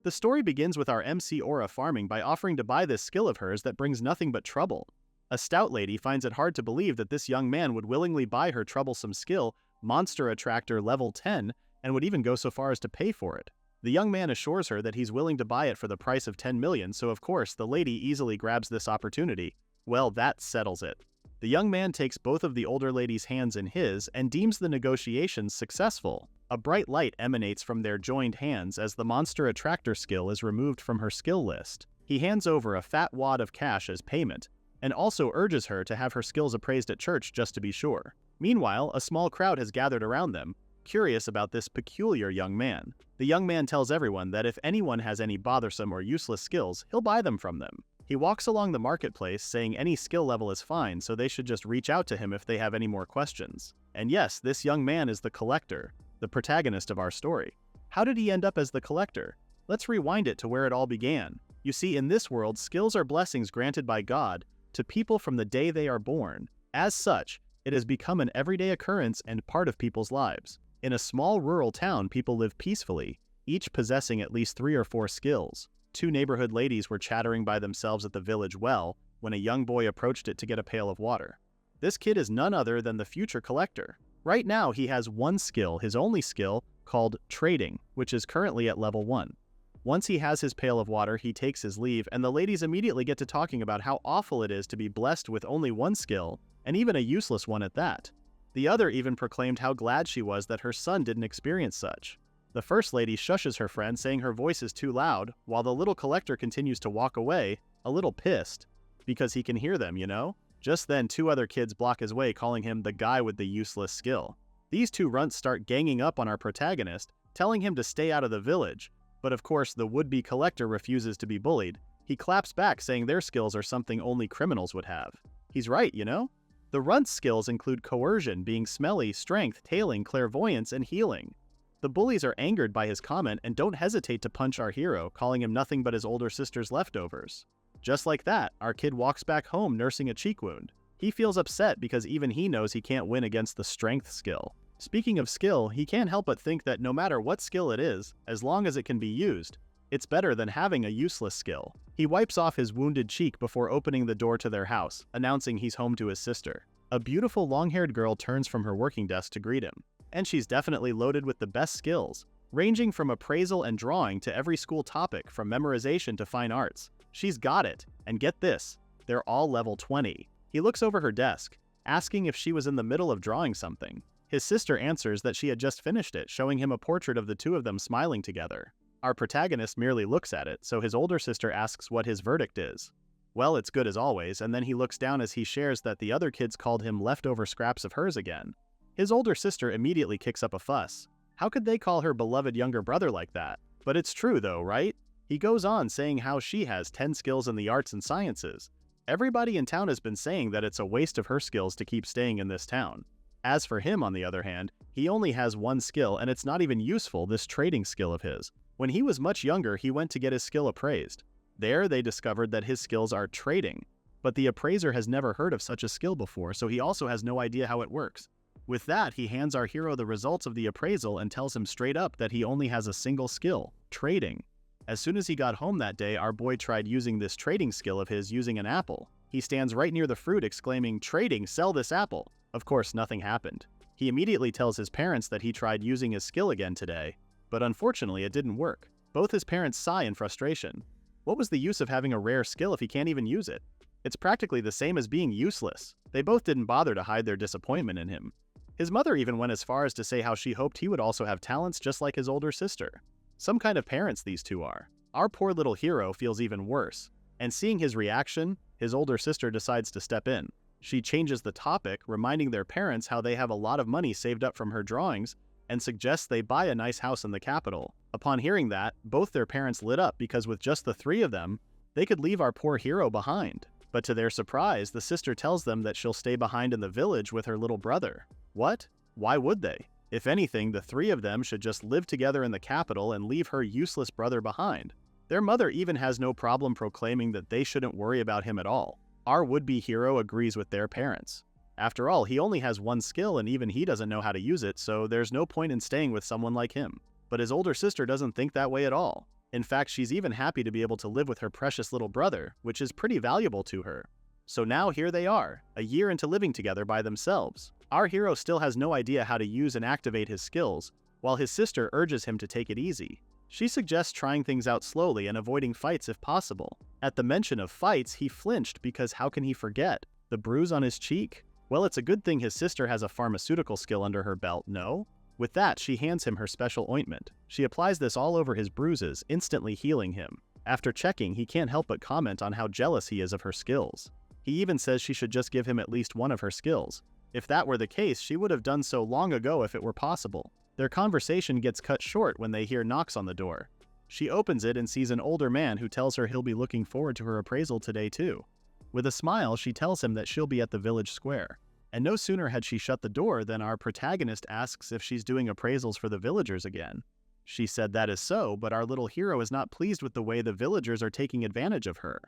The story begins with our MC Aura farming by offering to buy this skill of hers that brings nothing but trouble. A stout lady finds it hard to believe that this young man would willingly buy her troublesome skill, Monster Attractor level 10, and would even go so far as to pay for it. The young man assures her that he's willing to buy it for the price of 10 million, so of course the lady easily grabs this opportunity. Well, that settles it. The young man takes both of the older lady's hands in his and deems the negotiations successful. A bright light emanates from their joined hands as the Monster Attractor skill is removed from her skill list. He hands over a fat wad of cash as payment, and also urges her to have her skills appraised at church just to be sure. Meanwhile, a small crowd has gathered around them, curious about this peculiar young man. The young man tells everyone that if anyone has any bothersome or useless skills, he'll buy them from them. He walks along the marketplace saying any skill level is fine, so they should just reach out to him if they have any more questions. And yes, this young man is the Collector, the protagonist of our story. How did he end up as the Collector? Let's rewind it to where it all began. You see, in this world, skills are blessings granted by God to people from the day they are born. As such, it has become an everyday occurrence and part of people's lives. In a small rural town, people live peacefully, each possessing at least 3 or 4 skills. 2 neighborhood ladies were chattering by themselves at the village well when a young boy approached it to get a pail of water. This kid is none other than the future Collector. Right now, he has one skill, his only skill, called Trading, which is currently at level 1. Once he has his pail of water, he takes his leave, and the ladies immediately get to talking about how awful it is to be blessed with only one skill, and even a useless one at that. The other even proclaimed how glad she was that her son didn't experience such. The first lady shushes her friend, saying her voice is too loud, while the little Collector continues to walk away, a little pissed, because he can hear them, you know? Just then, 2 other kids block his way, calling him the guy with the useless skill. These 2 runts start ganging up on our protagonist, telling him to stay out of the village, but of course the would-be Collector refuses to be bullied. He claps back, saying their skills are something only criminals would have. He's right, you know? The runt's skills include coercion, being smelly, strength, tailing, clairvoyance, and healing. The bullies are angered by his comment and don't hesitate to punch our hero, calling him nothing but his older sister's leftovers. Just like that, our kid walks back home nursing a cheek wound. He feels upset because even he knows he can't win against the strength skill. Speaking of skill, he can't help but think that no matter what skill it is, as long as it can be used, it's better than having a useless skill. He wipes off his wounded cheek before opening the door to their house, announcing he's home to his sister. A beautiful long-haired girl turns from her working desk to greet him. And she's definitely loaded with the best skills, ranging from appraisal and drawing to every school topic from memorization to fine arts. She's got it, and get this, they're all level 20. He looks over her desk, asking if she was in the middle of drawing something. His sister answers that she had just finished it, showing him a portrait of the 2 of them smiling together. Our protagonist merely looks at it, so his older sister asks what his verdict is. Well, it's good as always, and then he looks down as he shares that the other kids called him leftover scraps of hers again. His older sister immediately kicks up a fuss. How could they call her beloved younger brother like that? But it's true though, right? He goes on saying how she has 10 skills in the arts and sciences. Everybody in town has been saying that it's a waste of her skills to keep staying in this town. As for him, on the other hand, he only has one skill, and it's not even useful, this trading skill of his. When he was much younger, he went to get his skill appraised. There, they discovered that his skills are trading, but the appraiser has never heard of such a skill before, so he also has no idea how it works. With that, he hands our hero the results of the appraisal and tells him straight up that he only has a single skill, trading. As soon as he got home that day, our boy tried using this trading skill of his using an apple. He stands right near the fruit exclaiming, "Trading, sell this apple!" Of course, nothing happened. He immediately tells his parents that he tried using his skill again today, but unfortunately it didn't work. Both his parents sigh in frustration. What was the use of having a rare skill if he can't even use it? It's practically the same as being useless. They both didn't bother to hide their disappointment in him. His mother even went as far as to say how she hoped he would also have talents just like his older sister. Some kind of parents these 2 are. Our poor little hero feels even worse, and seeing his reaction, his older sister decides to step in. She changes the topic, reminding their parents how they have a lot of money saved up from her drawings, and suggests they buy a nice house in the capital. Upon hearing that, both their parents lit up because with just the 3 of them, they could leave our poor hero behind. But to their surprise, the sister tells them that she'll stay behind in the village with her little brother. What? Why would they? If anything, the 3 of them should just live together in the capital and leave her useless brother behind. Their mother even has no problem proclaiming that they shouldn't worry about him at all. Our would-be hero agrees with their parents. After all, he only has one skill and even he doesn't know how to use it, so there's no point in staying with someone like him. But his older sister doesn't think that way at all. In fact, she's even happy to be able to live with her precious little brother, which is pretty valuable to her. So now here they are, a year into living together by themselves. Our hero still has no idea how to use and activate his skills, while his sister urges him to take it easy. She suggests trying things out slowly and avoiding fights if possible. At the mention of fights, he flinched because how can he forget? The bruise on his cheek? Well, it's a good thing his sister has a pharmaceutical skill under her belt, no? With that, she hands him her special ointment. She applies this all over his bruises, instantly healing him. After checking, he can't help but comment on how jealous he is of her skills. He even says she should just give him at least one of her skills. If that were the case, she would have done so long ago if it were possible. Their conversation gets cut short when they hear knocks on the door. She opens it and sees an older man who tells her he'll be looking forward to her appraisal today too. With a smile, she tells him that she'll be at the village square. And no sooner had she shut the door than our protagonist asks if she's doing appraisals for the villagers again. She said that is so, but our little hero is not pleased with the way the villagers are taking advantage of her.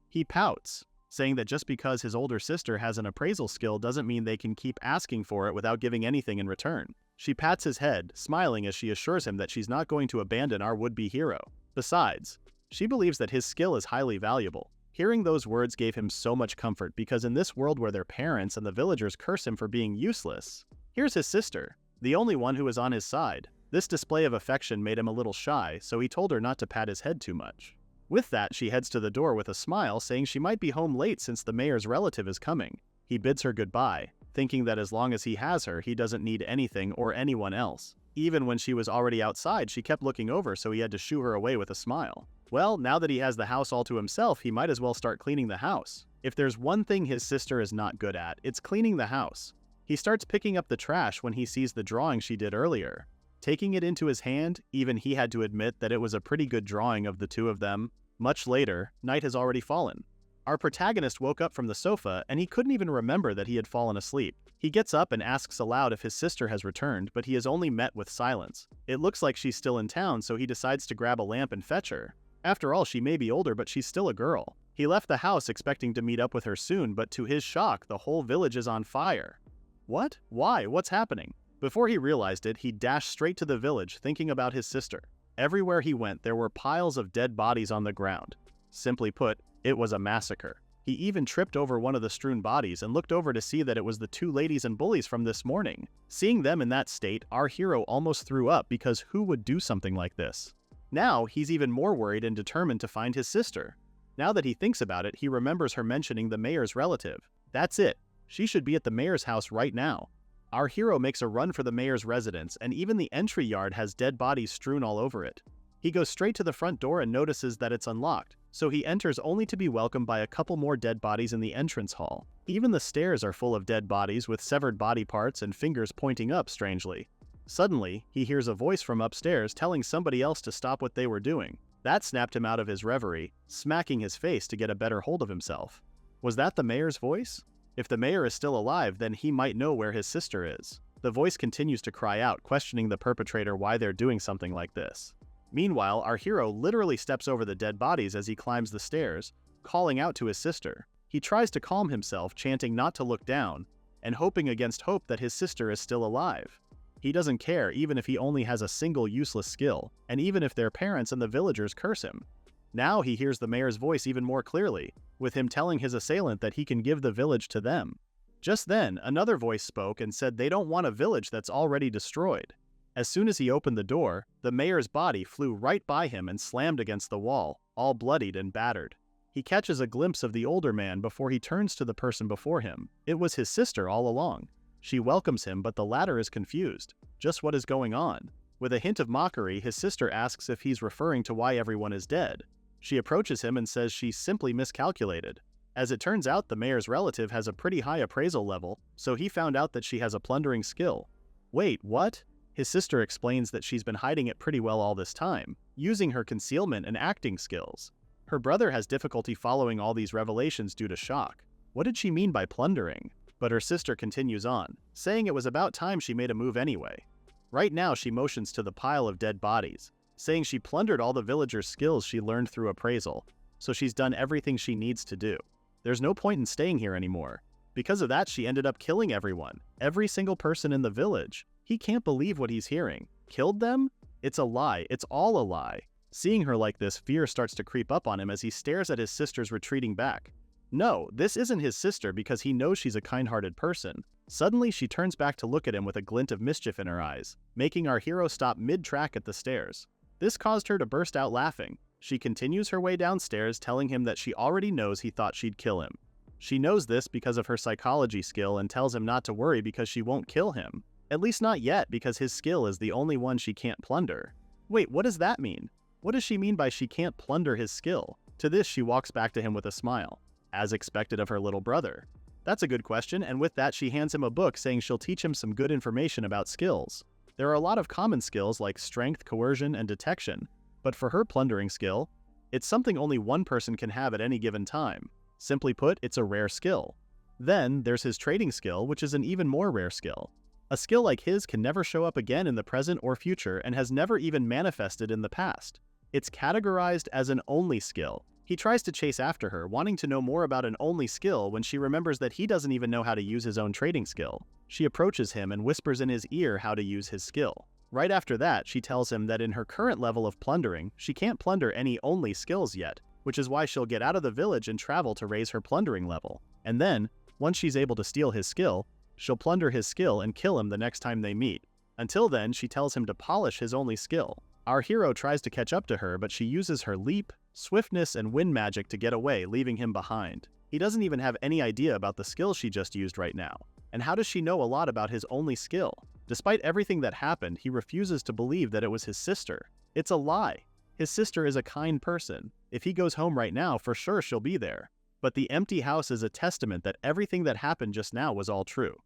He pouts, saying that just because his older sister has an appraisal skill doesn't mean they can keep asking for it without giving anything in return. She pats his head, smiling as she assures him that she's not going to abandon our would-be hero. Besides, she believes that his skill is highly valuable. Hearing those words gave him so much comfort because in this world where their parents and the villagers curse him for being useless, here's his sister, the only one who is on his side. This display of affection made him a little shy, so he told her not to pat his head too much. With that, she heads to the door with a smile, saying she might be home late since the mayor's relative is coming. He bids her goodbye, thinking that as long as he has her, he doesn't need anything or anyone else. Even when she was already outside, she kept looking over, so he had to shoo her away with a smile. Well, now that he has the house all to himself, he might as well start cleaning the house. If there's one thing his sister is not good at, it's cleaning the house. He starts picking up the trash when he sees the drawing she did earlier. Taking it into his hand, even he had to admit that it was a pretty good drawing of the two of them. Much later, night has already fallen. Our protagonist woke up from the sofa and he couldn't even remember that he had fallen asleep. He gets up and asks aloud if his sister has returned, but he is only met with silence. It looks like she's still in town, so he decides to grab a lamp and fetch her. After all, she may be older, but she's still a girl. He left the house expecting to meet up with her soon, but to his shock, the whole village is on fire. What? Why? What's happening? Before he realized it, he dashed straight to the village, thinking about his sister. Everywhere he went, there were piles of dead bodies on the ground. Simply put, it was a massacre. He even tripped over one of the strewn bodies and looked over to see that it was the two ladies and bullies from this morning. Seeing them in that state, our hero almost threw up because who would do something like this? Now, he's even more worried and determined to find his sister. Now that he thinks about it, he remembers her mentioning the mayor's relative. That's it. She should be at the mayor's house right now. Our hero makes a run for the mayor's residence, and even the entry yard has dead bodies strewn all over it. He goes straight to the front door and notices that it's unlocked, so he enters only to be welcomed by a couple more dead bodies in the entrance hall. Even the stairs are full of dead bodies with severed body parts and fingers pointing up strangely. Suddenly, he hears a voice from upstairs telling somebody else to stop what they were doing. That snapped him out of his reverie, smacking his face to get a better hold of himself. Was that the mayor's voice? If the mayor is still alive, then he might know where his sister is. The voice continues to cry out, questioning the perpetrator why they're doing something like this. Meanwhile, our hero literally steps over the dead bodies as he climbs the stairs, calling out to his sister. He tries to calm himself, chanting not to look down, and hoping against hope that his sister is still alive. He doesn't care even if he only has a single useless skill, and even if their parents and the villagers curse him. Now he hears the mayor's voice even more clearly, with him telling his assailant that he can give the village to them. Just then, another voice spoke and said they don't want a village that's already destroyed. As soon as he opened the door, the mayor's body flew right by him and slammed against the wall, all bloodied and battered. He catches a glimpse of the older man before he turns to the person before him. It was his sister all along. She welcomes him, but the latter is confused. Just what is going on? With a hint of mockery, his sister asks if he's referring to why everyone is dead. She approaches him and says she simply miscalculated. As it turns out, the mayor's relative has a pretty high appraisal level, so he found out that she has a plundering skill. Wait, what? His sister explains that she's been hiding it pretty well all this time, using her concealment and acting skills. Her brother has difficulty following all these revelations due to shock. What did she mean by plundering? But her sister continues on, saying it was about time she made a move anyway. Right now she motions to the pile of dead bodies, saying she plundered all the villagers' skills she learned through appraisal, so she's done everything she needs to do. There's no point in staying here anymore. Because of that, she ended up killing everyone, every single person in the village. He can't believe what he's hearing. Killed them? It's a lie. It's all a lie. Seeing her like this, fear starts to creep up on him as he stares at his sister's retreating back. No, this isn't his sister because he knows she's a kind-hearted person. Suddenly, she turns back to look at him with a glint of mischief in her eyes, making our hero stop mid-track at the stairs. This caused her to burst out laughing. She continues her way downstairs, telling him that she already knows he thought she'd kill him. She knows this because of her psychology skill and tells him not to worry because she won't kill him. At least not yet, because his skill is the only one she can't plunder. Wait, what does that mean? What does she mean by she can't plunder his skill? To this, she walks back to him with a smile, as expected of her little brother. That's a good question, and with that she hands him a book saying she'll teach him some good information about skills. There are a lot of common skills like strength, coercion, and detection, but for her plundering skill, it's something only one person can have at any given time. Simply put, it's a rare skill. Then, there's his trading skill, which is an even more rare skill. A skill like his can never show up again in the present or future and has never even manifested in the past. It's categorized as an only skill. He tries to chase after her, wanting to know more about an only skill when she remembers that he doesn't even know how to use his own trading skill. She approaches him and whispers in his ear how to use his skill. Right after that, she tells him that in her current level of plundering, she can't plunder any only skills yet, which is why she'll get out of the village and travel to raise her plundering level. And then, once she's able to steal his skill, she'll plunder his skill and kill him the next time they meet. Until then, she tells him to polish his only skill. Our hero tries to catch up to her, but she uses her leap, swiftness, and wind magic to get away, leaving him behind. He doesn't even have any idea about the skill she just used right now. And how does she know a lot about his only skill? Despite everything that happened, he refuses to believe that it was his sister. It's a lie. His sister is a kind person. If he goes home right now, for sure she'll be there. But the empty house is a testament that everything that happened just now was all true.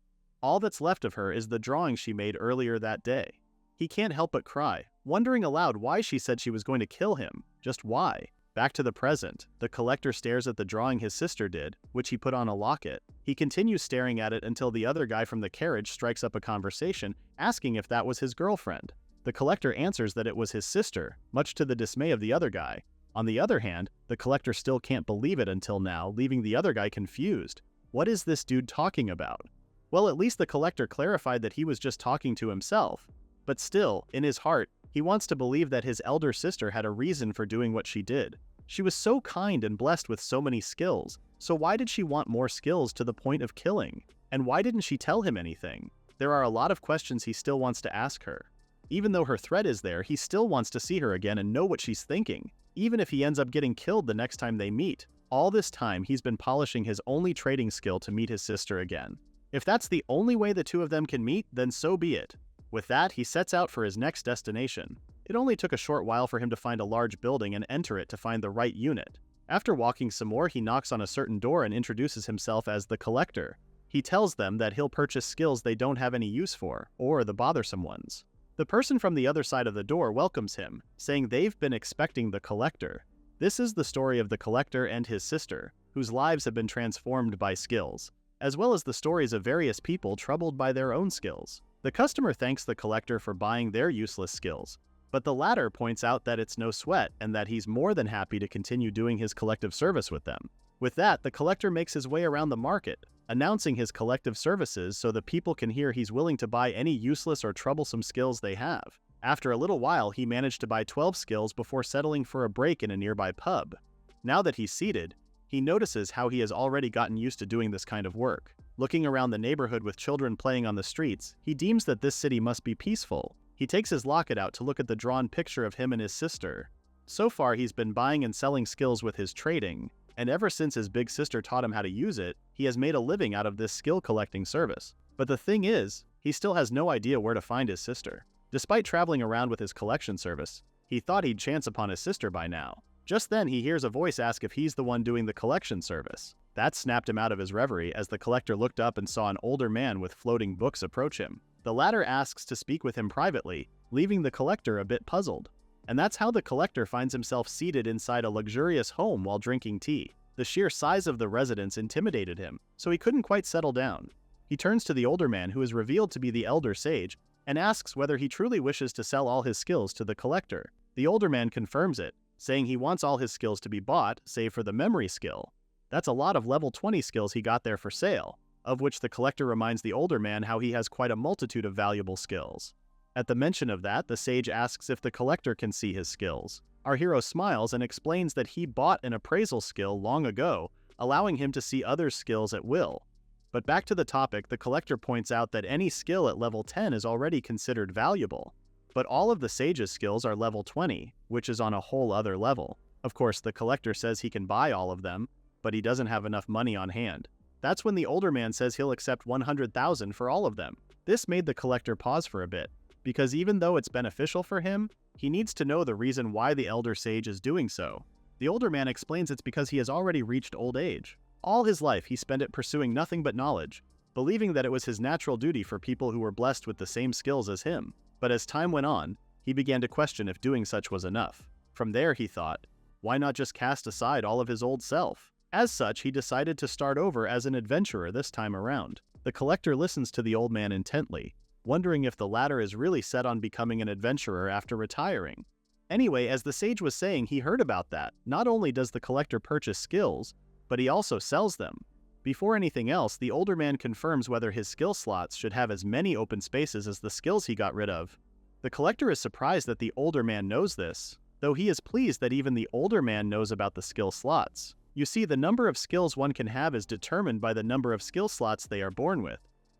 All that's left of her is the drawing she made earlier that day. He can't help but cry, wondering aloud why she said she was going to kill him. Just why? Back to the present, the collector stares at the drawing his sister did, which he put on a locket. He continues staring at it until the other guy from the carriage strikes up a conversation, asking if that was his girlfriend. The collector answers that it was his sister, much to the dismay of the other guy. On the other hand, the collector still can't believe it until now, leaving the other guy confused. What is this dude talking about? Well, at least the collector clarified that he was just talking to himself. But still, in his heart, he wants to believe that his elder sister had a reason for doing what she did. She was so kind and blessed with so many skills, so why did she want more skills to the point of killing? And why didn't she tell him anything? There are a lot of questions he still wants to ask her. Even though her threat is there, he still wants to see her again and know what she's thinking, even if he ends up getting killed the next time they meet. All this time, he's been polishing his only trading skill to meet his sister again. If that's the only way the two of them can meet, then so be it. With that, he sets out for his next destination. It only took a short while for him to find a large building and enter it to find the right unit. After walking some more, he knocks on a certain door and introduces himself as the collector. He tells them that he'll purchase skills they don't have any use for, or the bothersome ones. The person from the other side of the door welcomes him, saying they've been expecting the collector. This is the story of the collector and his sister, whose lives have been transformed by skills, as well as the stories of various people troubled by their own skills. The customer thanks the collector for buying their useless skills, but the latter points out that it's no sweat and that he's more than happy to continue doing his collective service with them. With that, the collector makes his way around the market, announcing his collective services so the people can hear he's willing to buy any useless or troublesome skills they have. After a little while, he managed to buy 12 skills before settling for a break in a nearby pub. Now that he's seated, he notices how he has already gotten used to doing this kind of work. Looking around the neighborhood with children playing on the streets, he deems that this city must be peaceful. He takes his locket out to look at the drawn picture of him and his sister. So far, he's been buying and selling skills with his trading, and ever since his big sister taught him how to use it, he has made a living out of this skill collecting service. But the thing is, he still has no idea where to find his sister. Despite traveling around with his collection service, he thought he'd chance upon his sister by now. Just then, he hears a voice ask if he's the one doing the collection service. That snapped him out of his reverie as the collector looked up and saw an older man with floating books approach him. The latter asks to speak with him privately, leaving the collector a bit puzzled. And that's how the collector finds himself seated inside a luxurious home while drinking tea. The sheer size of the residence intimidated him, so he couldn't quite settle down. He turns to the older man, who is revealed to be the elder sage, and asks whether he truly wishes to sell all his skills to the collector. The older man confirms it, saying he wants all his skills to be bought, save for the memory skill. That's a lot of level 20 skills he got there for sale, of which the collector reminds the older man how he has quite a multitude of valuable skills. At the mention of that, the sage asks if the collector can see his skills. Our hero smiles and explains that he bought an appraisal skill long ago, allowing him to see others' skills at will. But back to the topic, the collector points out that any skill at level 10 is already considered valuable. But all of the sage's skills are level 20, which is on a whole other level. Of course, the collector says he can buy all of them, but he doesn't have enough money on hand. That's when the older man says he'll accept 100,000 for all of them. This made the collector pause for a bit, because even though it's beneficial for him, he needs to know the reason why the elder sage is doing so. The older man explains it's because he has already reached old age. All his life he spent it pursuing nothing but knowledge, believing that it was his natural duty for people who were blessed with the same skills as him. But as time went on, he began to question if doing such was enough. From there, he thought, why not just cast aside all of his old self? As such, he decided to start over as an adventurer this time around. The collector listens to the old man intently, wondering if the latter is really set on becoming an adventurer after retiring. Anyway, as the sage was saying, he heard about that. Not only does the collector purchase skills, but he also sells them. Before anything else, the older man confirms whether his skill slots should have as many open spaces as the skills he got rid of. The collector is surprised that the older man knows this, though he is pleased that even the older man knows about the skill slots. You see, the number of skills one can have is determined by the number of skill slots they are born with.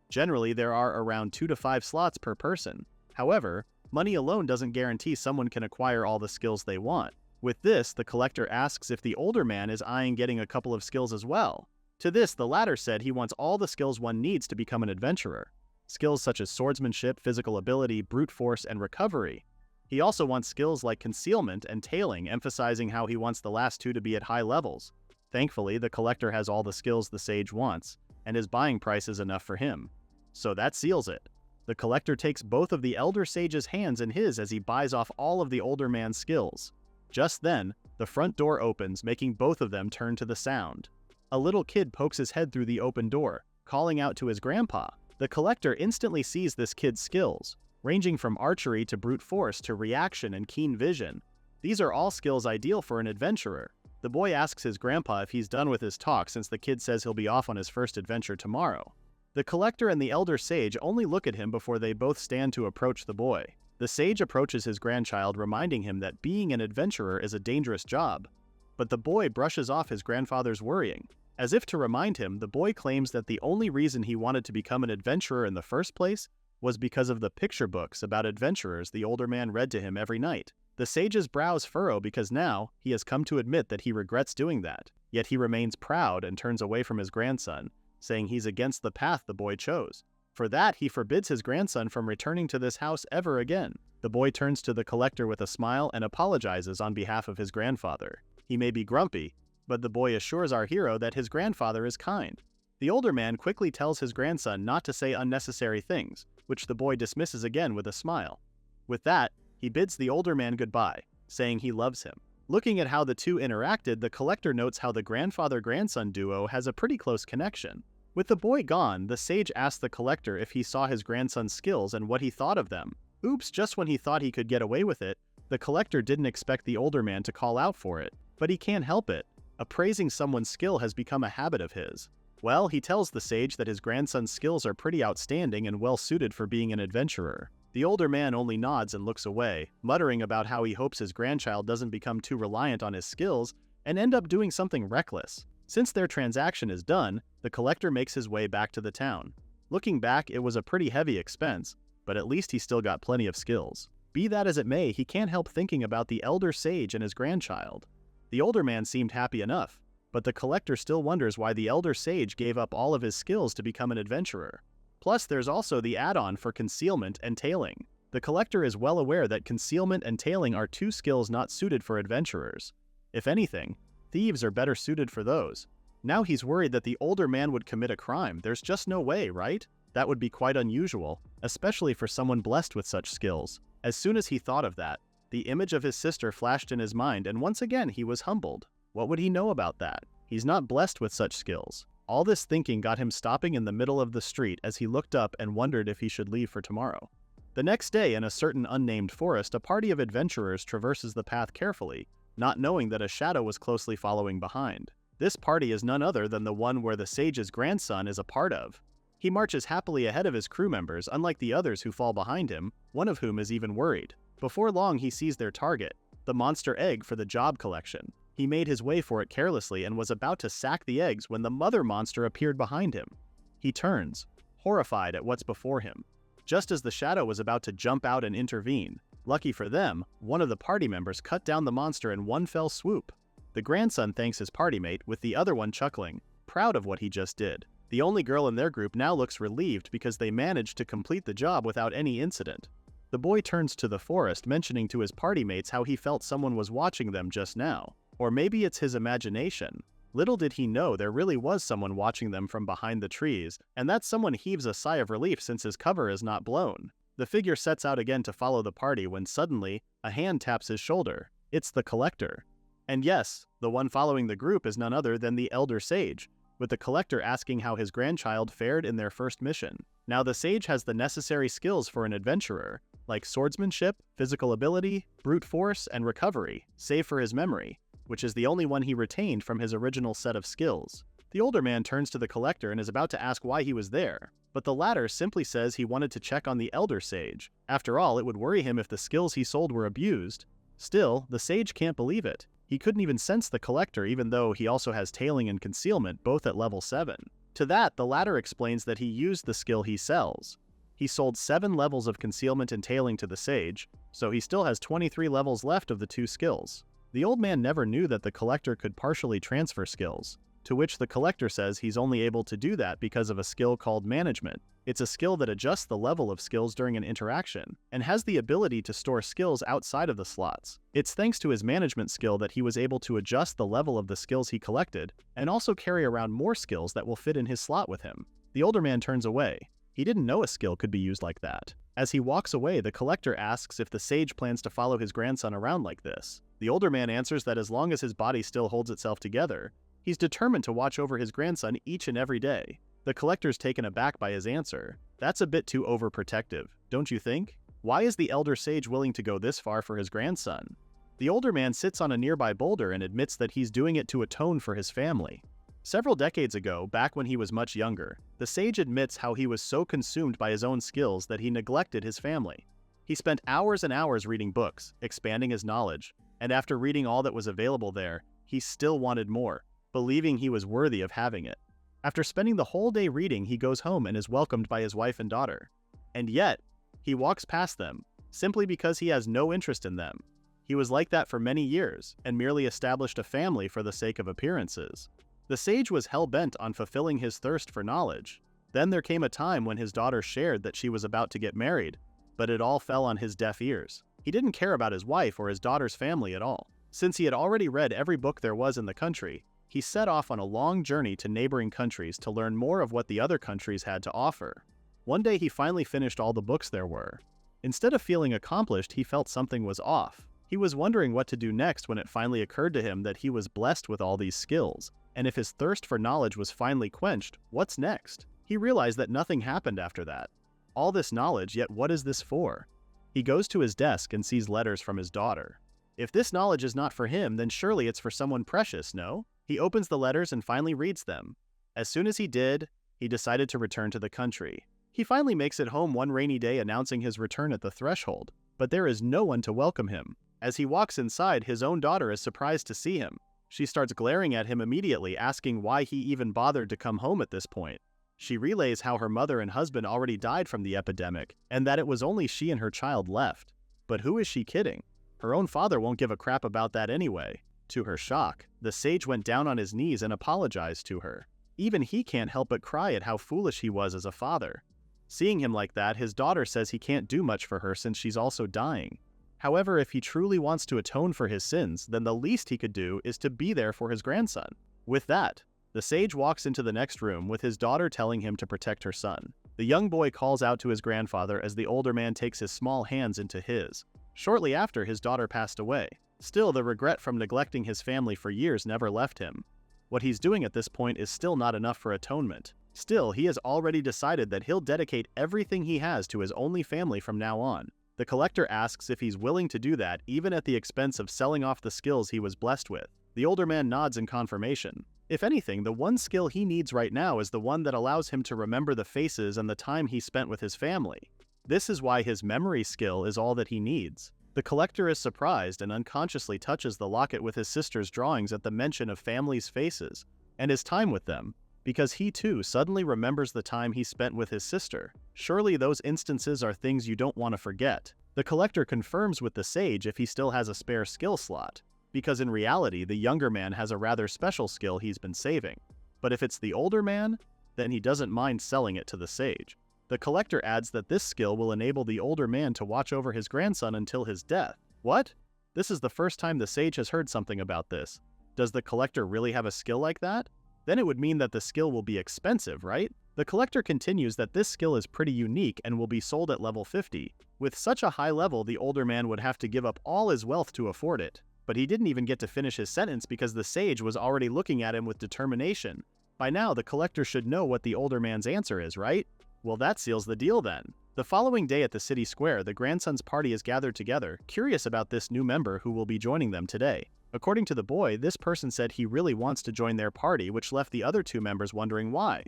Generally, there are around 2 to 5 slots per person. However, money alone doesn't guarantee someone can acquire all the skills they want. With this, the collector asks if the older man is eyeing getting a couple of skills as well. To this, the latter said he wants all the skills one needs to become an adventurer. Skills such as swordsmanship, physical ability, brute force, and recovery. He also wants skills like concealment and tailing, emphasizing how he wants the last two to be at high levels. Thankfully, the collector has all the skills the sage wants, and his buying price is enough for him. So that seals it. The collector takes both of the elder sage's hands in his as he buys off all of the older man's skills. Just then, the front door opens, making both of them turn to the sound. A little kid pokes his head through the open door, calling out to his grandpa. The collector instantly sees this kid's skills, ranging from archery to brute force to reaction and keen vision. These are all skills ideal for an adventurer. The boy asks his grandpa if he's done with his talk since the kid says he'll be off on his first adventure tomorrow. The collector and the elder sage only look at him before they both stand to approach the boy. The sage approaches his grandchild, reminding him that being an adventurer is a dangerous job. But the boy brushes off his grandfather's worrying. As if to remind him, the boy claims that the only reason he wanted to become an adventurer in the first place was because of the picture books about adventurers the older man read to him every night. The sage's brows furrow because now he has come to admit that he regrets doing that. Yet he remains proud and turns away from his grandson, saying he's against the path the boy chose. For that, he forbids his grandson from returning to this house ever again. The boy turns to the collector with a smile and apologizes on behalf of his grandfather. He may be grumpy, but the boy assures our hero that his grandfather is kind. The older man quickly tells his grandson not to say unnecessary things, which the boy dismisses again with a smile. With that, he bids the older man goodbye, saying he loves him. Looking at how the two interacted, the collector notes how the grandfather-grandson duo has a pretty close connection. With the boy gone, the sage asks the collector if he saw his grandson's skills and what he thought of them. Oops, just when he thought he could get away with it, the collector didn't expect the older man to call out for it. But he can't help it. Appraising someone's skill has become a habit of his. Well, he tells the sage that his grandson's skills are pretty outstanding and well-suited for being an adventurer. The older man only nods and looks away, muttering about how he hopes his grandchild doesn't become too reliant on his skills and end up doing something reckless. Since their transaction is done, the collector makes his way back to the town. Looking back, it was a pretty heavy expense, but at least he still got plenty of skills. Be that as it may, he can't help thinking about the elder sage and his grandchild. The older man seemed happy enough, but the collector still wonders why the elder sage gave up all of his skills to become an adventurer. Plus, there's also the add-on for concealment and tailing. The collector is well aware that concealment and tailing are two skills not suited for adventurers. If anything, thieves are better suited for those. Now he's worried that the older man would commit a crime. There's just no way, right? That would be quite unusual, especially for someone blessed with such skills. As soon as he thought of that, the image of his sister flashed in his mind, and once again he was humbled. What would he know about that? He's not blessed with such skills. All this thinking got him stopping in the middle of the street as he looked up and wondered if he should leave for tomorrow. The next day, in a certain unnamed forest, a party of adventurers traverses the path carefully, not knowing that a shadow was closely following behind. This party is none other than the one where the sage's grandson is a part of. He marches happily ahead of his crew members, unlike the others who fall behind him, one of whom is even worried. Before long, he sees their target, the monster egg for the job collection. He made his way for it carelessly and was about to sack the eggs when the mother monster appeared behind him. He turns, horrified at what's before him. Just as the shadow was about to jump out and intervene, lucky for them, one of the party members cut down the monster in one fell swoop. The grandson thanks his party mate, with the other one chuckling, proud of what he just did. The only girl in their group now looks relieved because they managed to complete the job without any incident. The boy turns to the forest, mentioning to his party mates how he felt someone was watching them just now. Or maybe it's his imagination. Little did he know there really was someone watching them from behind the trees, and that someone heaves a sigh of relief since his cover is not blown. The figure sets out again to follow the party when suddenly, a hand taps his shoulder. It's the collector. And yes, the one following the group is none other than the elder sage, with the collector asking how his grandchild fared in their first mission. Now the sage has the necessary skills for an adventurer, like swordsmanship, physical ability, brute force, and recovery, save for his memory, which is the only one he retained from his original set of skills. The older man turns to the collector and is about to ask why he was there, but the latter simply says he wanted to check on the elder sage. After all, it would worry him if the skills he sold were abused. Still, the sage can't believe it. He couldn't even sense the collector even though he also has tailing and concealment both at level 7. To that, the latter explains that he used the skill he sells. He sold 7 levels of concealment and tailing to the sage, so he still has 23 levels left of the 2 skills. The old man never knew that the collector could partially transfer skills, to which the collector says he's only able to do that because of a skill called management. It's a skill that adjusts the level of skills during an interaction, and has the ability to store skills outside of the slots. It's thanks to his management skill that he was able to adjust the level of the skills he collected, and also carry around more skills that will fit in his slot with him. The older man turns away. He didn't know a skill could be used like that. As he walks away, the collector asks if the sage plans to follow his grandson around like this. The older man answers that as long as his body still holds itself together, he's determined to watch over his grandson each and every day. The collector's taken aback by his answer. That's a bit too overprotective, don't you think? Why is the elder sage willing to go this far for his grandson? The older man sits on a nearby boulder and admits that he's doing it to atone for his family. Several decades ago, back when he was much younger, the sage admits how he was so consumed by his own skills that he neglected his family. He spent hours and hours reading books, expanding his knowledge, and after reading all that was available there, he still wanted more, believing he was worthy of having it. After spending the whole day reading, he goes home and is welcomed by his wife and daughter. And yet, he walks past them, simply because he has no interest in them. He was like that for many years, and merely established a family for the sake of appearances. The sage was hell-bent on fulfilling his thirst for knowledge. Then there came a time when his daughter shared that she was about to get married, but it all fell on his deaf ears. He didn't care about his wife or his daughter's family at all. Since he had already read every book there was in the country, he set off on a long journey to neighboring countries to learn more of what the other countries had to offer. One day he finally finished all the books there were. Instead of feeling accomplished, he felt something was off. He was wondering what to do next when it finally occurred to him that he was blessed with all these skills, and if his thirst for knowledge was finally quenched, what's next? He realized that nothing happened after that. All this knowledge, yet what is this for? He goes to his desk and sees letters from his daughter. If this knowledge is not for him, then surely it's for someone precious, no? He opens the letters and finally reads them. As soon as he did, he decided to return to the country. He finally makes it home one rainy day, announcing his return at the threshold, but there is no one to welcome him. As he walks inside, his own daughter is surprised to see him. She starts glaring at him immediately, asking why he even bothered to come home at this point. She relays how her mother and husband already died from the epidemic, and that it was only she and her child left. But who is she kidding? Her own father won't give a crap about that anyway. To her shock, the sage went down on his knees and apologized to her. Even he can't help but cry at how foolish he was as a father. Seeing him like that, his daughter says he can't do much for her since she's also dying. However, if he truly wants to atone for his sins, then the least he could do is to be there for his grandson. With that, the sage walks into the next room with his daughter telling him to protect her son. The young boy calls out to his grandfather as the older man takes his small hands into his. Shortly after, his daughter passed away. Still, the regret from neglecting his family for years never left him. What he's doing at this point is still not enough for atonement. Still, he has already decided that he'll dedicate everything he has to his only family from now on. The collector asks if he's willing to do that even at the expense of selling off the skills he was blessed with. The older man nods in confirmation. If anything, the one skill he needs right now is the one that allows him to remember the faces and the time he spent with his family. This is why his memory skill is all that he needs. The collector is surprised and unconsciously touches the locket with his sister's drawings at the mention of families' faces and his time with them, because he too suddenly remembers the time he spent with his sister. Surely those instances are things you don't want to forget. The collector confirms with the sage if he still has a spare skill slot, because in reality the younger man has a rather special skill he's been saving. But if it's the older man, then he doesn't mind selling it to the sage. The collector adds that this skill will enable the older man to watch over his grandson until his death. What? This is the first time the sage has heard something about this. Does the collector really have a skill like that? Then it would mean that the skill will be expensive, right? The collector continues that this skill is pretty unique and will be sold at level 50. With such a high level, the older man would have to give up all his wealth to afford it. But he didn't even get to finish his sentence because the sage was already looking at him with determination. By now, the collector should know what the older man's answer is, right? Well, that seals the deal then. The following day at the city square, the grandson's party is gathered together, curious about this new member who will be joining them today. According to the boy, this person said he really wants to join their party, which left the other two members wondering why.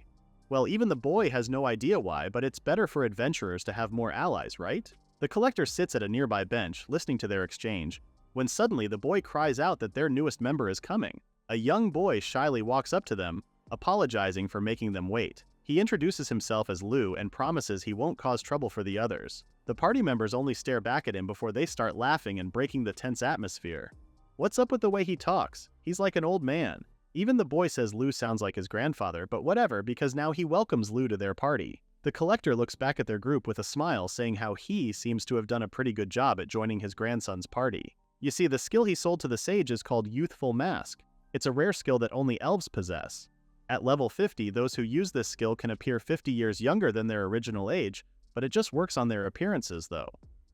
Well, even the boy has no idea why, but it's better for adventurers to have more allies, right? The collector sits at a nearby bench, listening to their exchange, when suddenly the boy cries out that their newest member is coming. A young boy shyly walks up to them, apologizing for making them wait. He introduces himself as Lou and promises he won't cause trouble for the others. The party members only stare back at him before they start laughing and breaking the tense atmosphere. What's up with the way he talks? He's like an old man. Even the boy says Lou sounds like his grandfather, but whatever, because now he welcomes Lou to their party. The collector looks back at their group with a smile, saying how he seems to have done a pretty good job at joining his grandson's party. You see, the skill he sold to the sage is called Youthful Mask. It's a rare skill that only elves possess. At level 50, those who use this skill can appear 50 years younger than their original age, but it just works on their appearances though.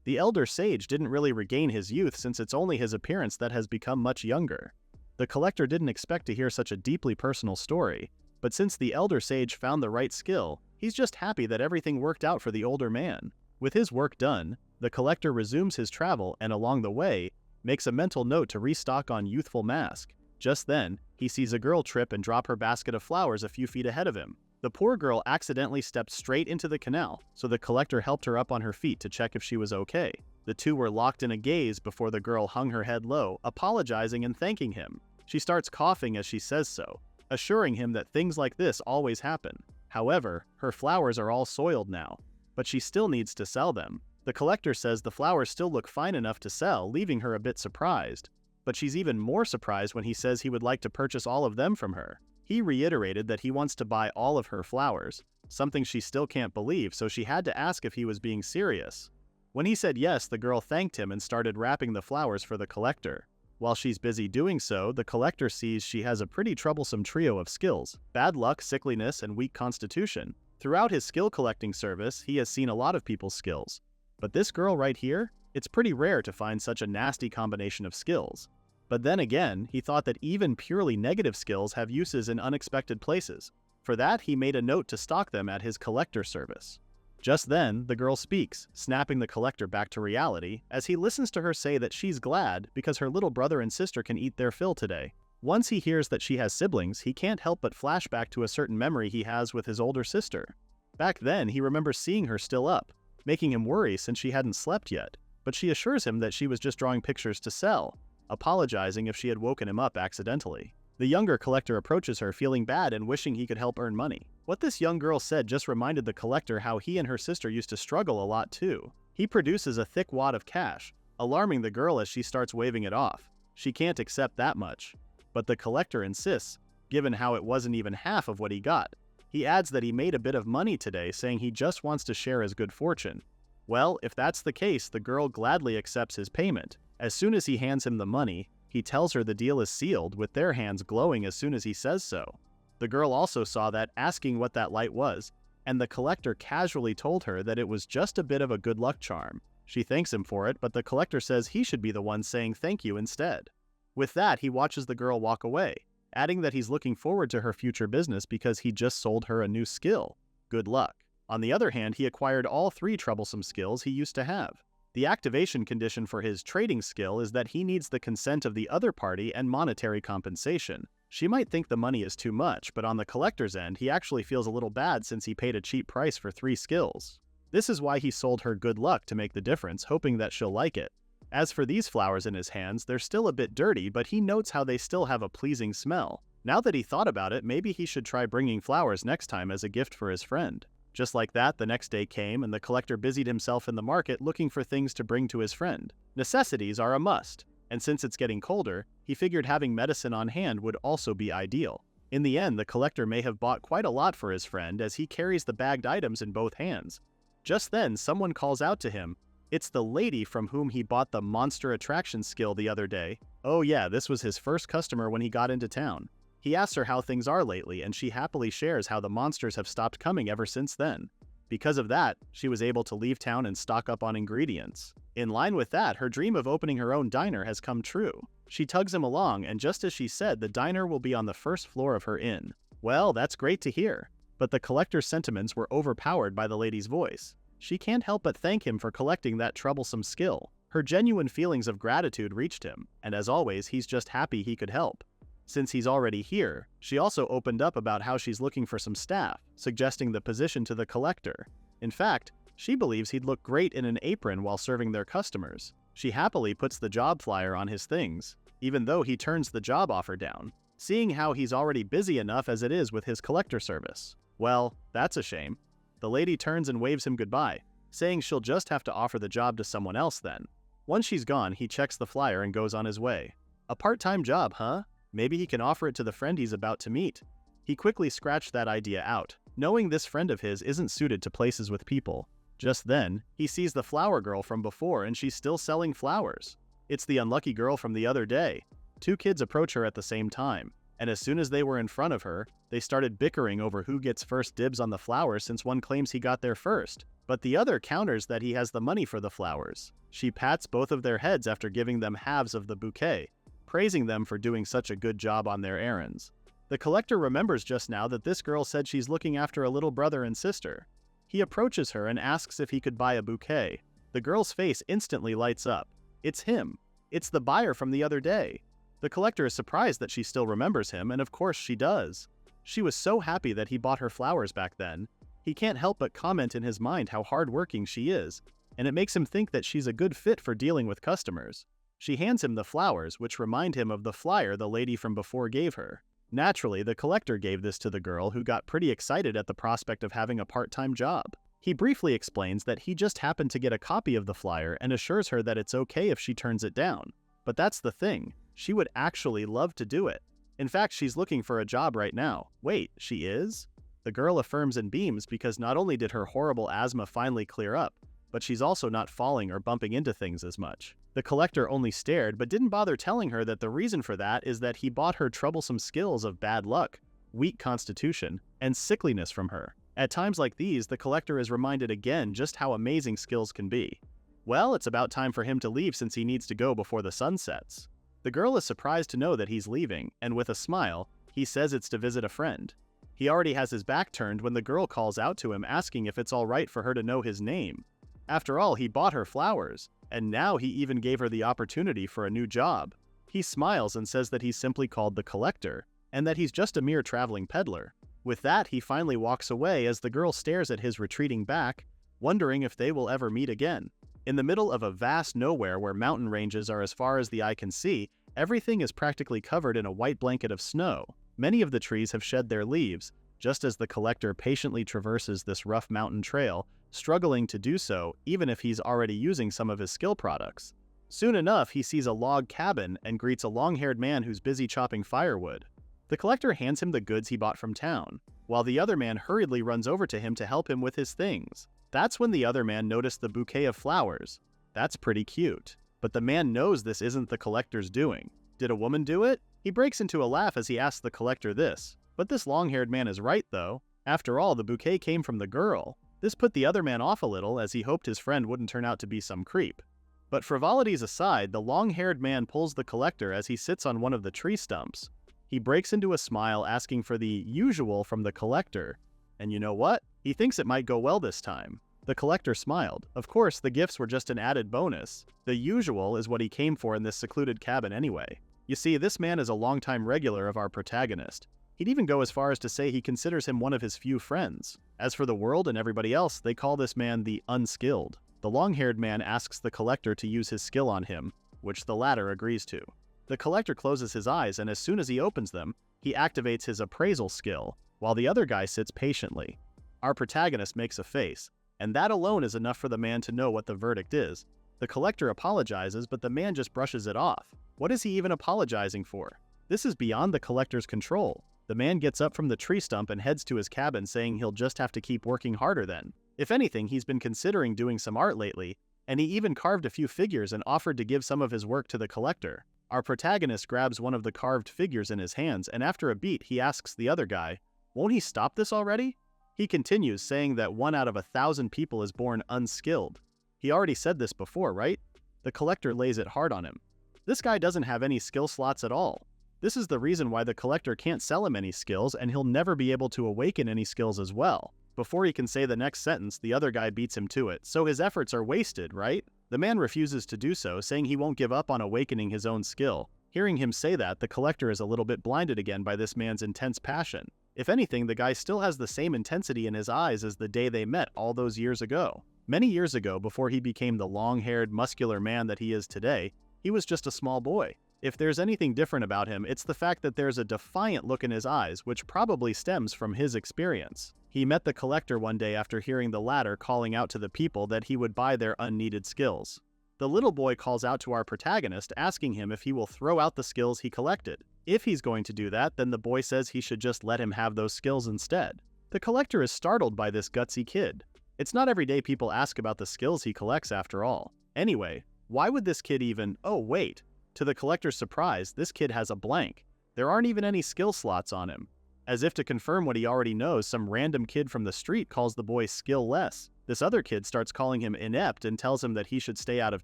The elder sage didn't really regain his youth since it's only his appearance that has become much younger. The collector didn't expect to hear such a deeply personal story, but since the elder sage found the right skill, he's just happy that everything worked out for the older man. With his work done, the collector resumes his travel and along the way, makes a mental note to restock on Youthful Mask. Just then, he sees a girl trip and drop her basket of flowers a few feet ahead of him. The poor girl accidentally stepped straight into the canal, so the collector helped her up on her feet to check if she was okay. The two were locked in a gaze before the girl hung her head low, apologizing and thanking him. She starts coughing as she says so, assuring him that things like this always happen. However, her flowers are all soiled now, but she still needs to sell them. The collector says the flowers still look fine enough to sell, leaving her a bit surprised. But she's even more surprised when he says he would like to purchase all of them from her. He reiterated that he wants to buy all of her flowers, something she still can't believe, so she had to ask if he was being serious. When he said yes, the girl thanked him and started wrapping the flowers for the collector. While she's busy doing so, the collector sees she has a pretty troublesome trio of skills: bad luck, sickliness, and weak constitution. Throughout his skill collecting service, he has seen a lot of people's skills. But this girl right here? It's pretty rare to find such a nasty combination of skills. But then again, he thought that even purely negative skills have uses in unexpected places. For that, he made a note to stock them at his collector service. Just then, the girl speaks, snapping the collector back to reality, as he listens to her say that she's glad because her little brother and sister can eat their fill today. Once he hears that she has siblings, he can't help but flash back to a certain memory he has with his older sister. Back then, he remembers seeing her still up, making him worry since she hadn't slept yet, but she assures him that she was just drawing pictures to sell, apologizing if she had woken him up accidentally. The younger collector approaches her, feeling bad and wishing he could help earn money. What this young girl said just reminded the collector how he and her sister used to struggle a lot too. He produces a thick wad of cash, alarming the girl as she starts waving it off. She can't accept that much. But the collector insists, given how it wasn't even half of what he got. He adds that he made a bit of money today, saying he just wants to share his good fortune. Well, if that's the case, the girl gladly accepts his payment. As soon as he hands him the money, he tells her the deal is sealed, with their hands glowing as soon as he says so. The girl also saw that, asking what that light was, and the collector casually told her that it was just a bit of a good luck charm. She thanks him for it, but the collector says he should be the one saying thank you instead. With that, he watches the girl walk away, adding that he's looking forward to her future business because he just sold her a new skill. Good luck. On the other hand, he acquired all 3 troublesome skills he used to have. The activation condition for his trading skill is that he needs the consent of the other party and monetary compensation. She might think the money is too much, but on the collector's end, he actually feels a little bad since he paid a cheap price for 3 skills. This is why he sold her good luck to make the difference, hoping that she'll like it. As for these flowers in his hands, they're still a bit dirty, but he notes how they still have a pleasing smell. Now that he thought about it, maybe he should try bringing flowers next time as a gift for his friend. Just like that, the next day came, and the collector busied himself in the market looking for things to bring to his friend. Necessities are a must, and since it's getting colder, he figured having medicine on hand would also be ideal. In the end, the collector may have bought quite a lot for his friend as he carries the bagged items in both hands. Just then, someone calls out to him. It's the lady from whom he bought the monster attraction skill the other day. Oh yeah, this was his first customer when he got into town. He asks her how things are lately, and she happily shares how the monsters have stopped coming ever since then. Because of that, she was able to leave town and stock up on ingredients. In line with that, her dream of opening her own diner has come true. She tugs him along, and just as she said, the diner will be on the first floor of her inn. Well, that's great to hear. But the collector's sentiments were overpowered by the lady's voice. She can't help but thank him for collecting that troublesome skill. Her genuine feelings of gratitude reached him, and as always, he's just happy he could help. Since he's already here, she also opened up about how she's looking for some staff, suggesting the position to the collector. In fact, she believes he'd look great in an apron while serving their customers. She happily puts the job flyer on his things, even though he turns the job offer down, seeing how he's already busy enough as it is with his collector service. Well, that's a shame. The lady turns and waves him goodbye, saying she'll just have to offer the job to someone else then. Once she's gone, he checks the flyer and goes on his way. A part-time job, huh? Maybe he can offer it to the friend he's about to meet. He quickly scratched that idea out, knowing this friend of his isn't suited to places with people. Just then, he sees the flower girl from before and she's still selling flowers. It's the unlucky girl from the other day. Two kids approach her at the same time, and as soon as they were in front of her, they started bickering over who gets first dibs on the flowers since one claims he got there first. But the other counters that he has the money for the flowers. She pats both of their heads after giving them halves of the bouquet, praising them for doing such a good job on their errands. The collector remembers just now that this girl said she's looking after a little brother and sister. He approaches her and asks if he could buy a bouquet. The girl's face instantly lights up. It's him. It's the buyer from the other day. The collector is surprised that she still remembers him, and of course she does. She was so happy that he bought her flowers back then. He can't help but comment in his mind how hardworking she is, and it makes him think that she's a good fit for dealing with customers. She hands him the flowers, which remind him of the flyer the lady from before gave her. Naturally, the collector gave this to the girl, who got pretty excited at the prospect of having a part-time job. He briefly explains that he just happened to get a copy of the flyer and assures her that it's okay if she turns it down. But that's the thing, she would actually love to do it. In fact, she's looking for a job right now. Wait, she is? The girl affirms and beams because not only did her horrible asthma finally clear up, but she's also not falling or bumping into things as much. The collector only stared but didn't bother telling her that the reason for that is that he bought her troublesome skills of bad luck, weak constitution, and sickliness from her. At times like these, the collector is reminded again just how amazing skills can be. Well, it's about time for him to leave since he needs to go before the sun sets. The girl is surprised to know that he's leaving, and with a smile, he says it's to visit a friend. He already has his back turned when the girl calls out to him asking if it's alright for her to know his name. After all, he bought her flowers, and now he even gave her the opportunity for a new job. He smiles and says that he's simply called the collector, and that he's just a mere traveling peddler. With that, he finally walks away as the girl stares at his retreating back, wondering if they will ever meet again. In the middle of a vast nowhere where mountain ranges are as far as the eye can see, everything is practically covered in a white blanket of snow. Many of the trees have shed their leaves, just as the collector patiently traverses this rough mountain trail, struggling to do so even if he's already using some of his skill products. Soon enough, he sees a log cabin and greets a long-haired man who's busy chopping firewood. The collector hands him the goods he bought from town, while the other man hurriedly runs over to him to help him with his things. That's when the other man noticed the bouquet of flowers. That's pretty cute. But the man knows this isn't the collector's doing. Did a woman do it? He breaks into a laugh as he asks the collector this. But this long-haired man is right, though. After all, the bouquet came from the girl. This put the other man off a little, as he hoped his friend wouldn't turn out to be some creep. But frivolities aside, the long-haired man pulls the collector as he sits on one of the tree stumps. He breaks into a smile, asking for the usual from the collector. And you know what? He thinks it might go well this time. The collector smiled. Of course, the gifts were just an added bonus. The usual is what he came for in this secluded cabin anyway. You see, this man is a longtime regular of our protagonist. He'd even go as far as to say he considers him one of his few friends. As for the world and everybody else, they call this man the unskilled. The long-haired man asks the collector to use his skill on him, which the latter agrees to. The collector closes his eyes, and as soon as he opens them, he activates his appraisal skill, while the other guy sits patiently. Our protagonist makes a face, and that alone is enough for the man to know what the verdict is. The collector apologizes, but the man just brushes it off. What is he even apologizing for? This is beyond the collector's control. The man gets up from the tree stump and heads to his cabin, saying he'll just have to keep working harder then. If anything, he's been considering doing some art lately, and he even carved a few figures and offered to give some of his work to the collector. Our protagonist grabs one of the carved figures in his hands, and after a beat, he asks the other guy, "Won't he stop this already?" He continues, saying that 1 out of 1,000 people is born unskilled. He already said this before, right? The collector lays it hard on him. This guy doesn't have any skill slots at all. This is the reason why the collector can't sell him any skills, and he'll never be able to awaken any skills as well. Before he can say the next sentence, the other guy beats him to it, so his efforts are wasted, right? The man refuses to do so, saying he won't give up on awakening his own skill. Hearing him say that, the collector is a little bit blinded again by this man's intense passion. If anything, the guy still has the same intensity in his eyes as the day they met all those years ago. Many years ago, before he became the long-haired, muscular man that he is today, he was just a small boy. If there's anything different about him, it's the fact that there's a defiant look in his eyes, which probably stems from his experience. He met the collector one day after hearing the latter calling out to the people that he would buy their unneeded skills. The little boy calls out to our protagonist, asking him if he will throw out the skills he collected. If he's going to do that, then the boy says he should just let him have those skills instead. The collector is startled by this gutsy kid. It's not every day people ask about the skills he collects after all. Anyway, why would this kid even— oh wait. To the collector's surprise, this kid has a blank. There aren't even any skill slots on him. As if to confirm what he already knows, some random kid from the street calls the boy skill-less. This other kid starts calling him inept and tells him that he should stay out of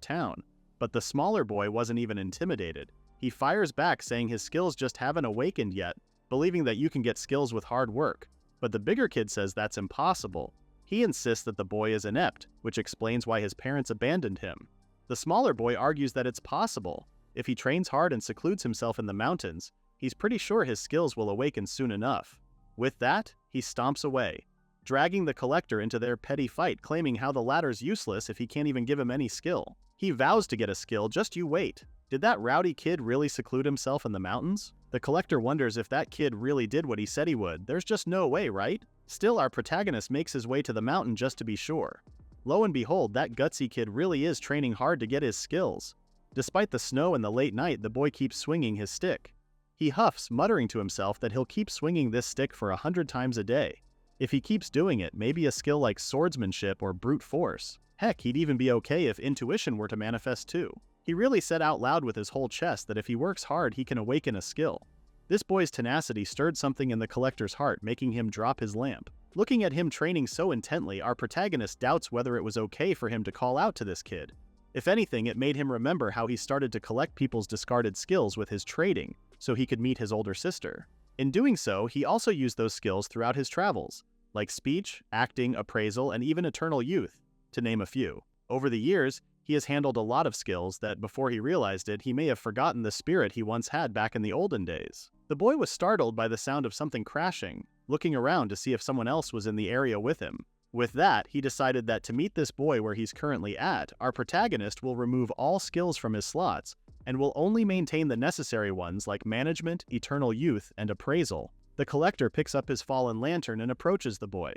town. But the smaller boy wasn't even intimidated. He fires back, saying his skills just haven't awakened yet, believing that you can get skills with hard work. But the bigger kid says that's impossible. He insists that the boy is inept, which explains why his parents abandoned him. The smaller boy argues that it's possible. If he trains hard and secludes himself in the mountains, he's pretty sure his skills will awaken soon enough. With that, he stomps away, dragging the collector into their petty fight, claiming how the latter's useless if he can't even give him any skill. He vows to get a skill, just you wait. Did that rowdy kid really seclude himself in the mountains? The collector wonders if that kid really did what he said he would. There's just no way, right? Still, our protagonist makes his way to the mountain just to be sure. Lo and behold, that gutsy kid really is training hard to get his skills. Despite the snow and the late night, the boy keeps swinging his stick. He huffs, muttering to himself that he'll keep swinging this stick for 100 times a day. If he keeps doing it, maybe a skill like swordsmanship or brute force. Heck, he'd even be okay if intuition were to manifest too. He really said out loud with his whole chest that if he works hard, he can awaken a skill. This boy's tenacity stirred something in the collector's heart, making him drop his lamp. Looking at him training so intently, our protagonist doubts whether it was okay for him to call out to this kid. If anything, it made him remember how he started to collect people's discarded skills with his trading, so he could meet his older sister. In doing so, he also used those skills throughout his travels, like speech, acting, appraisal, and even eternal youth, to name a few. Over the years, he has handled a lot of skills that, before he realized it, he may have forgotten the spirit he once had back in the olden days. The boy was startled by the sound of something crashing, looking around to see if someone else was in the area with him. With that, he decided that to meet this boy where he's currently at, our protagonist will remove all skills from his slots and will only maintain the necessary ones like management, eternal youth, and appraisal. The collector picks up his fallen lantern and approaches the boy.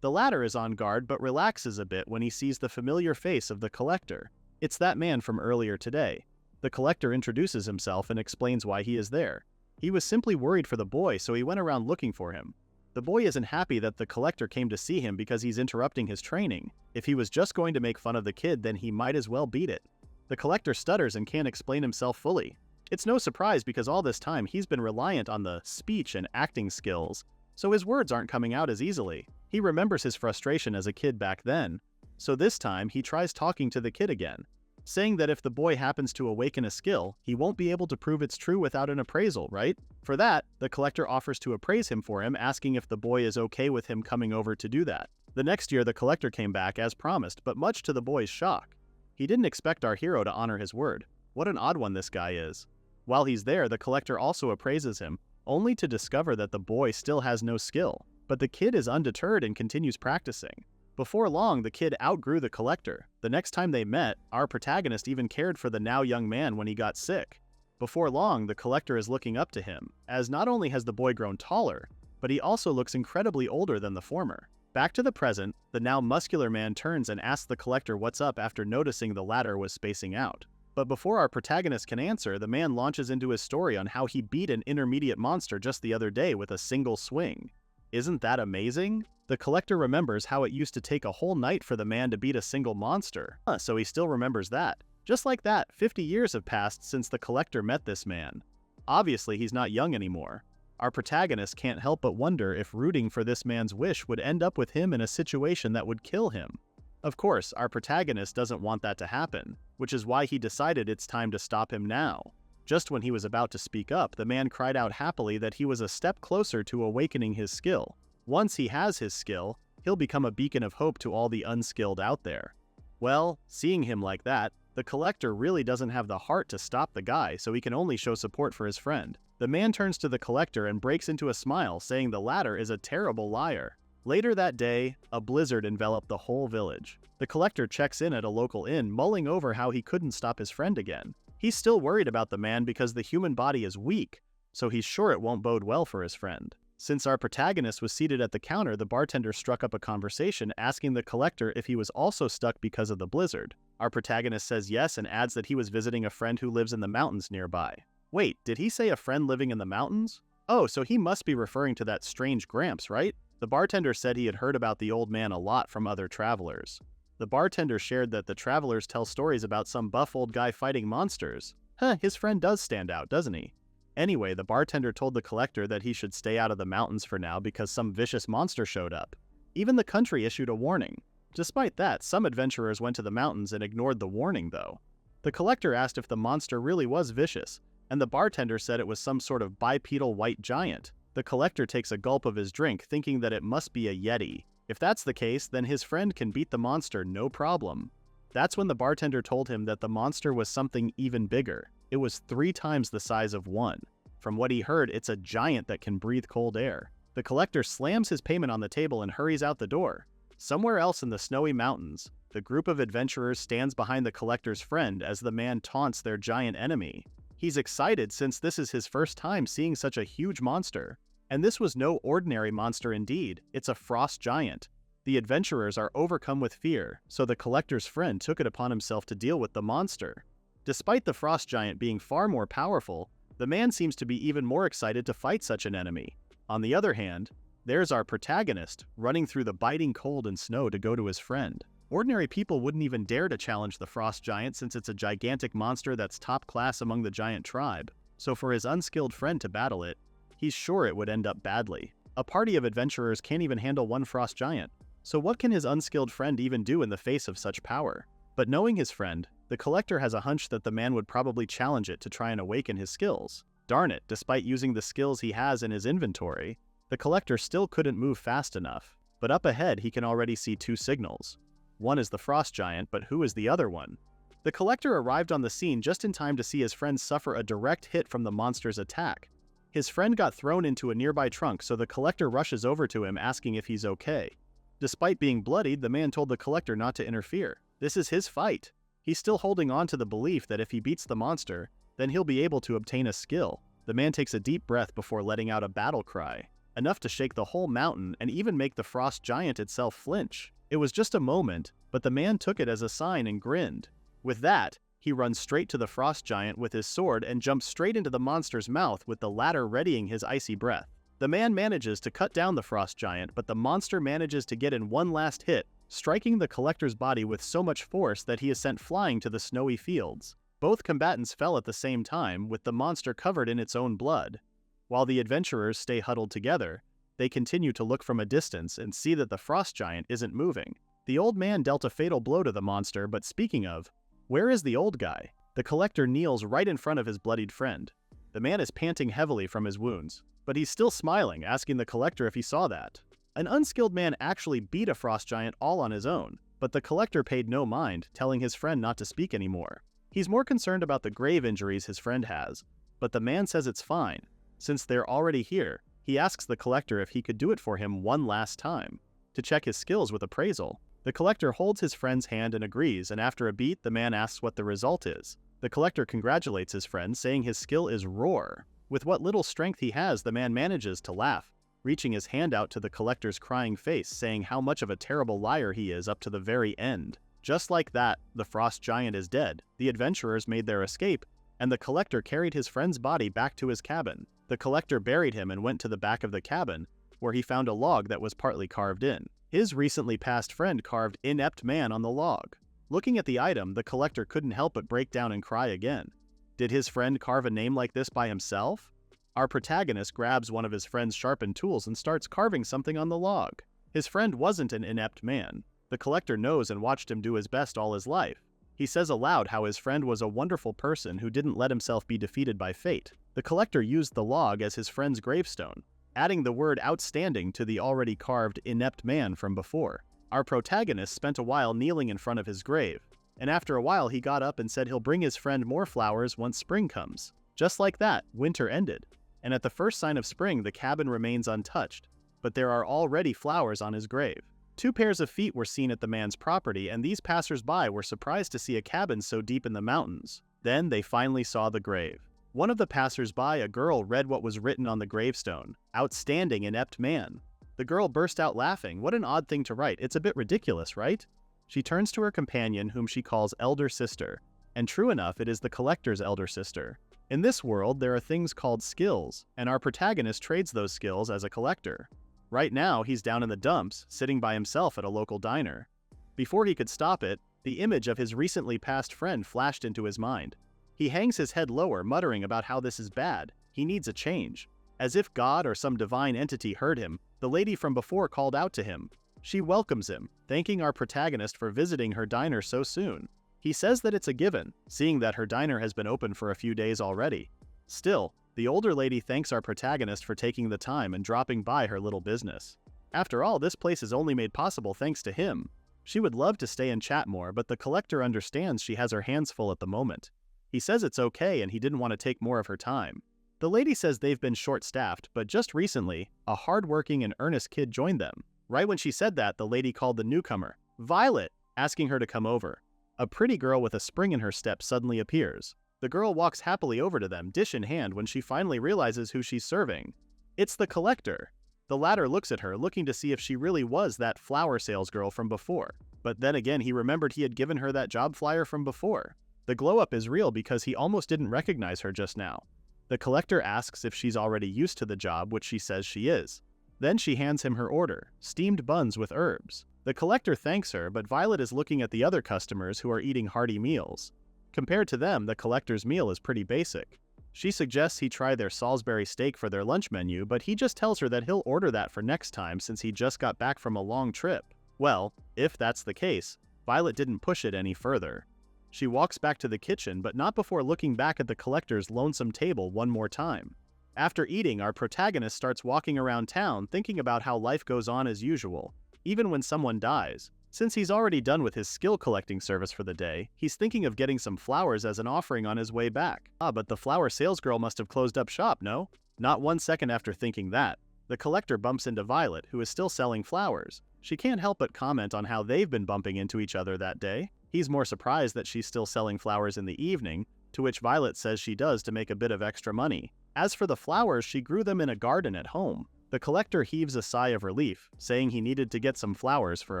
The latter is on guard but relaxes a bit when he sees the familiar face of the collector. It's that man from earlier today. The collector introduces himself and explains why he is there. He was simply worried for the boy, so he went around looking for him. The boy isn't happy that the collector came to see him because he's interrupting his training. If he was just going to make fun of the kid, then he might as well beat it. The collector stutters and can't explain himself fully. It's no surprise because all this time he's been reliant on the speech and acting skills, so his words aren't coming out as easily. He remembers his frustration as a kid back then, so this time he tries talking to the kid again, saying that if the boy happens to awaken a skill, he won't be able to prove it's true without an appraisal, right? For that, the collector offers to appraise him for him, asking if the boy is okay with him coming over to do that. The next year, the collector came back as promised, but much to the boy's shock. He didn't expect our hero to honor his word. What an odd one this guy is. While he's there, the collector also appraises him, only to discover that the boy still has no skill. But the kid is undeterred and continues practicing. Before long, the kid outgrew the collector. The next time they met, our protagonist even cared for the now young man when he got sick. Before long, the collector is looking up to him, as not only has the boy grown taller, but he also looks incredibly older than the former. Back to the present, the now muscular man turns and asks the collector what's up after noticing the latter was spacing out. But before our protagonist can answer, the man launches into his story on how he beat an intermediate monster just the other day with a single swing. Isn't that amazing? The collector remembers how it used to take a whole night for the man to beat a single monster, so he still remembers that. Just like that, 50 years have passed since the collector met this man. Obviously, he's not young anymore. Our protagonist can't help but wonder if rooting for this man's wish would end up with him in a situation that would kill him. Of course, our protagonist doesn't want that to happen, which is why he decided it's time to stop him now. Just when he was about to speak up, the man cried out happily that he was a step closer to awakening his skill. Once he has his skill, he'll become a beacon of hope to all the unskilled out there. Well, seeing him like that, the collector really doesn't have the heart to stop the guy, so he can only show support for his friend. The man turns to the collector and breaks into a smile, saying the latter is a terrible liar. Later that day, a blizzard enveloped the whole village. The collector checks in at a local inn, mulling over how he couldn't stop his friend again. He's still worried about the man because the human body is weak, so he's sure it won't bode well for his friend. Since our protagonist was seated at the counter, the bartender struck up a conversation asking the collector if he was also stuck because of the blizzard. Our protagonist says yes and adds that he was visiting a friend who lives in the mountains nearby. Wait, did he say a friend living in the mountains? Oh, so he must be referring to that strange Gramps, right? The bartender said he had heard about the old man a lot from other travelers. The bartender shared that the travelers tell stories about some buff old guy fighting monsters. His friend does stand out, doesn't he? Anyway, the bartender told the collector that he should stay out of the mountains for now because some vicious monster showed up. Even the country issued a warning. Despite that, some adventurers went to the mountains and ignored the warning, though. The collector asked if the monster really was vicious, and the bartender said it was some sort of bipedal white giant. The collector takes a gulp of his drink, thinking that it must be a yeti. If that's the case, then his friend can beat the monster no problem. That's when the bartender told him that the monster was something even bigger. It was 3 times the size of one. From what he heard, it's a giant that can breathe cold air. The collector slams his payment on the table and hurries out the door. Somewhere else in the snowy mountains, the group of adventurers stands behind the collector's friend as the man taunts their giant enemy. He's excited since this is his first time seeing such a huge monster. And this was no ordinary monster indeed, it's a frost giant. The adventurers are overcome with fear, so the collector's friend took it upon himself to deal with the monster. Despite the frost giant being far more powerful, the man seems to be even more excited to fight such an enemy. On the other hand, there's our protagonist, running through the biting cold and snow to go to his friend. Ordinary people wouldn't even dare to challenge the frost giant since it's a gigantic monster that's top class among the giant tribe, so for his unskilled friend to battle it, he's sure it would end up badly. A party of adventurers can't even handle one frost giant, so what can his unskilled friend even do in the face of such power? But knowing his friend, the collector has a hunch that the man would probably challenge it to try and awaken his skills. Darn it, despite using the skills he has in his inventory, the collector still couldn't move fast enough. But up ahead he can already see 2 signals. One is the frost giant, but who is the other one? The collector arrived on the scene just in time to see his friend suffer a direct hit from the monster's attack. His friend got thrown into a nearby trunk, so the collector rushes over to him asking if he's okay. Despite being bloodied, the man told the collector not to interfere. This is his fight. He's still holding on to the belief that if he beats the monster, then he'll be able to obtain a skill. The man takes a deep breath before letting out a battle cry, enough to shake the whole mountain and even make the frost giant itself flinch. It was just a moment, but the man took it as a sign and grinned. With that, he runs straight to the frost giant with his sword and jumps straight into the monster's mouth with the latter readying his icy breath. The man manages to cut down the frost giant, but the monster manages to get in one last hit, striking the collector's body with so much force that he is sent flying to the snowy fields. Both combatants fell at the same time, with the monster covered in its own blood. While the adventurers stay huddled together, they continue to look from a distance and see that the frost giant isn't moving. The old man dealt a fatal blow to the monster, but speaking of, where is the old guy? The collector kneels right in front of his bloodied friend. The man is panting heavily from his wounds, but he's still smiling, asking the collector if he saw that. An unskilled man actually beat a frost giant all on his own, but the collector paid no mind, telling his friend not to speak anymore. He's more concerned about the grave injuries his friend has, but the man says it's fine. Since they're already here, he asks the collector if he could do it for him one last time, to check his skills with appraisal. The collector holds his friend's hand and agrees, and after a beat, the man asks what the result is. The collector congratulates his friend, saying his skill is roar. With what little strength he has, the man manages to laugh, reaching his hand out to the collector's crying face, saying how much of a terrible liar he is up to the very end. Just like that, the frost giant is dead, the adventurers made their escape, and the collector carried his friend's body back to his cabin. The collector buried him and went to the back of the cabin, where he found a log that was partly carved in. His recently passed friend carved "inept man" on the log. Looking at the item, the collector couldn't help but break down and cry again. Did his friend carve a name like this by himself? Our protagonist grabs one of his friend's sharpened tools and starts carving something on the log. His friend wasn't an inept man. The collector knows and watched him do his best all his life. He says aloud how his friend was a wonderful person who didn't let himself be defeated by fate. The collector used the log as his friend's gravestone, adding the word "outstanding" to the already carved "inept man" from before. Our protagonist spent a while kneeling in front of his grave, and after a while he got up and said he'll bring his friend more flowers once spring comes. Just like that, winter ended, and at the first sign of spring the cabin remains untouched, but there are already flowers on his grave. 2 pairs of feet were seen at the man's property, and these passers-by were surprised to see a cabin so deep in the mountains. Then they finally saw the grave. One of the passers-by, a girl, read what was written on the gravestone: "Outstanding inept man." The girl burst out laughing. What an odd thing to write. It's a bit ridiculous, right? She turns to her companion, whom she calls elder sister. And true enough, it is the collector's elder sister. In this world, there are things called skills, and our protagonist trades those skills as a collector. Right now, he's down in the dumps, sitting by himself at a local diner. Before he could stop it, the image of his recently passed friend flashed into his mind. He hangs his head lower, muttering about how this is bad. He needs a change. As if God or some divine entity heard him, the lady from before called out to him. She welcomes him, thanking our protagonist for visiting her diner so soon. He says that it's a given, seeing that her diner has been open for a few days already. Still, the older lady thanks our protagonist for taking the time and dropping by her little business. After all, this place is only made possible thanks to him. She would love to stay and chat more, but the collector understands she has her hands full at the moment. He says it's okay and he didn't want to take more of her time. The lady says they've been short-staffed, but just recently, a hard-working and earnest kid joined them. Right when she said that, the lady called the newcomer, Violet, asking her to come over. A pretty girl with a spring in her step suddenly appears. The girl walks happily over to them, dish in hand, when she finally realizes who she's serving. It's the collector. The latter looks at her, looking to see if she really was that flower salesgirl from before. But then again, he remembered he had given her that job flyer from before. The glow-up is real because he almost didn't recognize her just now. The collector asks if she's already used to the job, which she says she is. Then she hands him her order, steamed buns with herbs. The collector thanks her, but Violet is looking at the other customers who are eating hearty meals. Compared to them, the collector's meal is pretty basic. She suggests he try their Salisbury steak for their lunch menu, but he just tells her that he'll order that for next time since he just got back from a long trip. Well, if that's the case, Violet didn't push it any further. She walks back to the kitchen, but not before looking back at the collector's lonesome table one more time. After eating, our protagonist starts walking around town thinking about how life goes on as usual, even when someone dies. Since he's already done with his skill collecting service for the day, he's thinking of getting some flowers as an offering on his way back. But the flower salesgirl must have closed up shop, no? Not 1 second after thinking that, the collector bumps into Violet, who is still selling flowers. She can't help but comment on how they've been bumping into each other that day. He's more surprised that she's still selling flowers in the evening, to which Violet says she does to make a bit of extra money. As for the flowers, she grew them in a garden at home. The collector heaves a sigh of relief, saying he needed to get some flowers for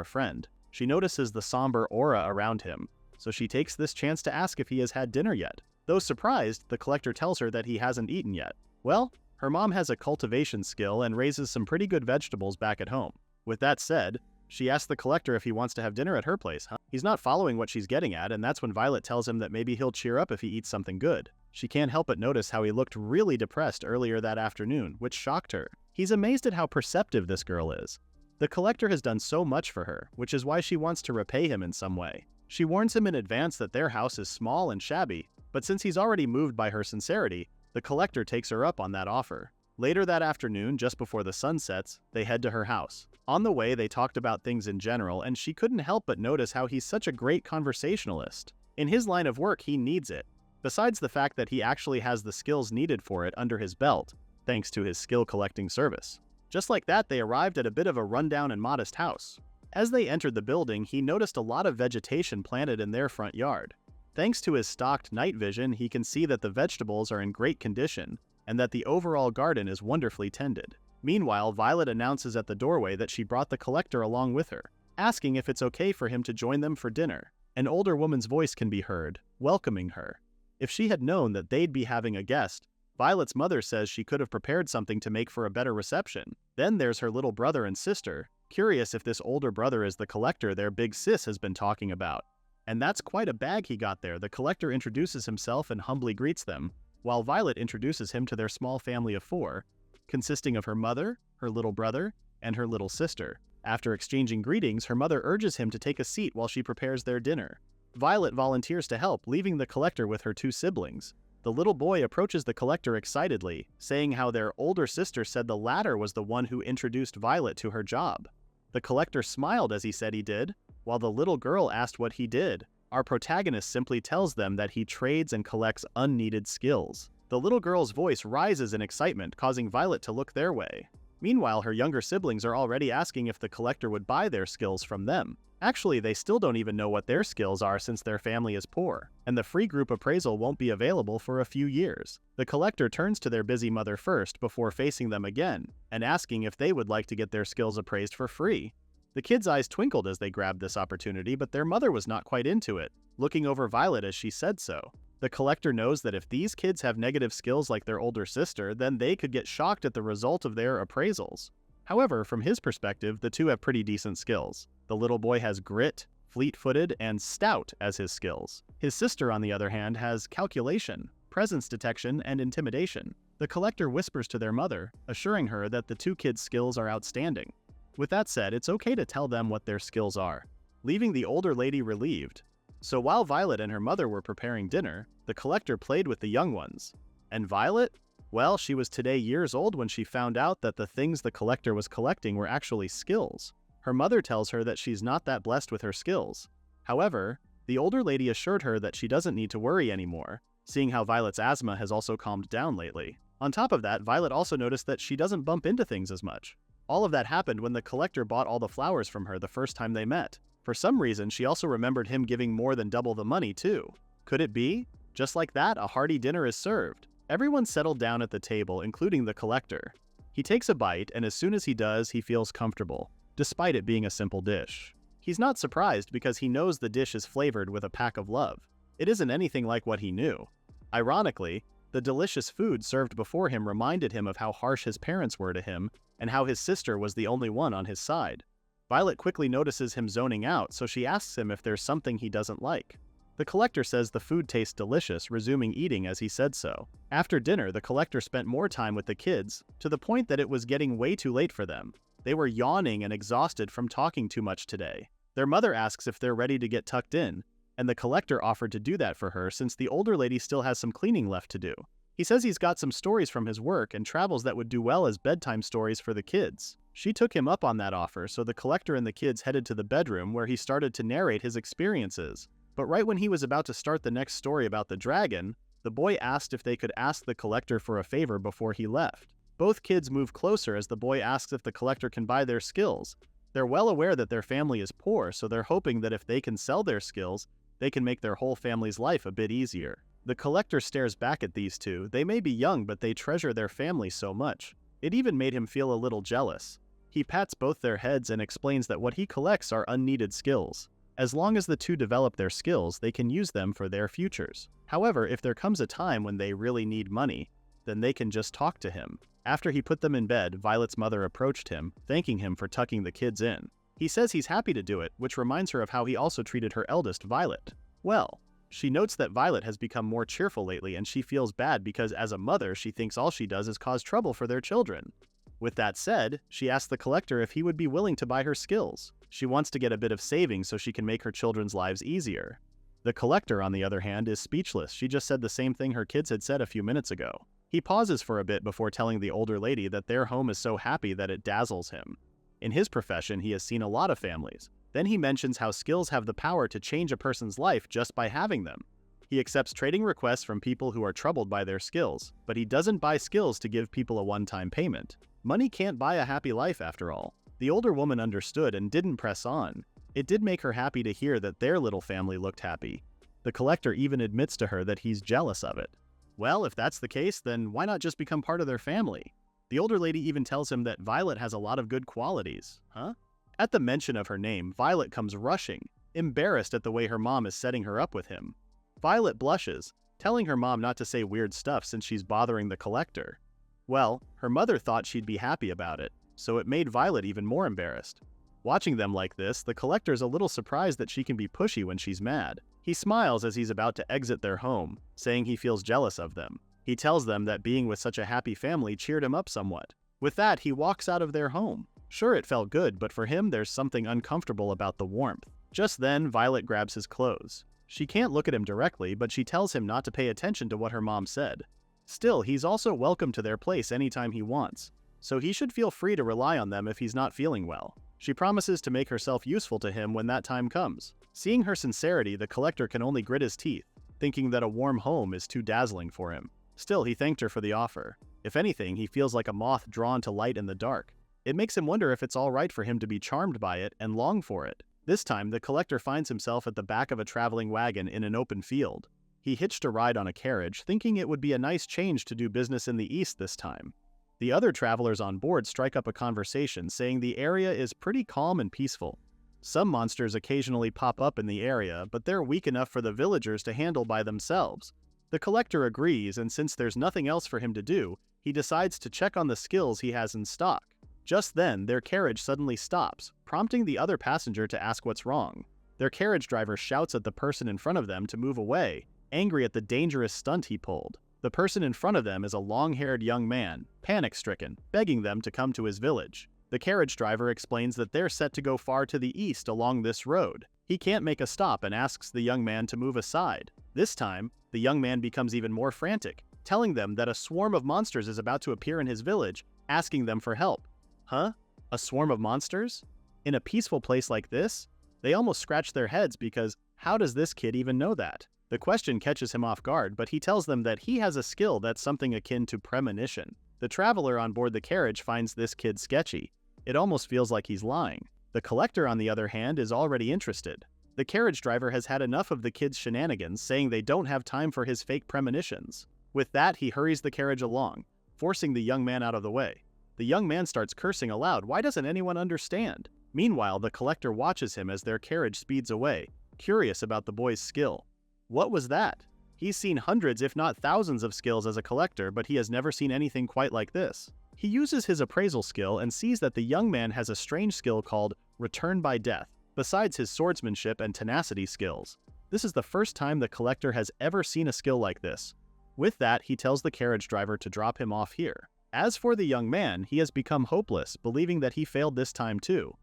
a friend. She notices the somber aura around him, so she takes this chance to ask if he has had dinner yet. Though surprised, the collector tells her that he hasn't eaten yet. Well, her mom has a cultivation skill and raises some pretty good vegetables back at home. With that said, she asks the collector if he wants to have dinner at her place, huh? He's not following what she's getting at, and that's when Violet tells him that maybe he'll cheer up if he eats something good. She can't help but notice how he looked really depressed earlier that afternoon, which shocked her. He's amazed at how perceptive this girl is. The collector has done so much for her, which is why she wants to repay him in some way. She warns him in advance that their house is small and shabby, but since he's already moved by her sincerity, the collector takes her up on that offer. Later that afternoon, just before the sun sets, they head to her house. On the way, they talked about things in general, and she couldn't help but notice how he's such a great conversationalist. In his line of work, he needs it. Besides the fact that he actually has the skills needed for it under his belt, thanks to his skill collecting service. Just like that, they arrived at a bit of a rundown and modest house. As they entered the building, he noticed a lot of vegetation planted in their front yard. Thanks to his stocked night vision, he can see that the vegetables are in great condition and that the overall garden is wonderfully tended. Meanwhile, Violet announces at the doorway that she brought the collector along with her, asking if it's okay for him to join them for dinner. An older woman's voice can be heard, welcoming her. If she had known that they'd be having a guest, Violet's mother says she could have prepared something to make for a better reception. Then there's her little brother and sister, curious if this older brother is the collector their big sis has been talking about. And that's quite a bag he got there. The collector introduces himself and humbly greets them, while Violet introduces him to their small family of 4, consisting of her mother, her little brother, and her little sister. After exchanging greetings, her mother urges him to take a seat while she prepares their dinner. Violet volunteers to help, leaving the collector with her 2 siblings. The little boy approaches the collector excitedly, saying how their older sister said the latter was the one who introduced Violet to her job. The collector smiled as he said he did, while the little girl asked what he did. Our protagonist simply tells them that he trades and collects unneeded skills. The little girl's voice rises in excitement, causing Violet to look their way. Meanwhile, her younger siblings are already asking if the collector would buy their skills from them. Actually, they still don't even know what their skills are since their family is poor, and the free group appraisal won't be available for a few years. The collector turns to their busy mother first before facing them again, and asking if they would like to get their skills appraised for free. The kids' eyes twinkled as they grabbed this opportunity, but their mother was not quite into it, looking over Violet as she said so. The collector knows that if these kids have negative skills like their older sister, then they could get shocked at the result of their appraisals. However, from his perspective, the 2 have pretty decent skills. The little boy has grit, fleet-footed, and stout as his skills. His sister, on the other hand, has calculation, presence detection, and intimidation. The collector whispers to their mother, assuring her that the 2 kids' skills are outstanding. With that said, it's okay to tell them what their skills are, leaving the older lady relieved. So while Violet and her mother were preparing dinner, the collector played with the young ones. And Violet? Well, she was today years old when she found out that the things the collector was collecting were actually skills. Her mother tells her that she's not that blessed with her skills. However, the older lady assured her that she doesn't need to worry anymore, seeing how Violet's asthma has also calmed down lately. On top of that, Violet also noticed that she doesn't bump into things as much. All of that happened when the collector bought all the flowers from her the first time they met. For some reason, she also remembered him giving more than double the money, too. Could it be? Just like that, a hearty dinner is served. Everyone settled down at the table, including the collector. He takes a bite, and as soon as he does, he feels comfortable, despite it being a simple dish. He's not surprised because he knows the dish is flavored with a pack of love. It isn't anything like what he knew. Ironically, the delicious food served before him reminded him of how harsh his parents were to him and how his sister was the only one on his side. Violet quickly notices him zoning out, so she asks him if there's something he doesn't like. The collector says the food tastes delicious, resuming eating as he said so. After dinner, the collector spent more time with the kids, to the point that it was getting way too late for them. They were yawning and exhausted from talking too much today. Their mother asks if they're ready to get tucked in, and the collector offered to do that for her since the older lady still has some cleaning left to do. He says he's got some stories from his work and travels that would do well as bedtime stories for the kids. She took him up on that offer, so the collector and the kids headed to the bedroom where he started to narrate his experiences. But right when he was about to start the next story about the dragon, the boy asked if they could ask the collector for a favor before he left. Both kids move closer as the boy asks if the collector can buy their skills. They're well aware that their family is poor, so they're hoping that if they can sell their skills, they can make their whole family's life a bit easier. The collector stares back at these two. They may be young, but they treasure their family so much. It even made him feel a little jealous. He pats both their heads and explains that what he collects are unneeded skills. As long as the two develop their skills, they can use them for their futures. However, if there comes a time when they really need money, then they can just talk to him. After he put them in bed, Violet's mother approached him, thanking him for tucking the kids in. He says he's happy to do it, which reminds her of how he also treated her eldest, Violet. Well, she notes that Violet has become more cheerful lately, and she feels bad because as a mother, she thinks all she does is cause trouble for their children. With that said, she asks the collector if he would be willing to buy her skills. She wants to get a bit of savings so she can make her children's lives easier. The collector, on the other hand, is speechless. She just said the same thing her kids had said a few minutes ago. He pauses for a bit before telling the older lady that their home is so happy that it dazzles him. In his profession, he has seen a lot of families. Then he mentions how skills have the power to change a person's life just by having them. He accepts trading requests from people who are troubled by their skills, but he doesn't buy skills to give people a one-time payment. Money can't buy a happy life after all. The older woman understood and didn't press on. It did make her happy to hear that their little family looked happy. The collector even admits to her that he's jealous of it. Well, if that's the case, then why not just become part of their family? The older lady even tells him that Violet has a lot of good qualities. Huh? At the mention of her name, Violet comes rushing, embarrassed at the way her mom is setting her up with him. Violet blushes, telling her mom not to say weird stuff since she's bothering the collector. Well, her mother thought she'd be happy about it, so it made Violet even more embarrassed. Watching them like this, the collector's a little surprised that she can be pushy when she's mad. He smiles as he's about to exit their home, saying he feels jealous of them. He tells them that being with such a happy family cheered him up somewhat. With that, he walks out of their home. Sure, it felt good, but for him, there's something uncomfortable about the warmth. Just then, Violet grabs his clothes. She can't look at him directly, but she tells him not to pay attention to what her mom said. Still, he's also welcome to their place anytime he wants, so he should feel free to rely on them if he's not feeling well. She promises to make herself useful to him when that time comes. Seeing her sincerity, the collector can only grit his teeth, thinking that a warm home is too dazzling for him. Still, he thanked her for the offer. If anything, he feels like a moth drawn to light in the dark. It makes him wonder if it's all right for him to be charmed by it and long for it. This time, the collector finds himself at the back of a traveling wagon in an open field. He hitched a ride on a carriage, thinking it would be a nice change to do business in the east this time. The other travelers on board strike up a conversation, saying the area is pretty calm and peaceful. Some monsters occasionally pop up in the area, but they're weak enough for the villagers to handle by themselves. The collector agrees, and since there's nothing else for him to do, he decides to check on the skills he has in stock. Just then, their carriage suddenly stops, prompting the other passenger to ask what's wrong. Their carriage driver shouts at the person in front of them to move away, angry at the dangerous stunt he pulled. The person in front of them is a long-haired young man, panic-stricken, begging them to come to his village. The carriage driver explains that they're set to go far to the east along this road. He can't make a stop and asks the young man to move aside. This time, the young man becomes even more frantic, telling them that a swarm of monsters is about to appear in his village, asking them for help. Huh? A swarm of monsters? In a peaceful place like this? They almost scratch their heads because how does this kid even know that? The question catches him off guard, but he tells them that he has a skill that's something akin to premonition. The traveler on board the carriage finds this kid sketchy. It almost feels like he's lying. The collector, on the other hand, is already interested. The carriage driver has had enough of the kid's shenanigans, saying they don't have time for his fake premonitions. With that, he hurries the carriage along, forcing the young man out of the way. The young man starts cursing aloud. Why doesn't anyone understand? Meanwhile, the collector watches him as their carriage speeds away, curious about the boy's skill. What was that? He's seen hundreds if not thousands of skills as a collector, but he has never seen anything quite like this. He uses his appraisal skill and sees that the young man has a strange skill called Return by Death, besides his swordsmanship and tenacity skills. This is the first time the collector has ever seen a skill like this. With that, he tells the carriage driver to drop him off here. As for the young man, he has become hopeless, believing that he failed this time too.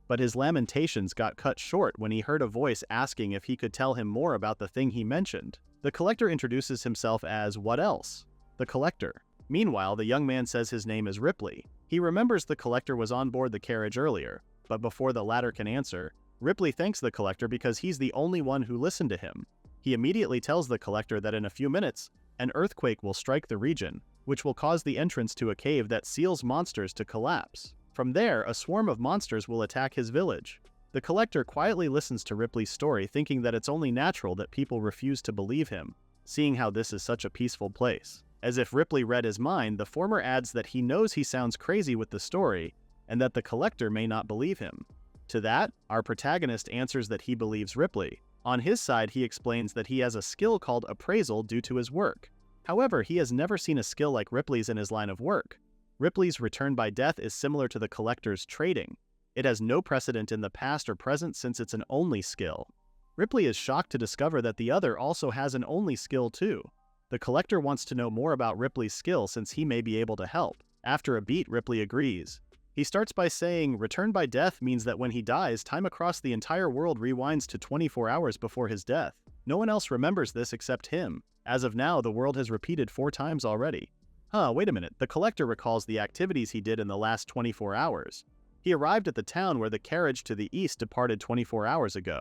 But his lamentations got cut short when he heard a voice asking if he could tell him more about the thing he mentioned. The collector introduces himself as what else? The collector. Meanwhile, the young man says his name is Ripley. He remembers the collector was on board the carriage earlier, but before the latter can answer, Ripley thanks the collector because he's the only one who listened to him. He immediately tells the collector that in a few minutes, an earthquake will strike the region, which will cause the entrance to a cave that seals monsters to collapse. From there, a swarm of monsters will attack his village. The collector quietly listens to Ripley's story, thinking that it's only natural that people refuse to believe him, seeing how this is such a peaceful place. As if Ripley read his mind, the former adds that he knows he sounds crazy with the story, and that the collector may not believe him. To that, our protagonist answers that he believes Ripley. On his side, he explains that he has a skill called appraisal due to his work. However, he has never seen a skill like Ripley's in his line of work. Ripley's Return by Death is similar to the collector's trading. It has no precedent in the past or present since it's an only skill. Ripley is shocked to discover that the other also has an only skill too. The collector wants to know more about Ripley's skill since he may be able to help. After a beat, Ripley agrees. He starts by saying, Return by Death means that when he dies, time across the entire world rewinds to 24 hours before his death. No one else remembers this except him. As of now, the world has repeated 4 times already. Wait a minute, the collector recalls the activities he did in the last 24 hours. He arrived at the town where the carriage to the east departed 24 hours ago.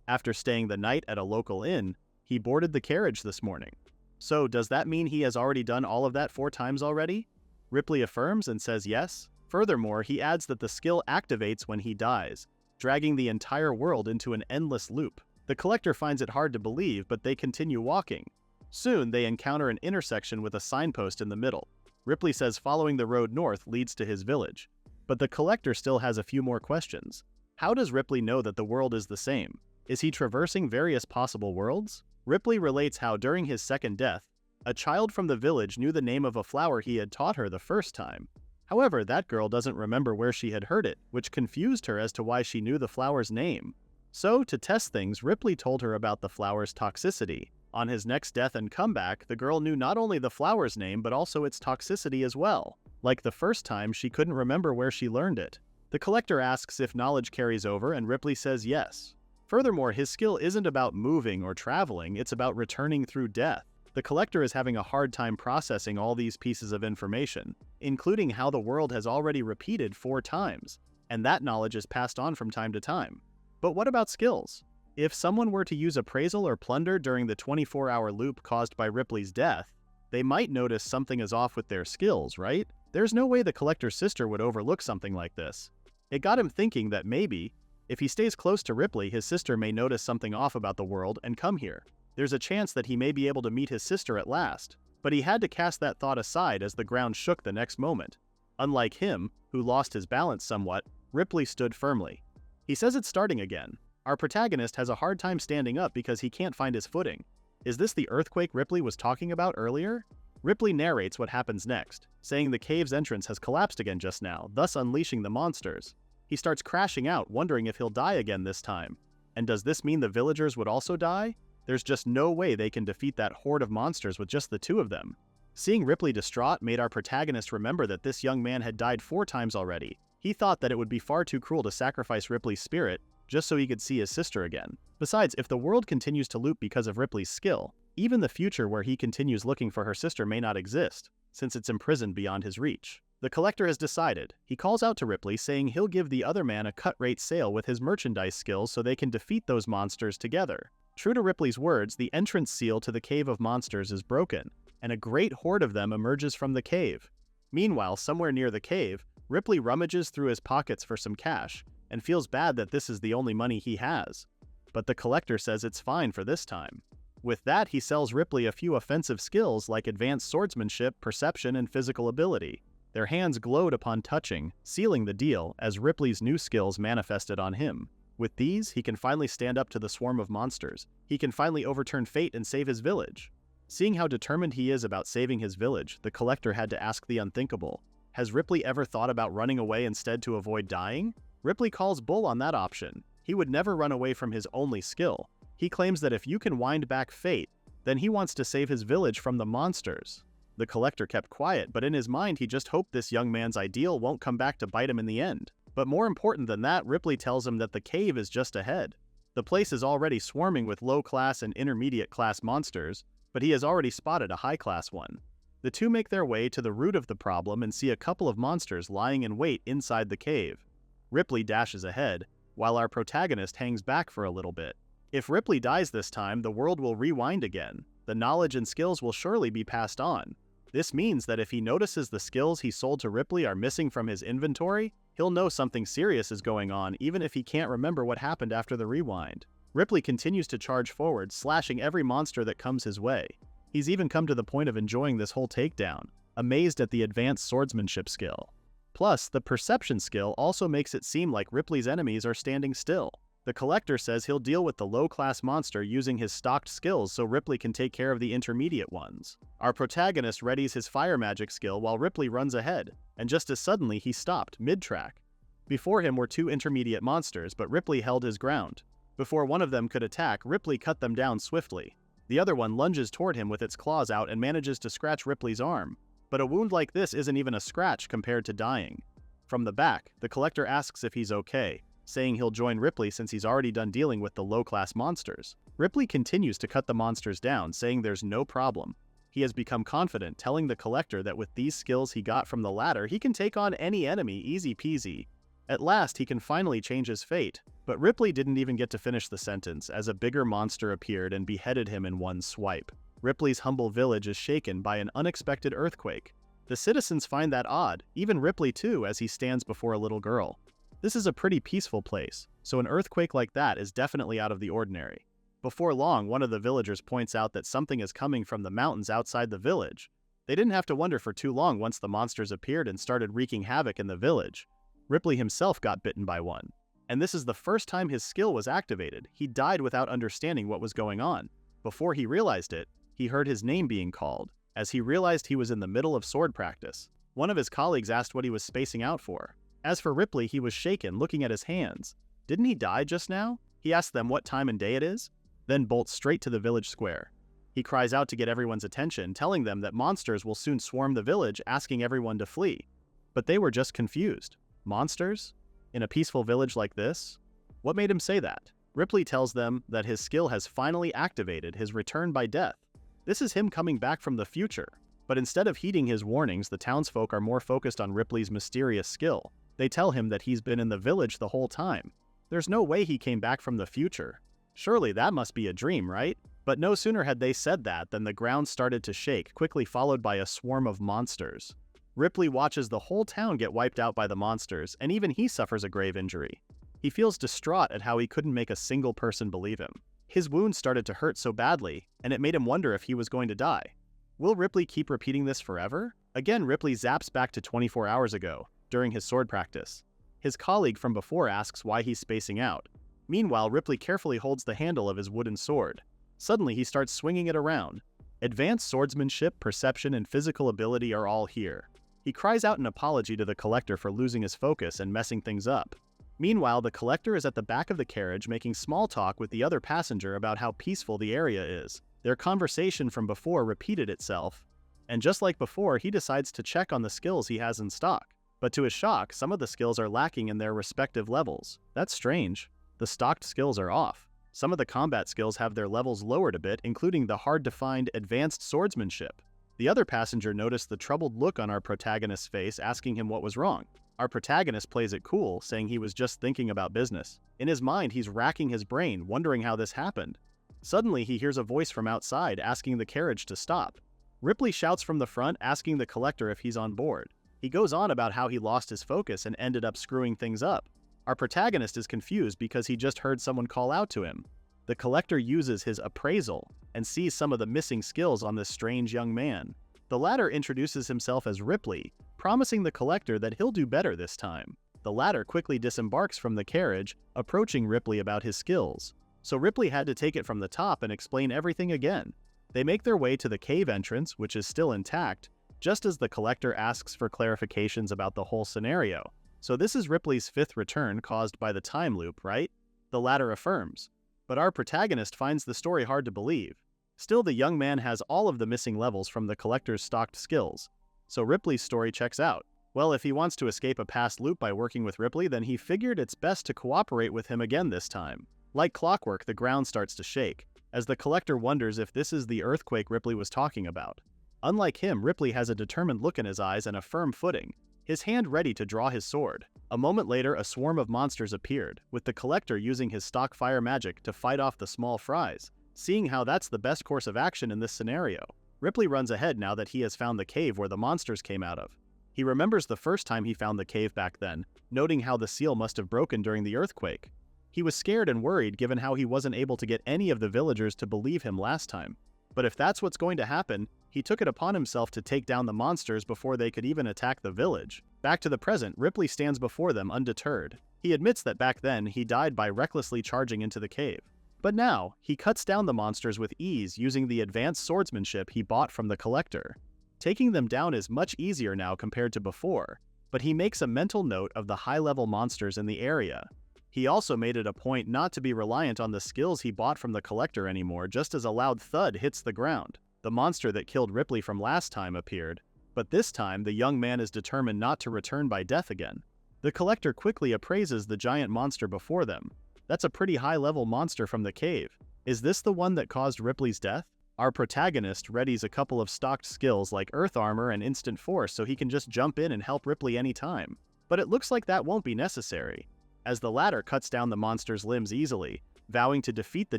After staying the night at a local inn, he boarded the carriage this morning. So does that mean he has already done all of that 4 times already? Ripley affirms and says yes. Furthermore, he adds that the skill activates when he dies, dragging the entire world into an endless loop. The collector finds it hard to believe, but they continue walking. Soon, they encounter an intersection with a signpost in the middle. Ripley says following the road north leads to his village. But the collector still has a few more questions. How does Ripley know that the world is the same? Is he traversing various possible worlds? Ripley relates how during his second death, a child from the village knew the name of a flower he had taught her the first time. However, that girl doesn't remember where she had heard it, which confused her as to why she knew the flower's name. So, to test things, Ripley told her about the flower's toxicity. On his next death and comeback, the girl knew not only the flower's name but also its toxicity as well. Like the first time, she couldn't remember where she learned it. The collector asks if knowledge carries over, and Ripley says yes. Furthermore, his skill isn't about moving or traveling, it's about returning through death. The collector is having a hard time processing all these pieces of information, including how the world has already repeated 4 times, and that knowledge is passed on from time to time. But what about skills? If someone were to use appraisal or plunder during the 24-hour loop caused by Ripley's death, they might notice something is off with their skills, right? There's no way the collector's sister would overlook something like this. It got him thinking that maybe, if he stays close to Ripley, his sister may notice something off about the world and come here. There's a chance that he may be able to meet his sister at last, but he had to cast that thought aside as the ground shook the next moment. Unlike him, who lost his balance somewhat, Ripley stood firmly. He says it's starting again. Our protagonist has a hard time standing up because he can't find his footing. Is this the earthquake Ripley was talking about earlier? Ripley narrates what happens next, saying the cave's entrance has collapsed again just now, thus unleashing the monsters. He starts crashing out, wondering if he'll die again this time. And does this mean the villagers would also die? There's just no way they can defeat that horde of monsters with just the 2 of them. Seeing Ripley distraught made our protagonist remember that this young man had died 4 times already. He thought that it would be far too cruel to sacrifice Ripley's spirit just so he could see his sister again. Besides, if the world continues to loop because of Ripley's skill, even the future where he continues looking for her sister may not exist, since it's imprisoned beyond his reach. The collector has decided. He calls out to Ripley, saying he'll give the other man a cut-rate sale with his merchandise skills so they can defeat those monsters together. True to Ripley's words, the entrance seal to the Cave of Monsters is broken, and a great horde of them emerges from the cave. Meanwhile, somewhere near the cave, Ripley rummages through his pockets for some cash, and feels bad that this is the only money he has. But the collector says it's fine for this time. With that, he sells Ripley a few offensive skills like advanced swordsmanship, perception, and physical ability. Their hands glowed upon touching, sealing the deal as Ripley's new skills manifested on him. With these, he can finally stand up to the swarm of monsters. He can finally overturn fate and save his village. Seeing how determined he is about saving his village, the collector had to ask the unthinkable. Has Ripley ever thought about running away instead to avoid dying? Ripley calls bull on that option. He would never run away from his only skill. He claims that if you can wind back fate, then he wants to save his village from the monsters. The collector kept quiet, but in his mind he just hoped this young man's ideal won't come back to bite him in the end. But more important than that, Ripley tells him that the cave is just ahead. The place is already swarming with low-class and intermediate-class monsters, but he has already spotted a high-class one. The 2 make their way to the root of the problem and see a couple of monsters lying in wait inside the cave. Ripley dashes ahead, while our protagonist hangs back for a little bit. If Ripley dies this time, the world will rewind again. The knowledge and skills will surely be passed on. This means that if he notices the skills he sold to Ripley are missing from his inventory, he'll know something serious is going on even if he can't remember what happened after the rewind. Ripley continues to charge forward, slashing every monster that comes his way. He's even come to the point of enjoying this whole takedown, amazed at the advanced swordsmanship skill. Plus, the perception skill also makes it seem like Ripley's enemies are standing still. The collector says he'll deal with the low-class monster using his stocked skills so Ripley can take care of the intermediate ones. Our protagonist readies his fire magic skill while Ripley runs ahead, and just as suddenly he stopped mid-track. Before him were 2 intermediate monsters, but Ripley held his ground. Before one of them could attack, Ripley cut them down swiftly. The other one lunges toward him with its claws out and manages to scratch Ripley's arm. But a wound like this isn't even a scratch compared to dying. From the back, the collector asks if he's okay, saying he'll join Ripley since he's already done dealing with the low-class monsters. Ripley continues to cut the monsters down, saying there's no problem. He has become confident, telling the collector that with these skills he got from the ladder, he can take on any enemy easy peasy. At last, he can finally change his fate. But Ripley didn't even get to finish the sentence as a bigger monster appeared and beheaded him in one swipe. Ripley's humble village is shaken by an unexpected earthquake. The citizens find that odd, even Ripley too, as he stands before a little girl. This is a pretty peaceful place, so an earthquake like that is definitely out of the ordinary. Before long, one of the villagers points out that something is coming from the mountains outside the village. They didn't have to wonder for too long once the monsters appeared and started wreaking havoc in the village. Ripley himself got bitten by one. And this is the first time his skill was activated. He died without understanding what was going on. Before he realized it, he heard his name being called. As he realized he was in the middle of sword practice, one of his colleagues asked what he was spacing out for. As for Ripley, he was shaken, looking at his hands. Didn't he die just now? He asked them what time and day it is, then bolts straight to the village square. He cries out to get everyone's attention, telling them that monsters will soon swarm the village, asking everyone to flee. But they were just confused. Monsters? In a peaceful village like this? What made him say that? Ripley tells them that his skill has finally activated, his return by death. This is him coming back from the future. But instead of heeding his warnings, the townsfolk are more focused on Ripley's mysterious skill. They tell him that he's been in the village the whole time. There's no way he came back from the future. Surely that must be a dream, right? But no sooner had they said that than the ground started to shake, quickly followed by a swarm of monsters. Ripley watches the whole town get wiped out by the monsters, and even he suffers a grave injury. He feels distraught at how he couldn't make a single person believe him. His wounds started to hurt so badly, and it made him wonder if he was going to die. Will Ripley keep repeating this forever? Again, Ripley zaps back to 24 hours ago, during his sword practice. His colleague from before asks why he's spacing out. Meanwhile, Ripley carefully holds the handle of his wooden sword. Suddenly, he starts swinging it around. Advanced swordsmanship, perception, and physical ability are all here. He cries out an apology to the collector for losing his focus and messing things up. Meanwhile, the collector is at the back of the carriage making small talk with the other passenger about how peaceful the area is. Their conversation from before repeated itself, and just like before, he decides to check on the skills he has in stock. But to his shock, some of the skills are lacking in their respective levels. That's strange. The stocked skills are off. Some of the combat skills have their levels lowered a bit, including the hard-to-find advanced swordsmanship. The other passenger noticed the troubled look on our protagonist's face, asking him what was wrong. Our protagonist plays it cool, saying he was just thinking about business. In his mind, he's racking his brain, wondering how this happened. Suddenly, he hears a voice from outside asking the carriage to stop. Ripley shouts from the front, asking the collector if he's on board. He goes on about how he lost his focus and ended up screwing things up. Our protagonist is confused because he just heard someone call out to him. The collector uses his appraisal and sees some of the missing skills on this strange young man. The latter introduces himself as Ripley, promising the collector that he'll do better this time. The latter quickly disembarks from the carriage, approaching Ripley about his skills. So Ripley had to take it from the top and explain everything again. They make their way to the cave entrance, which is still intact, just as the collector asks for clarifications about the whole scenario. So this is Ripley's fifth return caused by the time loop, right? The latter affirms. But our protagonist finds the story hard to believe. Still, the young man has all of the missing levels from the collector's stocked skills. So Ripley's story checks out. Well, if he wants to escape a past loop by working with Ripley, then he figured it's best to cooperate with him again this time. Like clockwork, the ground starts to shake, as the collector wonders if this is the earthquake Ripley was talking about. Unlike him, Ripley has a determined look in his eyes and a firm footing, his hand ready to draw his sword. A moment later, a swarm of monsters appeared, with the collector using his stock fire magic to fight off the small fries. Seeing how that's the best course of action in this scenario, Ripley runs ahead now that he has found the cave where the monsters came out of. He remembers the first time he found the cave back then, noting how the seal must have broken during the earthquake. He was scared and worried given how he wasn't able to get any of the villagers to believe him last time. But if that's what's going to happen, he took it upon himself to take down the monsters before they could even attack the village. Back to the present, Ripley stands before them undeterred. He admits that back then he died by recklessly charging into the cave. But now, he cuts down the monsters with ease using the advanced swordsmanship he bought from the collector. Taking them down is much easier now compared to before, but he makes a mental note of the high-level monsters in the area. He also made it a point not to be reliant on the skills he bought from the collector anymore, just as a loud thud hits the ground. The monster that killed Ripley from last time appeared, but this time the young man is determined not to return by death again. The collector quickly appraises the giant monster before them. That's a pretty high-level monster from the cave. Is this the one that caused Ripley's death? Our protagonist readies a couple of stocked skills like Earth Armor and Instant Force so he can just jump in and help Ripley anytime. But it looks like that won't be necessary, as the latter cuts down the monster's limbs easily, vowing to defeat the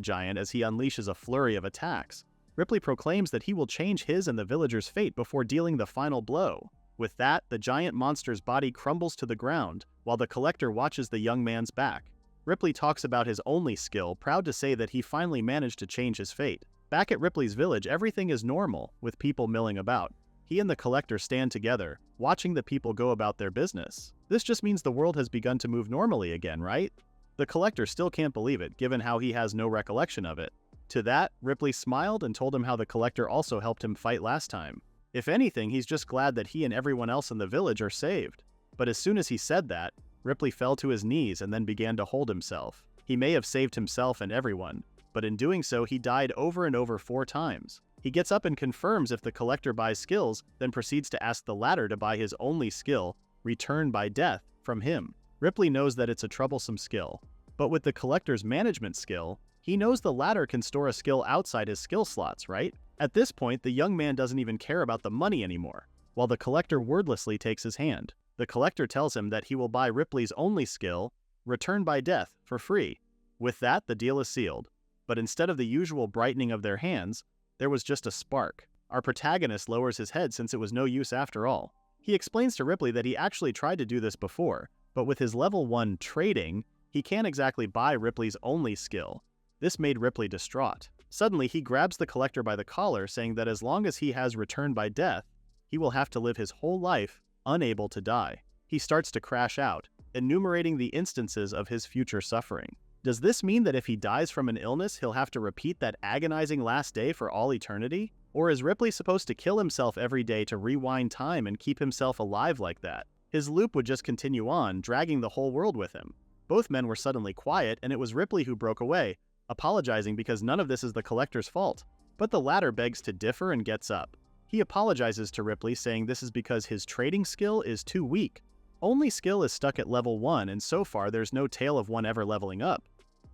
giant as he unleashes a flurry of attacks. Ripley proclaims that he will change his and the villagers' fate before dealing the final blow. With that, the giant monster's body crumbles to the ground, while the collector watches the young man's back. Ripley talks about his only skill, proud to say that he finally managed to change his fate. Back at Ripley's village, everything is normal, with people milling about. He and the collector stand together, watching the people go about their business. This just means the world has begun to move normally again, right? The collector still can't believe it, given how he has no recollection of it. To that, Ripley smiled and told him how the collector also helped him fight last time. If anything, he's just glad that he and everyone else in the village are saved. But as soon as he said that, Ripley fell to his knees and then began to hold himself. He may have saved himself and everyone, but in doing so he died over and over 4 times. He gets up and confirms if the collector buys skills, then proceeds to ask the latter to buy his only skill, Return by Death, from him. Ripley knows that it's a troublesome skill, but with the collector's management skill, he knows the latter can store a skill outside his skill slots, right? At this point, the young man doesn't even care about the money anymore, while the collector wordlessly takes his hand. The collector tells him that he will buy Ripley's only skill, Return by Death, for free. With that, the deal is sealed. But instead of the usual brightening of their hands, there was just a spark. Our protagonist lowers his head since it was no use after all. He explains to Ripley that he actually tried to do this before, but with his level 1 trading, he can't exactly buy Ripley's only skill. This made Ripley distraught. Suddenly, he grabs the collector by the collar, saying that as long as he has Return by Death, he will have to live his whole life unable to die. He starts to crash out, enumerating the instances of his future suffering. Does this mean that if he dies from an illness, he'll have to repeat that agonizing last day for all eternity? Or is Ripley supposed to kill himself every day to rewind time and keep himself alive like that? His loop would just continue on, dragging the whole world with him. Both men were suddenly quiet, and it was Ripley who broke away, apologizing because none of this is the collector's fault. But the latter begs to differ and gets up. He apologizes to Ripley, saying this is because his trading skill is too weak. Only skill is stuck at level 1, and so far there's no tale of one ever leveling up.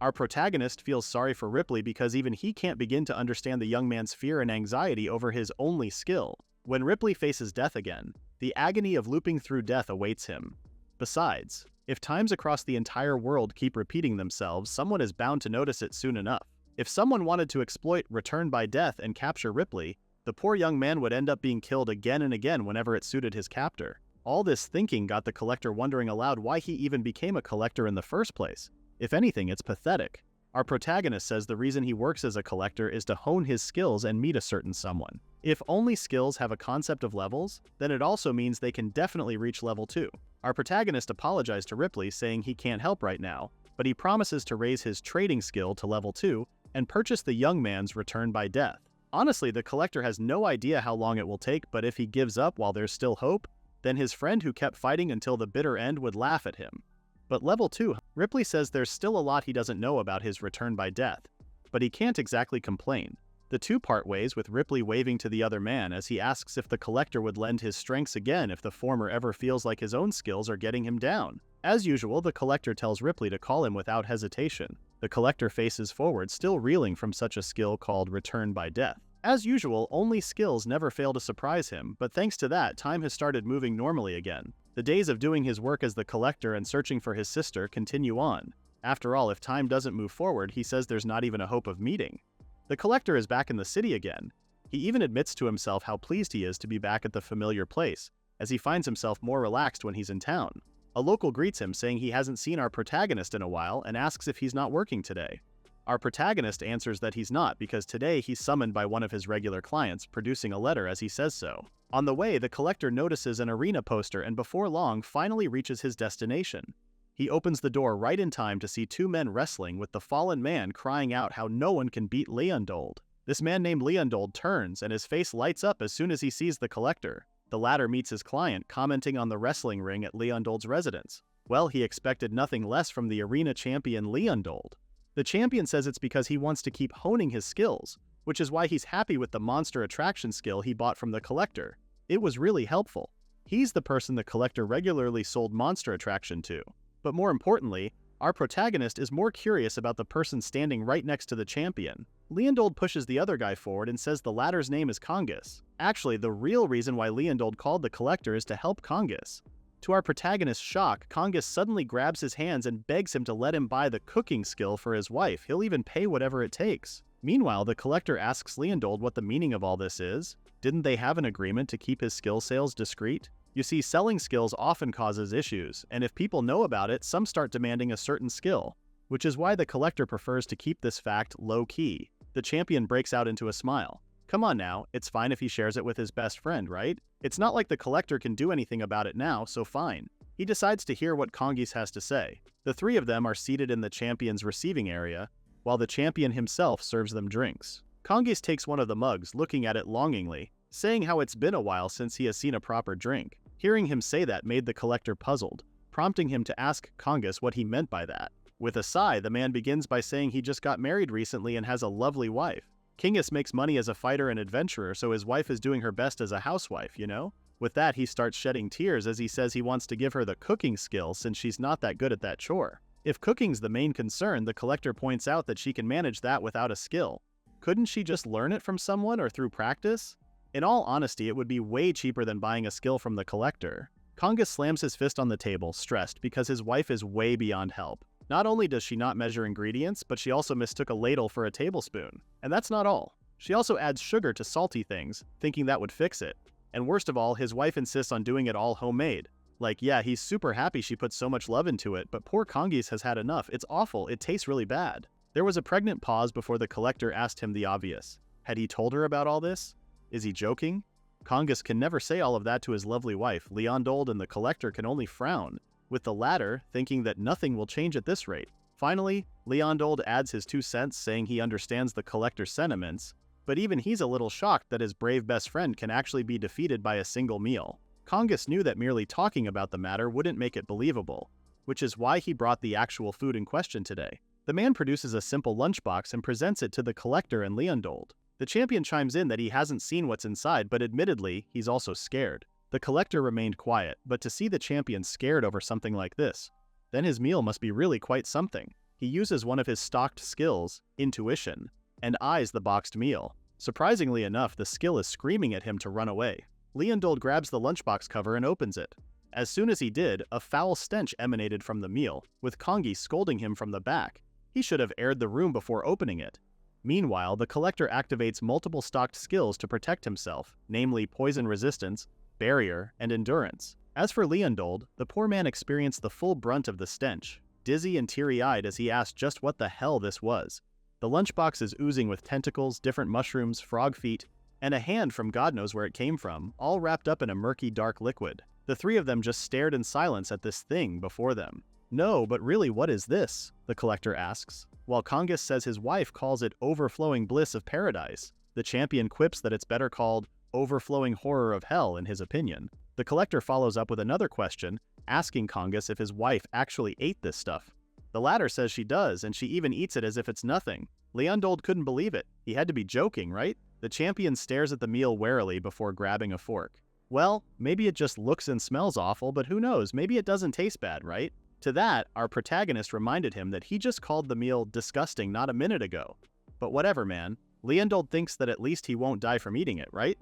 Our protagonist feels sorry for Ripley because even he can't begin to understand the young man's fear and anxiety over his only skill. When Ripley faces death again, the agony of looping through death awaits him. Besides, if times across the entire world keep repeating themselves, someone is bound to notice it soon enough. If someone wanted to exploit Return by Death and capture Ripley, the poor young man would end up being killed again and again whenever it suited his captor. All this thinking got the collector wondering aloud why he even became a collector in the first place. If anything, it's pathetic. Our protagonist says the reason he works as a collector is to hone his skills and meet a certain someone. If only skills have a concept of levels, then it also means they can definitely reach level 2. Our protagonist apologized to Ripley, saying he can't help right now, but he promises to raise his trading skill to level 2 and purchase the young man's Return by Death. Honestly, the collector has no idea how long it will take, but if he gives up while there's still hope, then his friend who kept fighting until the bitter end would laugh at him. But level 2, Ripley says there's still a lot he doesn't know about his Return by Death, but he can't exactly complain. The two part ways, with Ripley waving to the other man as he asks if the collector would lend his strengths again if the former ever feels like his own skills are getting him down. As usual, the collector tells Ripley to call him without hesitation. The collector faces forward, still reeling from such a skill called Return by Death. As usual, only skills never fail to surprise him, but thanks to that, time has started moving normally again. The days of doing his work as the collector and searching for his sister continue on. After all, if time doesn't move forward, he says there's not even a hope of meeting. The collector is back in the city again. He even admits to himself how pleased he is to be back at the familiar place, as he finds himself more relaxed when he's in town. A local greets him, saying he hasn't seen our protagonist in a while and asks if he's not working today. Our protagonist answers that he's not because today he's summoned by one of his regular clients, producing a letter as he says so. On the way, the collector notices an arena poster and before long finally reaches his destination. He opens the door right in time to see two men wrestling, with the fallen man crying out how no one can beat Leondold. This man named Leondold turns and his face lights up as soon as he sees the collector. The latter meets his client, commenting on the wrestling ring at Leondold's residence. Well, he expected nothing less from the arena champion Leondold. The champion says it's because he wants to keep honing his skills, which is why he's happy with the monster attraction skill he bought from the collector. It was really helpful. He's the person the collector regularly sold monster attraction to. But more importantly, our protagonist is more curious about the person standing right next to the champion. Leondold pushes the other guy forward and says the latter's name is Congus. Actually, the real reason why Leondold called the collector is to help Congus. To our protagonist's shock, Congus suddenly grabs his hands and begs him to let him buy the cooking skill for his wife. He'll even pay whatever it takes. Meanwhile, the collector asks Leondold what the meaning of all this is. Didn't they have an agreement to keep his skill sales discreet? You see, selling skills often causes issues, and if people know about it, some start demanding a certain skill, which is why the collector prefers to keep this fact low-key. The champion breaks out into a smile. Come on now, it's fine if he shares it with his best friend, right? It's not like the collector can do anything about it now, so fine. He decides to hear what Kongis has to say. The three of them are seated in the champion's receiving area, while the champion himself serves them drinks. Kongis takes one of the mugs, looking at it longingly, saying how it's been a while since he has seen a proper drink. Hearing him say that made the collector puzzled, prompting him to ask Kongis what he meant by that. With a sigh, the man begins by saying he just got married recently and has a lovely wife. Kongis makes money as a fighter and adventurer, so his wife is doing her best as a housewife, you know? With that, he starts shedding tears as he says he wants to give her the cooking skill since she's not that good at that chore. If cooking's the main concern, the collector points out that she can manage that without a skill. Couldn't she just learn it from someone or through practice? In all honesty, it would be way cheaper than buying a skill from the collector. Kongis slams his fist on the table, stressed because his wife is way beyond help. Not only does she not measure ingredients, but she also mistook a ladle for a tablespoon. And that's not all. She also adds sugar to salty things, thinking that would fix it. And worst of all, his wife insists on doing it all homemade. Like, yeah, he's super happy she put so much love into it, but poor Kongis has had enough. It's awful. It tastes really bad. There was a pregnant pause before the collector asked him the obvious. Had he told her about all this? Is he joking? Kongis can never say all of that to his lovely wife. Leondold and the collector can only frown, with the latter thinking that nothing will change at this rate. Finally, Leondold adds his 2 cents, saying he understands the collector's sentiments, but even he's a little shocked that his brave best friend can actually be defeated by a single meal. Kongis knew that merely talking about the matter wouldn't make it believable, which is why he brought the actual food in question today. The man produces a simple lunchbox and presents it to the collector and Leondold. The champion chimes in that he hasn't seen what's inside, but admittedly, he's also scared. The collector remained quiet, but to see the champion scared over something like this, then his meal must be really quite something. He uses one of his stocked skills, intuition, and eyes the boxed meal. Surprisingly enough, the skill is screaming at him to run away. Leondold grabs the lunchbox cover and opens it. As soon as he did, a foul stench emanated from the meal, with Kongis scolding him from the back. He should have aired the room before opening it. Meanwhile, the collector activates multiple stocked skills to protect himself, namely poison resistance, barrier, and endurance. As for Leondold, the poor man experienced the full brunt of the stench, dizzy and teary-eyed as he asked just what the hell this was. The lunchbox is oozing with tentacles, different mushrooms, frog feet, and a hand from God knows where it came from, all wrapped up in a murky, dark liquid. The three of them just stared in silence at this thing before them. No, but really, what is this? The collector asks. While Kongis says his wife calls it overflowing bliss of paradise, the champion quips that it's better called overflowing horror of hell in his opinion. The collector follows up with another question, asking Kongis if his wife actually ate this stuff. The latter says she does, and she even eats it as if it's nothing. Leondold couldn't believe it. He had to be joking, right? The champion stares at the meal warily before grabbing a fork. Well, maybe it just looks and smells awful, but who knows, maybe it doesn't taste bad, right? To that, our protagonist reminded him that he just called the meal disgusting not a minute ago. But whatever, man. Leondold thinks that at least he won't die from eating it, right?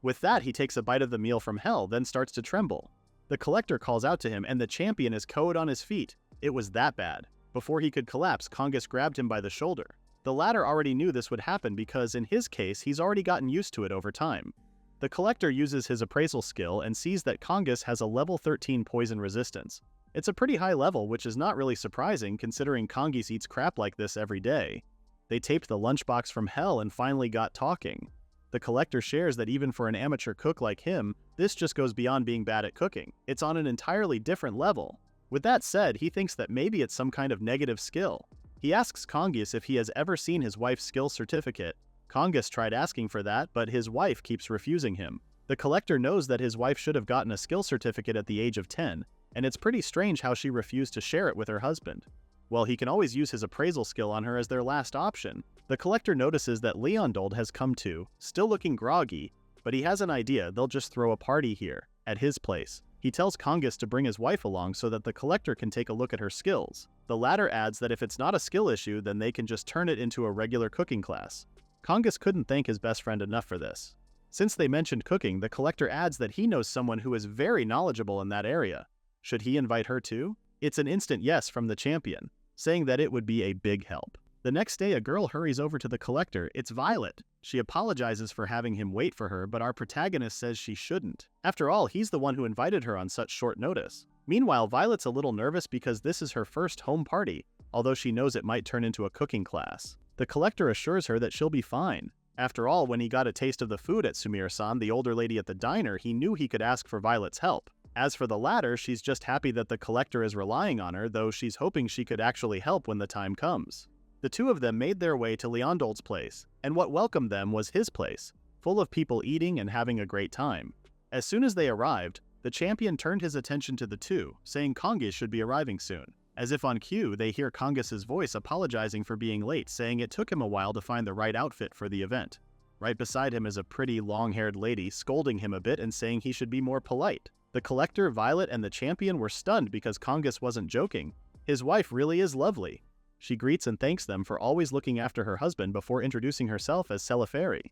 With that, he takes a bite of the meal from hell, then starts to tremble. The collector calls out to him, and the champion is cowed on his feet. It was that bad. Before he could collapse, Kongis grabbed him by the shoulder. The latter already knew this would happen because, in his case, he's already gotten used to it over time. The collector uses his appraisal skill and sees that Kongis has a level 13 poison resistance. It's a pretty high level, which is not really surprising considering Kongis eats crap like this every day. They taped the lunchbox from hell and finally got talking. The collector shares that even for an amateur cook like him, this just goes beyond being bad at cooking. It's on an entirely different level. With that said, he thinks that maybe it's some kind of negative skill. He asks Kongis if he has ever seen his wife's skill certificate. Kongis tried asking for that, but his wife keeps refusing him. The collector knows that his wife should have gotten a skill certificate at the age of 10, and it's pretty strange how she refused to share it with her husband. Well, he can always use his appraisal skill on her as their last option. The collector notices that Leondold has come to, still looking groggy, but he has an idea. They'll just throw a party here, at his place. He tells Kongis to bring his wife along so that the collector can take a look at her skills. The latter adds that if it's not a skill issue, then they can just turn it into a regular cooking class. Kongis couldn't thank his best friend enough for this. Since they mentioned cooking, the collector adds that he knows someone who is very knowledgeable in that area. Should he invite her too? It's an instant yes from the champion, saying that it would be a big help. The next day, a girl hurries over to the collector. It's Violet. She apologizes for having him wait for her, but our protagonist says she shouldn't. After all, he's the one who invited her on such short notice. Meanwhile, Violet's a little nervous because this is her first home party, although she knows it might turn into a cooking class. The collector assures her that she'll be fine. After all, when he got a taste of the food at Sumire-san, the older lady at the diner, he knew he could ask for Violet's help. As for the latter, she's just happy that the collector is relying on her, though she's hoping she could actually help when the time comes. The two of them made their way to Leondold's place, and what welcomed them was his place, full of people eating and having a great time. As soon as they arrived, the champion turned his attention to the two, saying Kongus should be arriving soon. As if on cue, they hear Kongus's voice apologizing for being late, saying it took him a while to find the right outfit for the event. Right beside him is a pretty, long-haired lady, scolding him a bit and saying he should be more polite. The collector, Violet, and the champion were stunned because Kongus wasn't joking. His wife really is lovely. She greets and thanks them for always looking after her husband before introducing herself as Celeferi.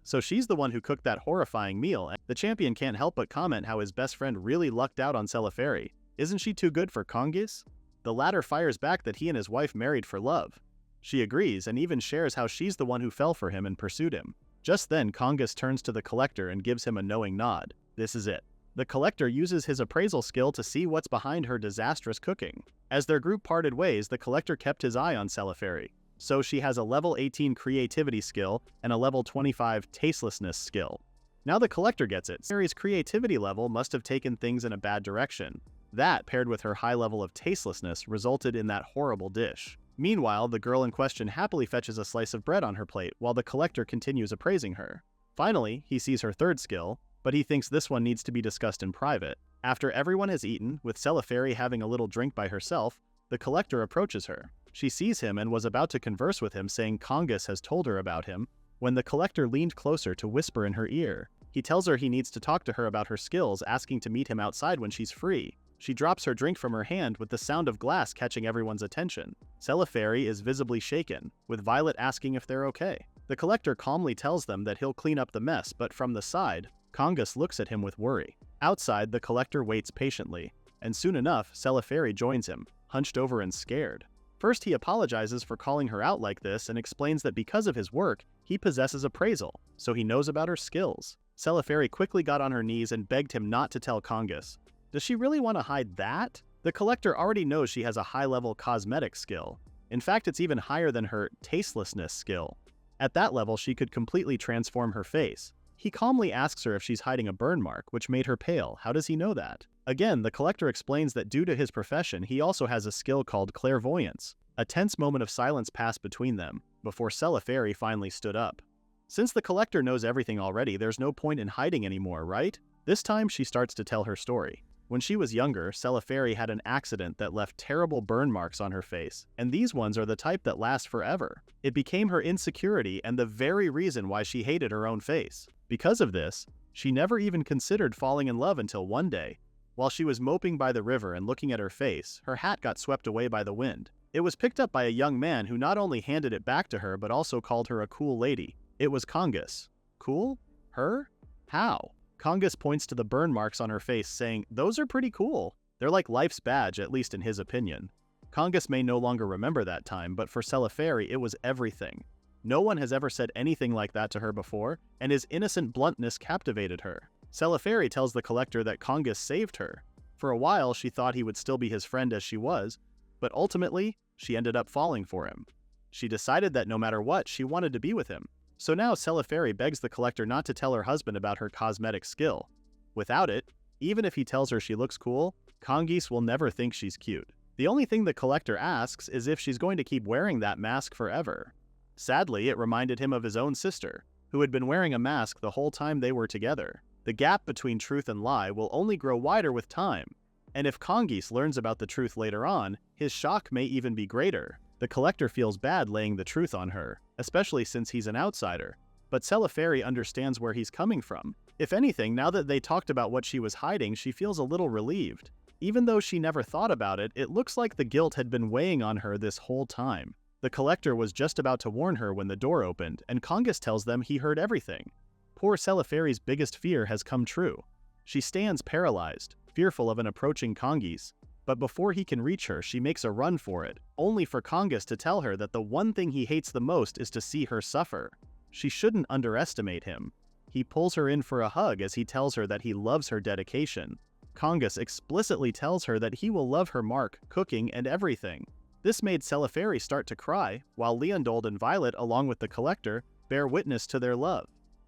So she's the one who cooked that horrifying meal, and the champion can't help but comment how his best friend really lucked out on Celeferi. Isn't she too good for Kongus? The latter fires back that he and his wife married for love. She agrees and even shares how she's the one who fell for him and pursued him. Just then, Kongus turns to the collector and gives him a knowing nod. This is it. The collector uses his appraisal skill to see what's behind her disastrous cooking. As their group parted ways, the collector kept his eye on Celeferi. So she has a level 18 creativity skill and a level 25 tastelessness skill. Now the collector gets it. Celeferi's creativity level must have taken things in a bad direction. That, paired with her high level of tastelessness, resulted in that horrible dish. Meanwhile, the girl in question happily fetches a slice of bread on her plate while the collector continues appraising her. Finally, he sees her third skill, but he thinks this one needs to be discussed in private. After everyone has eaten, with Celeferi having a little drink by herself, the collector approaches her. She sees him and was about to converse with him, saying Kongus has told her about him, when the collector leaned closer to whisper in her ear. He tells her he needs to talk to her about her skills, asking to meet him outside when she's free. She drops her drink from her hand with the sound of glass catching everyone's attention. Celeferi is visibly shaken, with Violet asking if they're okay. The collector calmly tells them that he'll clean up the mess, but from the side, Kongus looks at him with worry. Outside, the collector waits patiently, and soon enough, Celeferi joins him, hunched over and scared. First, he apologizes for calling her out like this and explains that because of his work, he possesses appraisal, so he knows about her skills. Celeferi quickly got on her knees and begged him not to tell Kongus. Does she really want to hide that? The collector already knows she has a high-level cosmetic skill. In fact, it's even higher than her tastelessness skill. At that level, she could completely transform her face. He calmly asks her if she's hiding a burn mark, which made her pale. How does he know that? Again, the collector explains that due to his profession, he also has a skill called clairvoyance. A tense moment of silence passed between them, before Celeferi finally stood up. Since the collector knows everything already, there's no point in hiding anymore, right? This time, she starts to tell her story. When she was younger, Celeferi had an accident that left terrible burn marks on her face, and these ones are the type that last forever. It became her insecurity and the very reason why she hated her own face. Because of this, she never even considered falling in love until one day. While she was moping by the river and looking at her face, her hat got swept away by the wind. It was picked up by a young man who not only handed it back to her but also called her a cool lady. It was Kongus. Cool? Her? How? Kongus points to the burn marks on her face, saying, "Those are pretty cool. They're like life's badge, at least in his opinion." Kongus may no longer remember that time, but for Celeferi it was everything. No one has ever said anything like that to her before, and his innocent bluntness captivated her. Celeferi tells the collector that Kongus saved her. For a while, she thought he would still be his friend as she was, but ultimately, she ended up falling for him. She decided that no matter what, she wanted to be with him. So now Celeferi begs the collector not to tell her husband about her cosmetic skill. Without it, even if he tells her she looks cool, Kongus will never think she's cute. The only thing the collector asks is if she's going to keep wearing that mask forever. Sadly, it reminded him of his own sister, who had been wearing a mask the whole time they were together. The gap between truth and lie will only grow wider with time, and if Kongus learns about the truth later on, his shock may even be greater. The collector feels bad laying the truth on her, especially since he's an outsider, but Celeferi understands where he's coming from. If anything, now that they talked about what she was hiding, she feels a little relieved. Even though she never thought about it, it looks like the guilt had been weighing on her this whole time. The collector was just about to warn her when the door opened, and Kongus tells them he heard everything. Poor Celeferi's biggest fear has come true. She stands paralyzed, fearful of an approaching Kongus. But before he can reach her, she makes a run for it, only for Congus to tell her that the one thing he hates the most is to see her suffer. She shouldn't underestimate him. He pulls her in for a hug as he tells her that he loves her dedication. Congus explicitly tells her that he will love her mark, cooking, and everything. This made Celeferi start to cry, while Leondold and Violet, along with the Collector, bear witness to their love.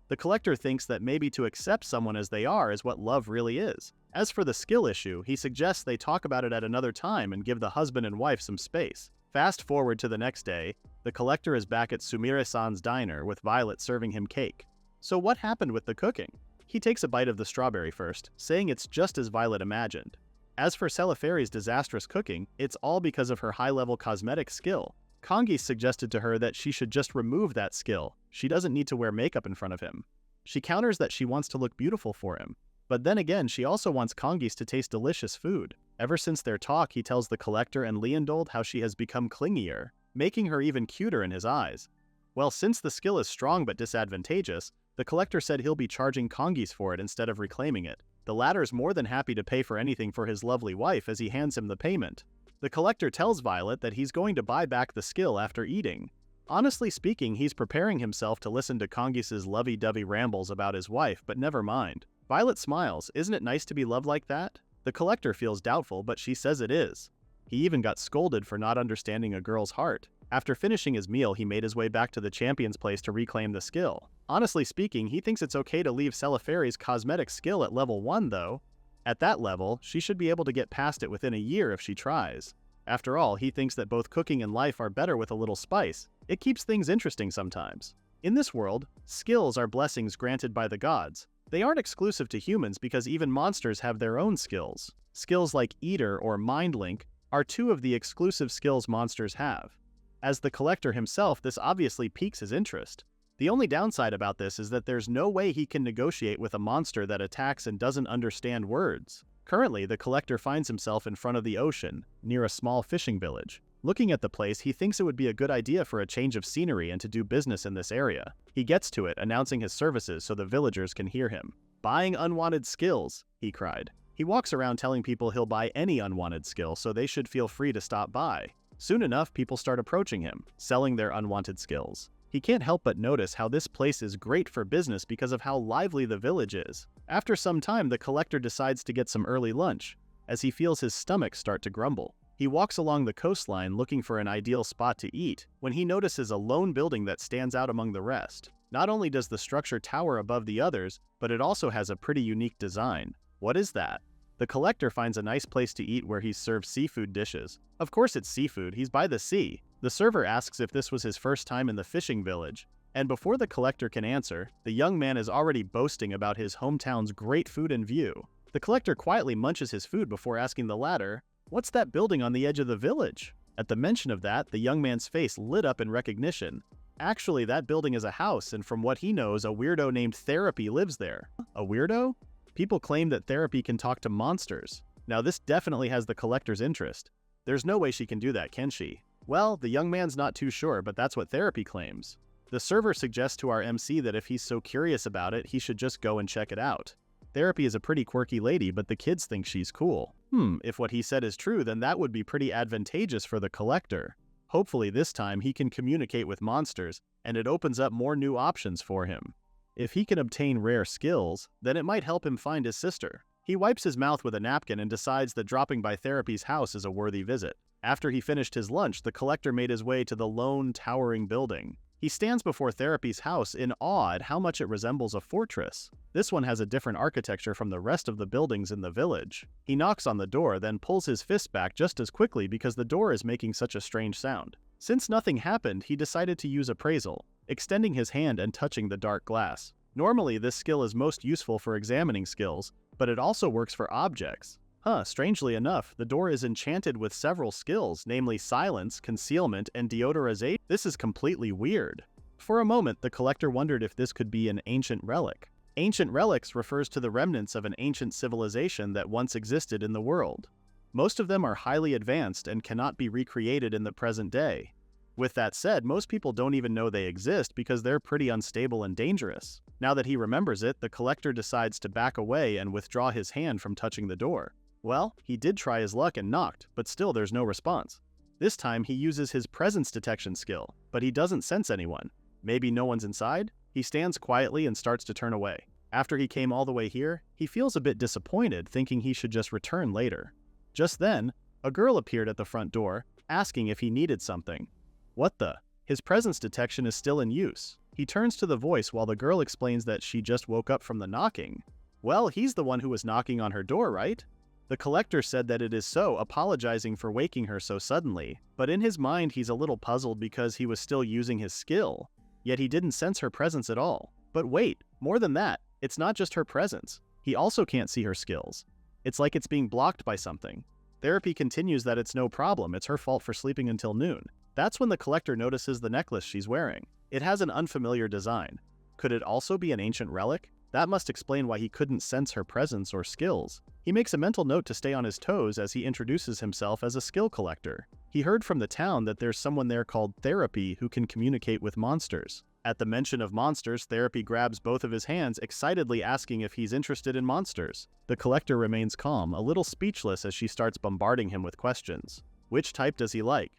The Collector thinks that maybe to accept someone as they are is what love really is. As for the skill issue, he suggests they talk about it at another time and give the husband and wife some space. Fast forward to the next day, the Collector is back at Sumire-san's diner with Violet serving him cake. So what happened with the cooking? He takes a bite of the strawberry first, saying it's just as Violet imagined. As for Celeferi's disastrous cooking, it's all because of her high-level cosmetic skill. Congus suggested to her that she should just remove that skill. She doesn't need to wear makeup in front of him. She counters that she wants to look beautiful for him. But then again, she also wants Congus to taste delicious food. Ever since their talk, he tells the Collector and Leondold how she has become clingier, making her even cuter in his eyes. Well, since the skill is strong but disadvantageous, the Collector said he'll be charging Congus for it instead of reclaiming it. The latter's more than happy to pay for anything for his lovely wife as he hands him the payment. The Collector tells Violet that he's going to buy back the skill after eating. Honestly speaking, he's preparing himself to listen to Congus's lovey-dovey rambles about his wife, but never mind. Violet smiles. Isn't it nice to be loved like that? The Collector feels doubtful, but she says it is. He even got scolded for not understanding a girl's heart. After finishing his meal, he made his way back to the champion's place to reclaim the skill. Honestly speaking, he thinks it's okay to leave Celeferi's cosmetic skill at level 1 though. At that level, she should be able to get past it within a year if she tries. After all, he thinks that both cooking and life are better with a little spice. It keeps things interesting sometimes. In this world, skills are blessings granted by the gods. They aren't exclusive to humans because even monsters have their own skills. Skills like Eater or Mind Link are two of the exclusive skills monsters have. As the Collector himself, this obviously piques his interest. The only downside about this is that there's no way he can negotiate with a monster that attacks and doesn't understand words. Currently, the Collector finds himself in front of the ocean, near a small fishing village. Looking at the place, he thinks it would be a good idea for a change of scenery and to do business in this area. He gets to it, announcing his services so the villagers can hear him. "Buying unwanted skills," he cried. He walks around telling people he'll buy any unwanted skill, so they should feel free to stop by. Soon enough, people start approaching him, selling their unwanted skills. He can't help but notice how this place is great for business because of how lively the village is. After some time, the Collector decides to get some early lunch, as he feels his stomach start to grumble. He walks along the coastline looking for an ideal spot to eat, when he notices a lone building that stands out among the rest. Not only does the structure tower above the others, but it also has a pretty unique design. What is that? The Collector finds a nice place to eat where he's served seafood dishes. Of course it's seafood, he's by the sea. The server asks if this was his first time in the fishing village, and before the Collector can answer, the young man is already boasting about his hometown's great food and view. The Collector quietly munches his food before asking the latter, "What's that building on the edge of the village?" At the mention of that, the young man's face lit up in recognition. Actually, that building is a house, and from what he knows, a weirdo named Therapy lives there. A weirdo? People claim that Therapy can talk to monsters. Now this definitely has the Collector's interest. There's no way she can do that, can she? Well, the young man's not too sure, but that's what Therapy claims. The server suggests to our MC that if he's so curious about it, he should just go and check it out. Therapy is a pretty quirky lady, but the kids think she's cool. If what he said is true, then that would be pretty advantageous for the Collector. Hopefully this time he can communicate with monsters, and it opens up more new options for him. If he can obtain rare skills, then it might help him find his sister. He wipes his mouth with a napkin and decides that dropping by Therapy's house is a worthy visit. After he finished his lunch, the Collector made his way to the lone, towering building. He stands before Therapy's house in awe at how much it resembles a fortress. This one has a different architecture from the rest of the buildings in the village. He knocks on the door, then pulls his fist back just as quickly because the door is making such a strange sound. Since nothing happened, he decided to use appraisal, extending his hand and touching the dark glass. Normally, this skill is most useful for examining skills, but it also works for objects. Strangely enough, the door is enchanted with several skills, namely silence, concealment, and deodorization. This is completely weird. For a moment, the Collector wondered if this could be an ancient relic. Ancient relics refers to the remnants of an ancient civilization that once existed in the world. Most of them are highly advanced and cannot be recreated in the present day. With that said, most people don't even know they exist because they're pretty unstable and dangerous. Now that he remembers it, the Collector decides to back away and withdraw his hand from touching the door. Well, he did try his luck and knocked, but still there's no response. This time he uses his presence detection skill, but he doesn't sense anyone. Maybe no one's inside? He stands quietly and starts to turn away. After he came all the way here, he feels a bit disappointed, thinking he should just return later. Just then, a girl appeared at the front door, asking if he needed something. What the? His presence detection is still in use. He turns to the voice while the girl explains that she just woke up from the knocking. Well, he's the one who was knocking on her door, right? The collector said that it is so, apologizing for waking her so suddenly, but in his mind he's a little puzzled because he was still using his skill, yet he didn't sense her presence at all. But wait, more than that, it's not just her presence. He also can't see her skills. It's like it's being blocked by something. Therapy continues that it's no problem, it's her fault for sleeping until noon. That's when the collector notices the necklace she's wearing. It has an unfamiliar design. Could it also be an ancient relic? That must explain why he couldn't sense her presence or skills. He makes a mental note to stay on his toes as he introduces himself as a skill collector. He heard from the town that there's someone there called Therapy who can communicate with monsters. At the mention of monsters, Therapy grabs both of his hands, excitedly asking if he's interested in monsters. The collector remains calm, a little speechless as she starts bombarding him with questions. Which type does he like?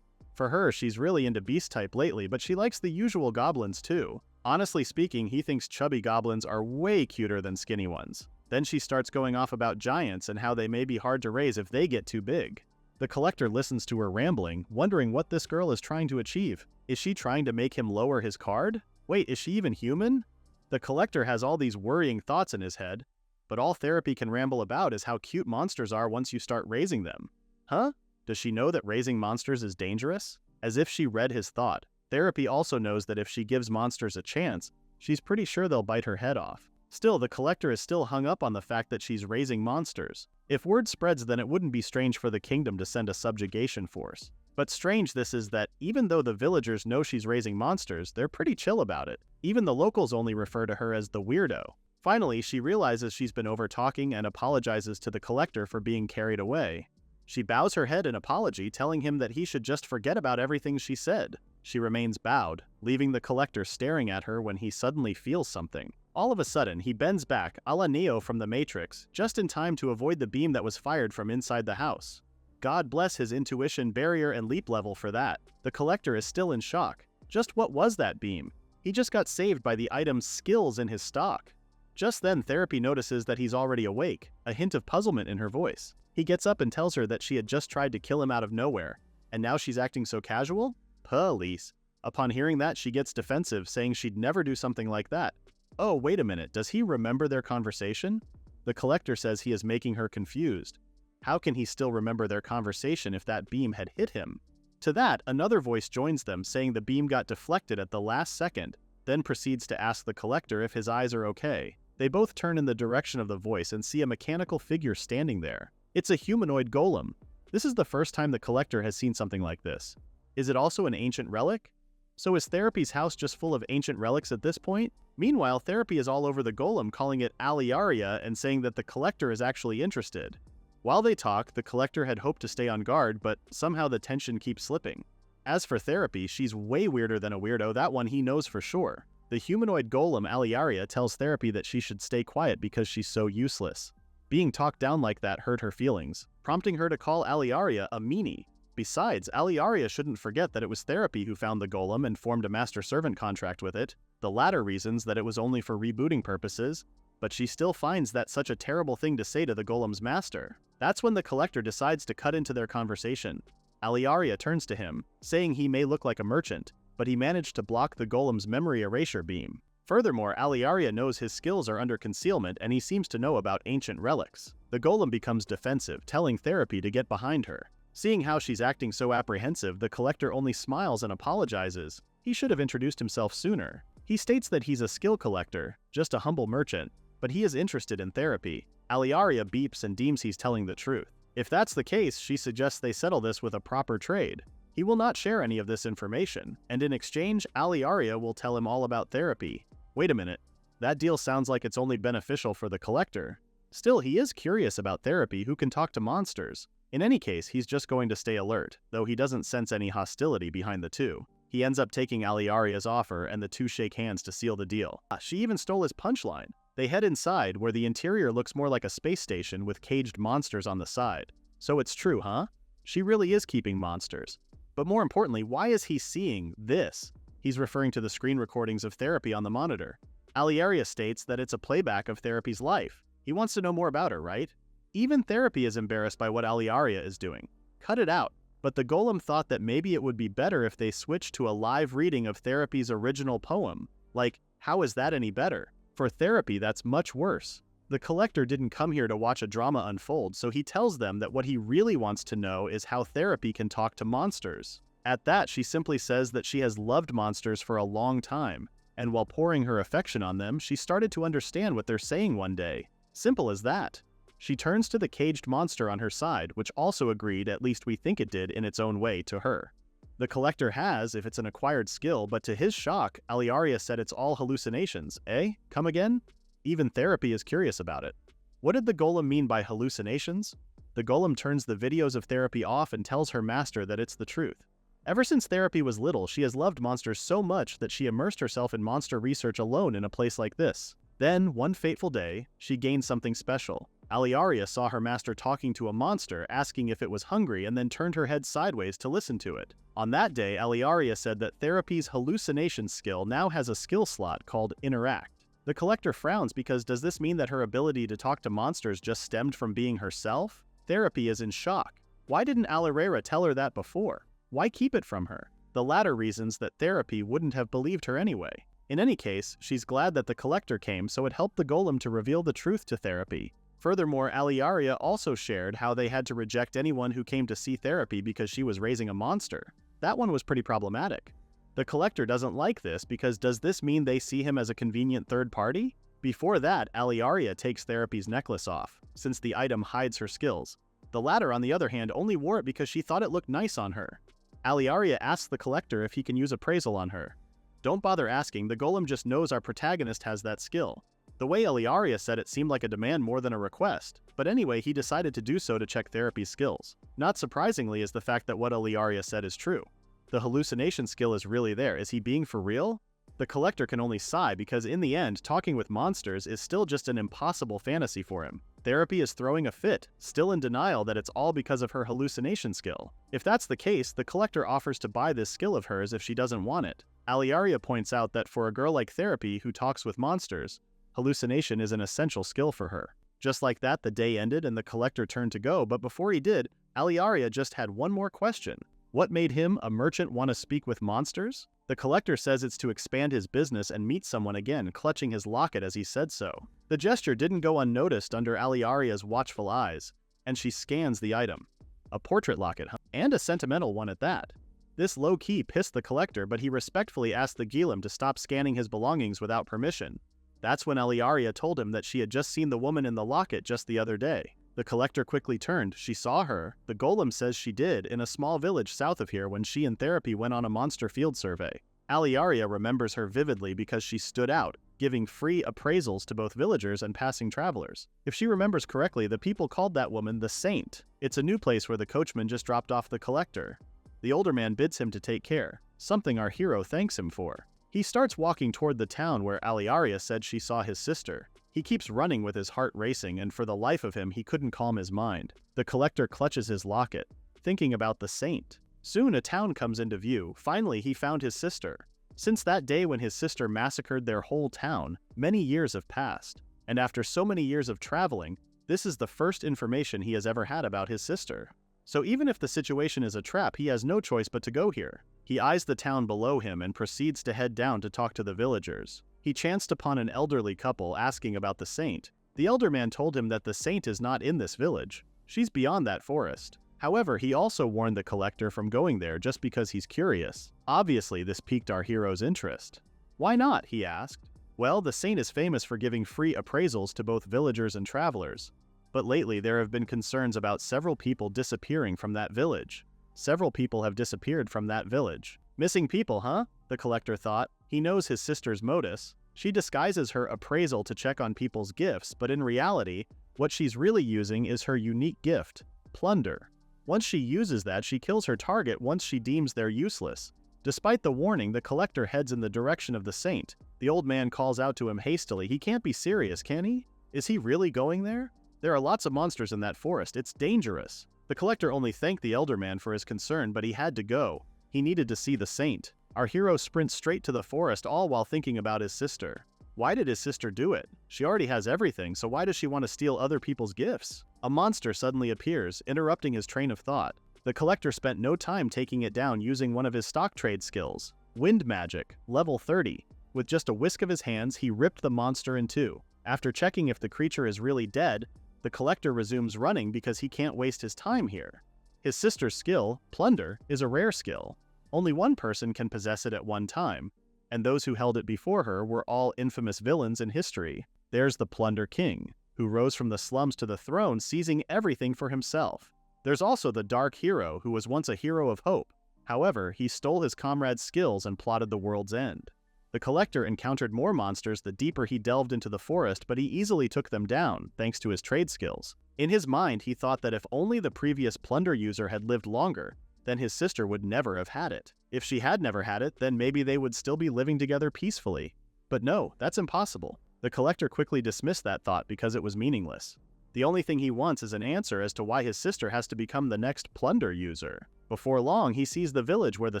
For her, she's really into beast type lately, but she likes the usual goblins too. Honestly speaking, he thinks chubby goblins are way cuter than skinny ones. Then she starts going off about giants and how they may be hard to raise if they get too big. The collector listens to her rambling, wondering what this girl is trying to achieve. Is she trying to make him lower his card? Wait, is she even human? The collector has all these worrying thoughts in his head, but all Therapy can ramble about is how cute monsters are once you start raising them. Huh? Does she know that raising monsters is dangerous? As if she read his thought, Therapy also knows that if she gives monsters a chance, she's pretty sure they'll bite her head off. Still, the collector is still hung up on the fact that she's raising monsters. If word spreads, then it wouldn't be strange for the kingdom to send a subjugation force. But strange this is that even though the villagers know she's raising monsters, they're pretty chill about it. Even the locals only refer to her as the weirdo. Finally, she realizes she's been over-talking and apologizes to the collector for being carried away. She bows her head in apology, telling him that he should just forget about everything she said. She remains bowed, leaving the collector staring at her when he suddenly feels something. All of a sudden, he bends back, a la Neo from the Matrix, just in time to avoid the beam that was fired from inside the house. God bless his intuition, barrier, and leap level for that. The collector is still in shock. Just what was that beam? He just got saved by the item's skills in his stock. Just then, Therapy notices that he's already awake, a hint of puzzlement in her voice. He gets up and tells her that she had just tried to kill him out of nowhere, and now she's acting so casual? Police. Upon hearing that, she gets defensive, saying she'd never do something like that. Oh, wait a minute, does he remember their conversation? The collector says he is making her confused. How can he still remember their conversation if that beam had hit him? To that, another voice joins them, saying the beam got deflected at the last second, then proceeds to ask the collector if his eyes are okay. They both turn in the direction of the voice and see a mechanical figure standing there. It's a humanoid golem. This is the first time the collector has seen something like this. Is it also an ancient relic? So is Therapy's house just full of ancient relics at this point? Meanwhile, Therapy is all over the golem, calling it Aliaria and saying that the collector is actually interested. While they talk, the collector had hoped to stay on guard, but somehow the tension keeps slipping. As for Therapy, she's way weirder than a weirdo, that one he knows for sure. The humanoid golem Aliaria tells Therapy that she should stay quiet because she's so useless. Being talked down like that hurt her feelings, prompting her to call Aliaria a meanie. Besides, Aliaria shouldn't forget that it was Therapy who found the golem and formed a master-servant contract with it. The latter reasons that it was only for rebooting purposes, but she still finds that such a terrible thing to say to the golem's master. That's when the collector decides to cut into their conversation. Aliaria turns to him, saying he may look like a merchant, but he managed to block the golem's memory erasure beam. Furthermore, Aliaria knows his skills are under concealment and he seems to know about ancient relics. The golem becomes defensive, telling Therapy to get behind her. Seeing how she's acting so apprehensive, the collector only smiles and apologizes. He should have introduced himself sooner. He states that he's a skill collector, just a humble merchant, but he is interested in Therapy. Aliaria beeps and deems he's telling the truth. If that's the case, she suggests they settle this with a proper trade. He will not share any of this information, and in exchange, Aliaria will tell him all about Therapy. Wait a minute, that deal sounds like it's only beneficial for the collector. Still, he is curious about Therapy, who can talk to monsters. In any case, he's just going to stay alert, though he doesn't sense any hostility behind the two. He ends up taking Aliaria's offer, and the two shake hands to seal the deal. She even stole his punchline. They head inside, where the interior looks more like a space station with caged monsters on the side. So it's true, huh? She really is keeping monsters. But more importantly, why is he seeing this? He's referring to the screen recordings of therapy on the monitor. Aliaria states that it's a playback of therapy's life. He wants to know more about her, right? Even therapy is embarrassed by what Aliaria is doing. Cut it out. But the golem thought that maybe it would be better if they switched to a live reading of therapy's original poem. Like, how is that any better? For therapy, that's much worse. The collector didn't come here to watch a drama unfold, so he tells them that what he really wants to know is how therapy can talk to monsters. At that, she simply says that she has loved monsters for a long time, and while pouring her affection on them, she started to understand what they're saying one day. Simple as that. She turns to the caged monster on her side, which also agreed, at least we think it did in its own way, to her. The collector has, if it's an acquired skill, but to his shock, Aliaria said it's all hallucinations. Eh? Come again? Even therapy is curious about it. What did the golem mean by hallucinations? The golem turns the videos of therapy off and tells her master that it's the truth. Ever since therapy was little, she has loved monsters so much that she immersed herself in monster research alone in a place like this. Then, one fateful day, she gained something special. Aliaria saw her master talking to a monster, asking if it was hungry, and then turned her head sideways to listen to it. On that day, Aliaria said that therapy's hallucination skill now has a skill slot called Interact. The collector frowns because does this mean that her ability to talk to monsters just stemmed from being herself? Therapy is in shock. Why didn't Aliaria tell her that before? Why keep it from her? The latter reasons that therapy wouldn't have believed her anyway. In any case, she's glad that the collector came, so it helped the golem to reveal the truth to therapy. Furthermore, Aliaria also shared how they had to reject anyone who came to see therapy because she was raising a monster. That one was pretty problematic. The collector doesn't like this because does this mean they see him as a convenient third party? Before that, Aliaria takes therapy's necklace off, since the item hides her skills. The latter, on the other hand, only wore it because she thought it looked nice on her. Aliaria asks the collector if he can use appraisal on her. Don't bother asking, the golem just knows our protagonist has that skill. The way Aliaria said it seemed like a demand more than a request, but anyway, he decided to do so to check therapy's skills. Not surprisingly is the fact that what Aliaria said is true. The hallucination skill is really there. Is he being for real? The collector can only sigh because in the end, talking with monsters is still just an impossible fantasy for him. Therapy is throwing a fit, still in denial that it's all because of her hallucination skill. If that's the case, the collector offers to buy this skill of hers if she doesn't want it. Aliaria points out that for a girl like Therapy who talks with monsters, hallucination is an essential skill for her. Just like that, the day ended and the collector turned to go, but before he did, Aliaria just had one more question. What made him, a merchant, want to speak with monsters? The collector says it's to expand his business and meet someone again, clutching his locket as he said so. The gesture didn't go unnoticed under Aliaria's watchful eyes, and she scans the item. A portrait locket, huh? And a sentimental one at that. This low-key pissed the collector, but he respectfully asked the golem to stop scanning his belongings without permission. That's when Aliaria told him that she had just seen the woman in the locket just the other day. The collector quickly turned. She saw her. The golem says she did, in a small village south of here when she and Therapy went on a monster field survey. Aliaria remembers her vividly because she stood out, giving free appraisals to both villagers and passing travelers. If she remembers correctly, the people called that woman the Saint. It's a new place where the coachman just dropped off the collector. The older man bids him to take care, something our hero thanks him for. He starts walking toward the town where Aliaria said she saw his sister. He keeps running with his heart racing, and for the life of him, he couldn't calm his mind. The collector clutches his locket, thinking about the Saint. Soon a town comes into view. Finally, he found his sister. Since that day when his sister massacred their whole town, many years have passed. And after so many years of traveling, this is the first information he has ever had about his sister. So even if the situation is a trap, he has no choice but to go here. He eyes the town below him and proceeds to head down to talk to the villagers. He chanced upon an elderly couple asking about the Saint. The elder man told him that the Saint is not in this village. She's beyond that forest. However, he also warned the collector from going there just because he's curious. Obviously, this piqued our hero's interest. Why not? He asked. Well, the Saint is famous for giving free appraisals to both villagers and travelers. But lately, there have been concerns about several people disappearing from that village. Several people have disappeared from that village. Missing people, huh? The collector thought. He knows his sister's modus. She disguises her appraisal to check on people's gifts, but in reality, what she's really using is her unique gift, plunder. Once she uses that, she kills her target once she deems they're useless. Despite the warning, the collector heads in the direction of the Saint. The old man calls out to him hastily. He can't be serious, can he? Is he really going there? There are lots of monsters in that forest. It's dangerous. The collector only thanked the elder man for his concern, but he had to go. He needed to see the saint. Our hero sprints straight to the forest, all while thinking about his sister. Why did his sister do it? She already has everything, so why does she want to steal other people's gifts? A monster suddenly appears, interrupting his train of thought. The collector spent no time taking it down using one of his stock trade skills. Wind Magic, level 30. With just a whisk of his hands, he ripped the monster in two. After checking if the creature is really dead, the collector resumes running because he can't waste his time here. His sister's skill, Plunder, is a rare skill. Only one person can possess it at one time, and those who held it before her were all infamous villains in history. There's the Plunder King, who rose from the slums to the throne, seizing everything for himself. There's also the Dark Hero, who was once a hero of hope. However, he stole his comrade's skills and plotted the world's end. The collector encountered more monsters the deeper he delved into the forest, but he easily took them down, thanks to his trade skills. In his mind, he thought that if only the previous plunder user had lived longer, then his sister would never have had it. If she had never had it, then maybe they would still be living together peacefully. But no, that's impossible. The collector quickly dismissed that thought because it was meaningless. The only thing he wants is an answer as to why his sister has to become the next plunder user. Before long, he sees the village where the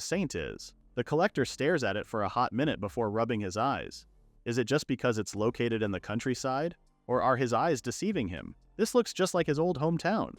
saint is. The collector stares at it for a hot minute before rubbing his eyes. Is it just because it's located in the countryside? Or are his eyes deceiving him? This looks just like his old hometown.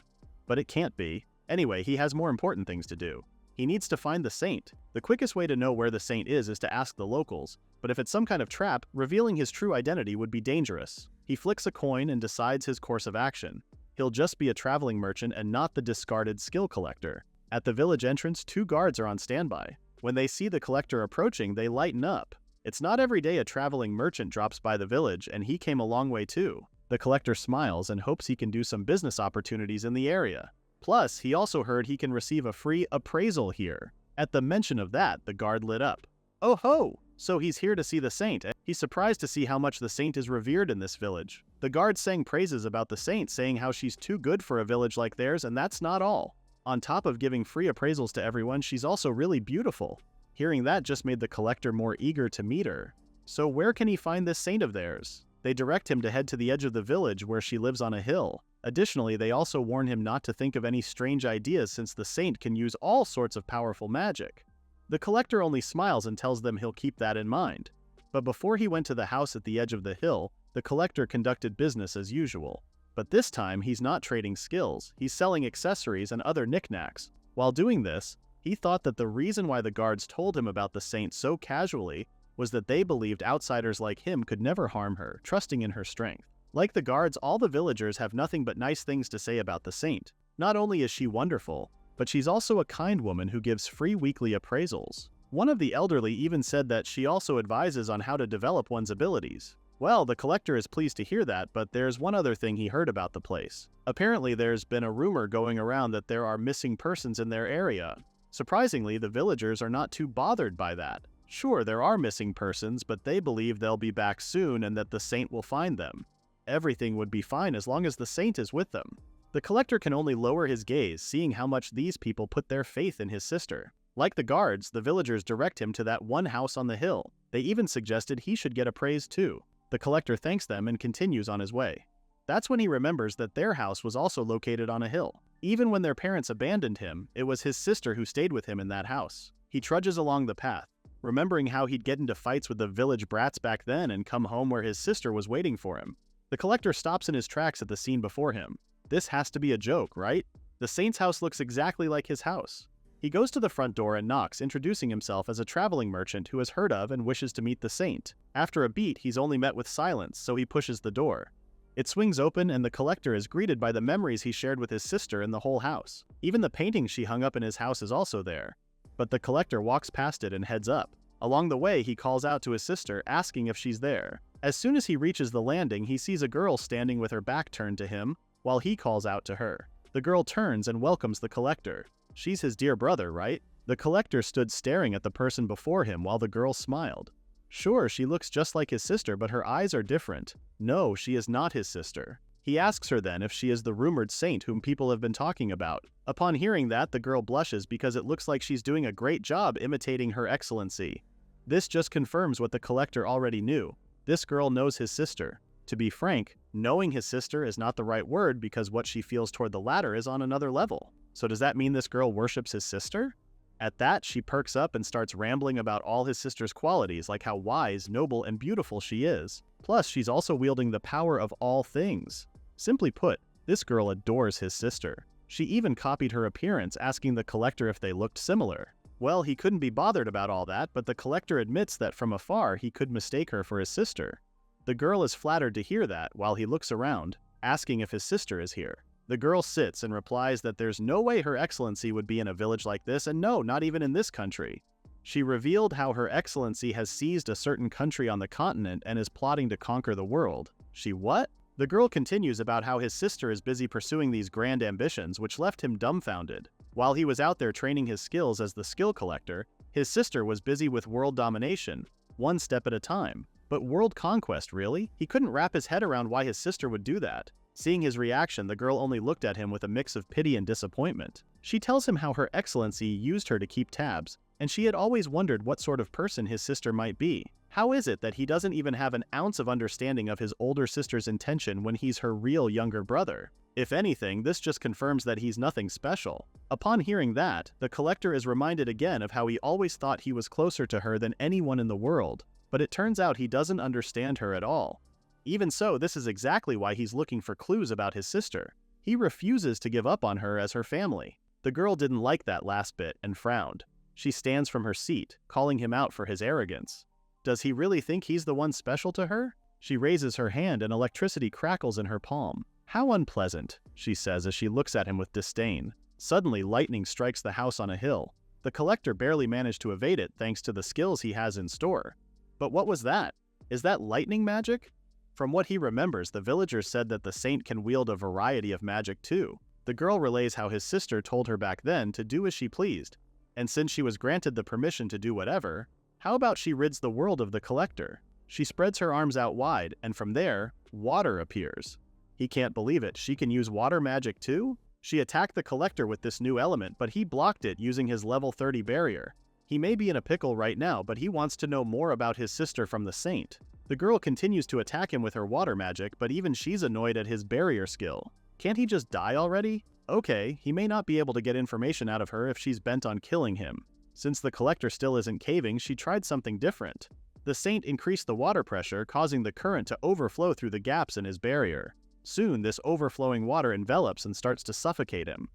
But it can't be. Anyway, he has more important things to do. He needs to find the saint. The quickest way to know where the saint is to ask the locals, but if it's some kind of trap, revealing his true identity would be dangerous. He flicks a coin and decides his course of action. He'll just be a traveling merchant and not the discarded skill collector. At the village entrance, 2 guards are on standby. When they see the collector approaching, they lighten up. It's not every day a traveling merchant drops by the village, and he came a long way too. The collector smiles and hopes he can do some business opportunities in the area. Plus, he also heard he can receive a free appraisal here. At the mention of that, the guard lit up. Oh ho! So he's here to see the saint. He's surprised to see how much the saint is revered in this village. The guard sang praises about the saint, saying how she's too good for a village like theirs, and that's not all. On top of giving free appraisals to everyone, she's also really beautiful. Hearing that just made the collector more eager to meet her. So where can he find this saint of theirs? They direct him to head to the edge of the village where she lives on a hill. Additionally, they also warn him not to think of any strange ideas since the saint can use all sorts of powerful magic. The collector only smiles and tells them he'll keep that in mind. But before he went to the house at the edge of the hill, the collector conducted business as usual. But this time, he's not trading skills, he's selling accessories and other knickknacks. While doing this, he thought that the reason why the guards told him about the saint so casually was that they believed outsiders like him could never harm her, trusting in her strength. Like the guards, all the villagers have nothing but nice things to say about the saint. Not only is she wonderful, but she's also a kind woman who gives free weekly appraisals. One of the elderly even said that she also advises on how to develop one's abilities. Well, the collector is pleased to hear that, but there's one other thing he heard about the place. Apparently there's been a rumor going around that there are missing persons in their area. Surprisingly, the villagers are not too bothered by that. Sure, there are missing persons, but they believe they'll be back soon and that the saint will find them. Everything would be fine as long as the saint is with them. The collector can only lower his gaze, seeing how much these people put their faith in his sister. Like the guards, the villagers direct him to that one house on the hill. They even suggested he should get appraised too. The collector thanks them and continues on his way. That's when he remembers that their house was also located on a hill. Even when their parents abandoned him, it was his sister who stayed with him in that house. He trudges along the path, remembering how he'd get into fights with the village brats back then and come home where his sister was waiting for him. The collector stops in his tracks at the scene before him. This has to be a joke, right? The saint's house looks exactly like his house. He goes to the front door and knocks, introducing himself as a traveling merchant who has heard of and wishes to meet the saint. After a beat, he's only met with silence, so he pushes the door. It swings open and the collector is greeted by the memories he shared with his sister in the whole house. Even the painting she hung up in his house is also there. But the collector walks past it and heads up. Along the way, he calls out to his sister, asking if she's there. As soon as he reaches the landing, he sees a girl standing with her back turned to him, while he calls out to her. The girl turns and welcomes the collector. She's his dear brother, right? The collector stood staring at the person before him while the girl smiled. Sure, she looks just like his sister, but her eyes are different. No, she is not his sister. He asks her then if she is the rumored saint whom people have been talking about. Upon hearing that, the girl blushes because it looks like she's doing a great job imitating her excellency. This just confirms what the collector already knew. This girl knows his sister. To be frank, knowing his sister is not the right word because what she feels toward the latter is on another level. So does that mean this girl worships his sister? At that, she perks up and starts rambling about all his sister's qualities, like how wise, noble, and beautiful she is. Plus, she's also wielding the power of all things. Simply put, this girl adores his sister. She even copied her appearance, asking the collector if they looked similar. Well, he couldn't be bothered about all that, but the collector admits that from afar he could mistake her for his sister. The girl is flattered to hear that while he looks around, asking if his sister is here. The girl sits and replies that there's no way Her Excellency would be in a village like this, and no, not even in this country. She revealed how Her Excellency has seized a certain country on the continent and is plotting to conquer the world. She what? The girl continues about how his sister is busy pursuing these grand ambitions, which left him dumbfounded. While he was out there training his skills as the skill collector, his sister was busy with world domination, one step at a time. But world conquest, really? He couldn't wrap his head around why his sister would do that. Seeing his reaction, the girl only looked at him with a mix of pity and disappointment. She tells him how Her Excellency used her to keep tabs, and she had always wondered what sort of person his sister might be. How is it that he doesn't even have an ounce of understanding of his older sister's intention when he's her real younger brother? If anything, this just confirms that he's nothing special. Upon hearing that, the collector is reminded again of how he always thought he was closer to her than anyone in the world. But it turns out he doesn't understand her at all. Even so, this is exactly why he's looking for clues about his sister. He refuses to give up on her as her family. The girl didn't like that last bit and frowned. She stands from her seat, calling him out for his arrogance. Does he really think he's the one special to her? She raises her hand and electricity crackles in her palm. How unpleasant, she says as she looks at him with disdain. Suddenly, lightning strikes the house on a hill. The collector barely managed to evade it thanks to the skills he has in store. But what was that? Is that lightning magic? From what he remembers, the villagers said that the saint can wield a variety of magic too. The girl relays how his sister told her back then to do as she pleased, and since she was granted the permission to do whatever, how about she rids the world of the collector? She spreads her arms out wide, and from there, water appears. He can't believe it. She can use water magic too? She attacked the collector with this new element, but he blocked it using his level 30 barrier. He may be in a pickle right now, but he wants to know more about his sister from the saint. The girl continues to attack him with her water magic, but even she's annoyed at his barrier skill. Can't he just die already? Okay, he may not be able to get information out of her if she's bent on killing him. Since the collector still isn't caving, she tried something different. The saint increased the water pressure, causing the current to overflow through the gaps in his barrier. Soon, this overflowing water envelops and starts to suffocate him.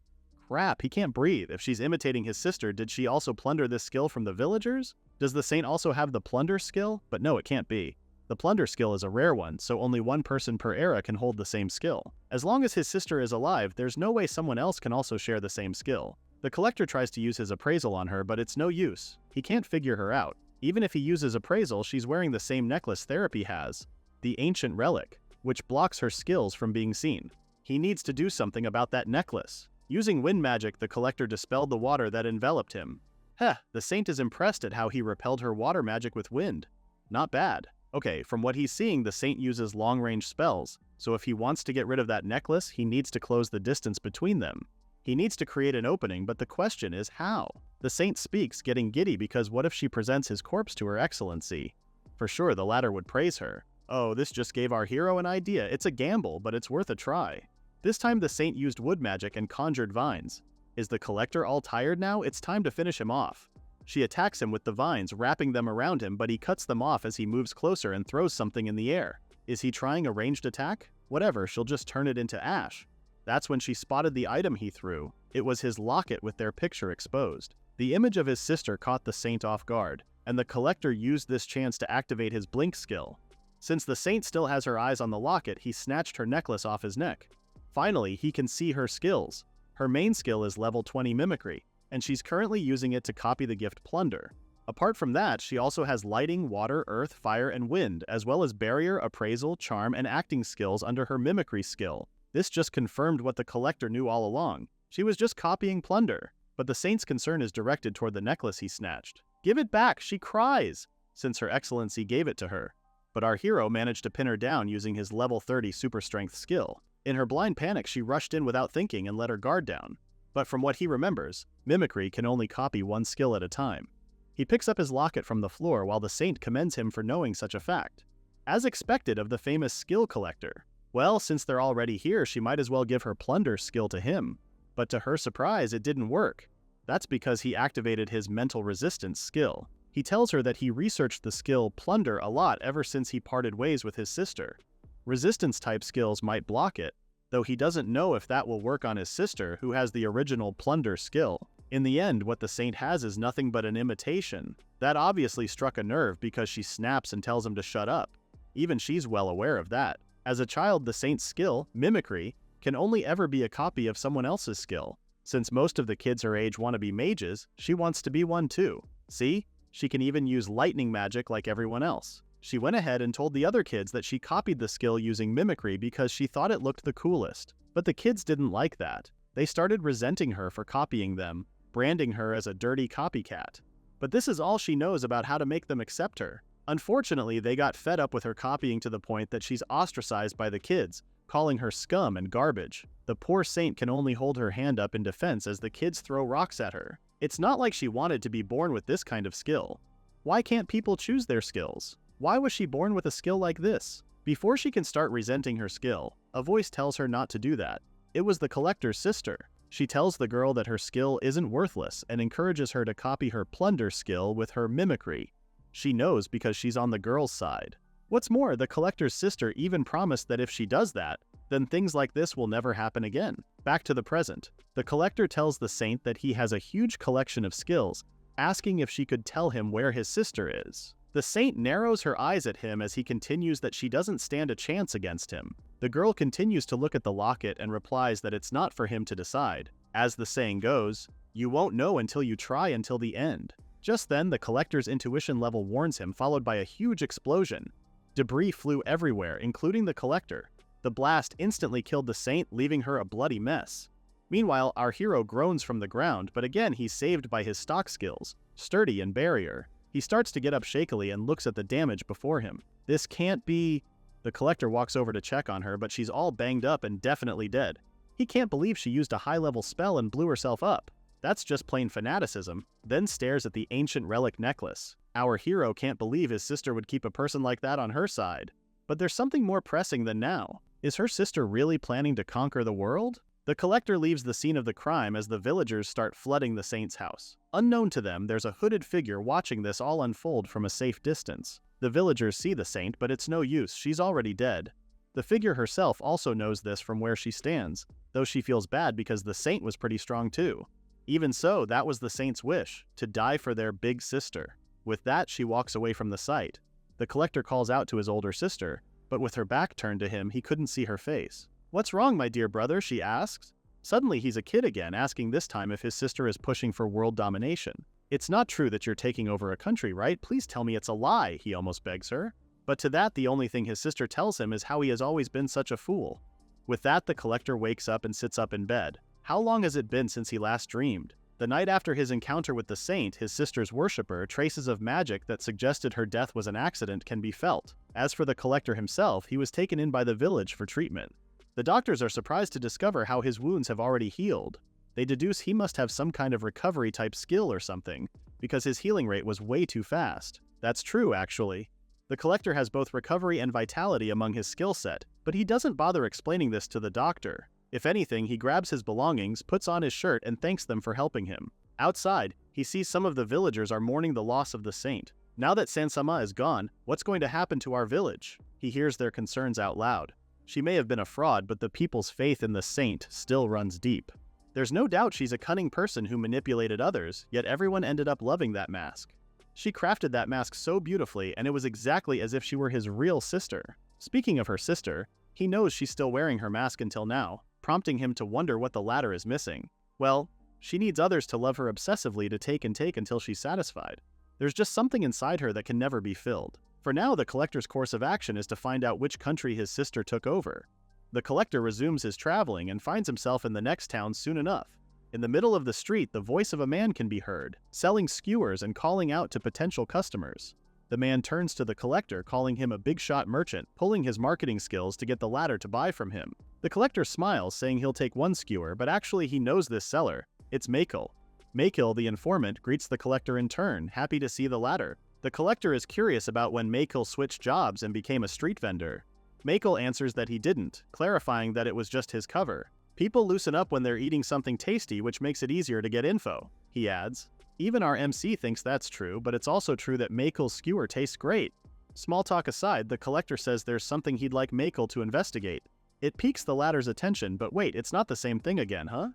Crap, he can't breathe. If she's imitating his sister, did she also plunder this skill from the villagers? Does the saint also have the plunder skill? But no, it can't be. The plunder skill is a rare one, so only one person per era can hold the same skill. As long as his sister is alive, there's no way someone else can also share the same skill. The collector tries to use his appraisal on her, but it's no use. He can't figure her out. Even if he uses appraisal, she's wearing the same necklace Therapy has, the ancient relic, which blocks her skills from being seen. He needs to do something about that necklace. Using wind magic, the collector dispelled the water that enveloped him. Heh, the saint is impressed at how he repelled her water magic with wind. Not bad. Okay, from what he's seeing, the saint uses long-range spells, so if he wants to get rid of that necklace, he needs to close the distance between them. He needs to create an opening, but the question is how? The saint speaks, getting giddy because what if she presents his corpse to Her Excellency? For sure, the latter would praise her. Oh, this just gave our hero an idea. It's a gamble, but it's worth a try. This time the saint used wood magic and conjured vines. Is the collector all tired now? It's time to finish him off. She attacks him with the vines, wrapping them around him, but he cuts them off as he moves closer and throws something in the air. Is he trying a ranged attack? Whatever, she'll just turn it into ash. That's when she spotted the item he threw. It was his locket with their picture exposed. The image of his sister caught the saint off guard, and the collector used this chance to activate his blink skill. Since the saint still has her eyes on the locket, he snatched her necklace off his neck. Finally, he can see her skills. Her main skill is level 20 mimicry, and she's currently using it to copy the gift Plunder. Apart from that, she also has lighting, water, earth, fire, and wind, as well as barrier, appraisal, charm, and acting skills under her mimicry skill. This just confirmed what the collector knew all along. She was just copying Plunder. But the saint's concern is directed toward the necklace he snatched. Give it back, she cries, since Her Excellency gave it to her. But our hero managed to pin her down using his level 30 super strength skill. In her blind panic, she rushed in without thinking and let her guard down. But from what he remembers, mimicry can only copy one skill at a time. He picks up his locket from the floor while the saint commends him for knowing such a fact. As expected of the famous skill collector. Well, since they're already here, she might as well give her plunder skill to him. But to her surprise, it didn't work. That's because he activated his mental resistance skill. He tells her that he researched the skill plunder a lot ever since he parted ways with his sister. Resistance-type skills might block it, though he doesn't know if that will work on his sister, who has the original plunder skill. In the end, what the saint has is nothing but an imitation. That obviously struck a nerve because she snaps and tells him to shut up. Even she's well aware of that. As a child, the saint's skill, mimicry, can only ever be a copy of someone else's skill. Since most of the kids her age want to be mages, she wants to be one too. See? She can even use lightning magic like everyone else. She went ahead and told the other kids that she copied the skill using mimicry because she thought it looked the coolest. But the kids didn't like that. They started resenting her for copying them, branding her as a dirty copycat. But this is all she knows about how to make them accept her. Unfortunately, they got fed up with her copying to the point that she's ostracized by the kids, calling her scum and garbage. The poor saint can only hold her hand up in defense as the kids throw rocks at her. It's not like she wanted to be born with this kind of skill. Why can't people choose their skills? Why was she born with a skill like this? Before she can start resenting her skill, a voice tells her not to do that. It was the collector's sister. She tells the girl that her skill isn't worthless and encourages her to copy her plunder skill with her mimicry. She knows because she's on the girl's side. What's more, the collector's sister even promised that if she does that, then things like this will never happen again. Back to the present. The collector tells the saint that he has a huge collection of skills, asking if she could tell him where his sister is. The saint narrows her eyes at him as he continues that she doesn't stand a chance against him. The girl continues to look at the locket and replies that it's not for him to decide. As the saying goes, you won't know until you try until the end. Just then, the collector's intuition level warns him, followed by a huge explosion. Debris flew everywhere, including the collector. The blast instantly killed the saint, leaving her a bloody mess. Meanwhile, our hero groans from the ground, but again he's saved by his stock skills, sturdy and barrier. He starts to get up shakily and looks at the damage before him. This can't be... The collector walks over to check on her, but she's all banged up and definitely dead. He can't believe she used a high-level spell and blew herself up. That's just plain fanaticism, then stares at the ancient relic necklace. Our hero can't believe his sister would keep a person like that on her side. But there's something more pressing than now. Is her sister really planning to conquer the world? The collector leaves the scene of the crime as the villagers start flooding the saint's house. Unknown to them, there's a hooded figure watching this all unfold from a safe distance. The villagers see the saint, but it's no use, she's already dead. The figure herself also knows this from where she stands, though she feels bad because the saint was pretty strong too. Even so, that was the saint's wish, to die for their big sister. With that, she walks away from the site. The collector calls out to his older sister, but with her back turned to him, he couldn't see her face. "What's wrong, my dear brother?" she asks. Suddenly, he's a kid again, asking this time if his sister is pushing for world domination. "It's not true that you're taking over a country, right? Please tell me it's a lie," he almost begs her. But to that, the only thing his sister tells him is how he has always been such a fool. With that, the collector wakes up and sits up in bed. How long has it been since he last dreamed? The night after his encounter with the saint, his sister's worshipper, traces of magic that suggested her death was an accident can be felt. As for the collector himself, he was taken in by the village for treatment. The doctors are surprised to discover how his wounds have already healed. They deduce he must have some kind of recovery-type skill or something, because his healing rate was way too fast. That's true, actually. The collector has both recovery and vitality among his skill set, but he doesn't bother explaining this to the doctor. If anything, he grabs his belongings, puts on his shirt, and thanks them for helping him. Outside, he sees some of the villagers are mourning the loss of the saint. Now that Sansama is gone, what's going to happen to our village? He hears their concerns out loud. She may have been a fraud, but the people's faith in the saint still runs deep. There's no doubt she's a cunning person who manipulated others, yet everyone ended up loving that mask. She crafted that mask so beautifully, and it was exactly as if she were his real sister. Speaking of her sister, he knows she's still wearing her mask until now, prompting him to wonder what the latter is missing. Well, she needs others to love her obsessively to take and take until she's satisfied. There's just something inside her that can never be filled. For now, the collector's course of action is to find out which country his sister took over. The collector resumes his traveling and finds himself in the next town soon enough. In the middle of the street, the voice of a man can be heard, selling skewers and calling out to potential customers. The man turns to the collector, calling him a big-shot merchant, pulling his marketing skills to get the latter to buy from him. The collector smiles, saying he'll take one skewer, but actually he knows this seller. It's Michael. Maykill, the informant, greets the collector in turn, happy to see the latter. The collector is curious about when Maykill switched jobs and became a street vendor. Maykill answers that he didn't, clarifying that it was just his cover. People loosen up when they're eating something tasty, which makes it easier to get info, he adds. Even our MC thinks that's true, but it's also true that Maykill's skewer tastes great. Small talk aside, the collector says there's something he'd like Maykill to investigate. It piques the latter's attention, but wait, it's not the same thing again, huh?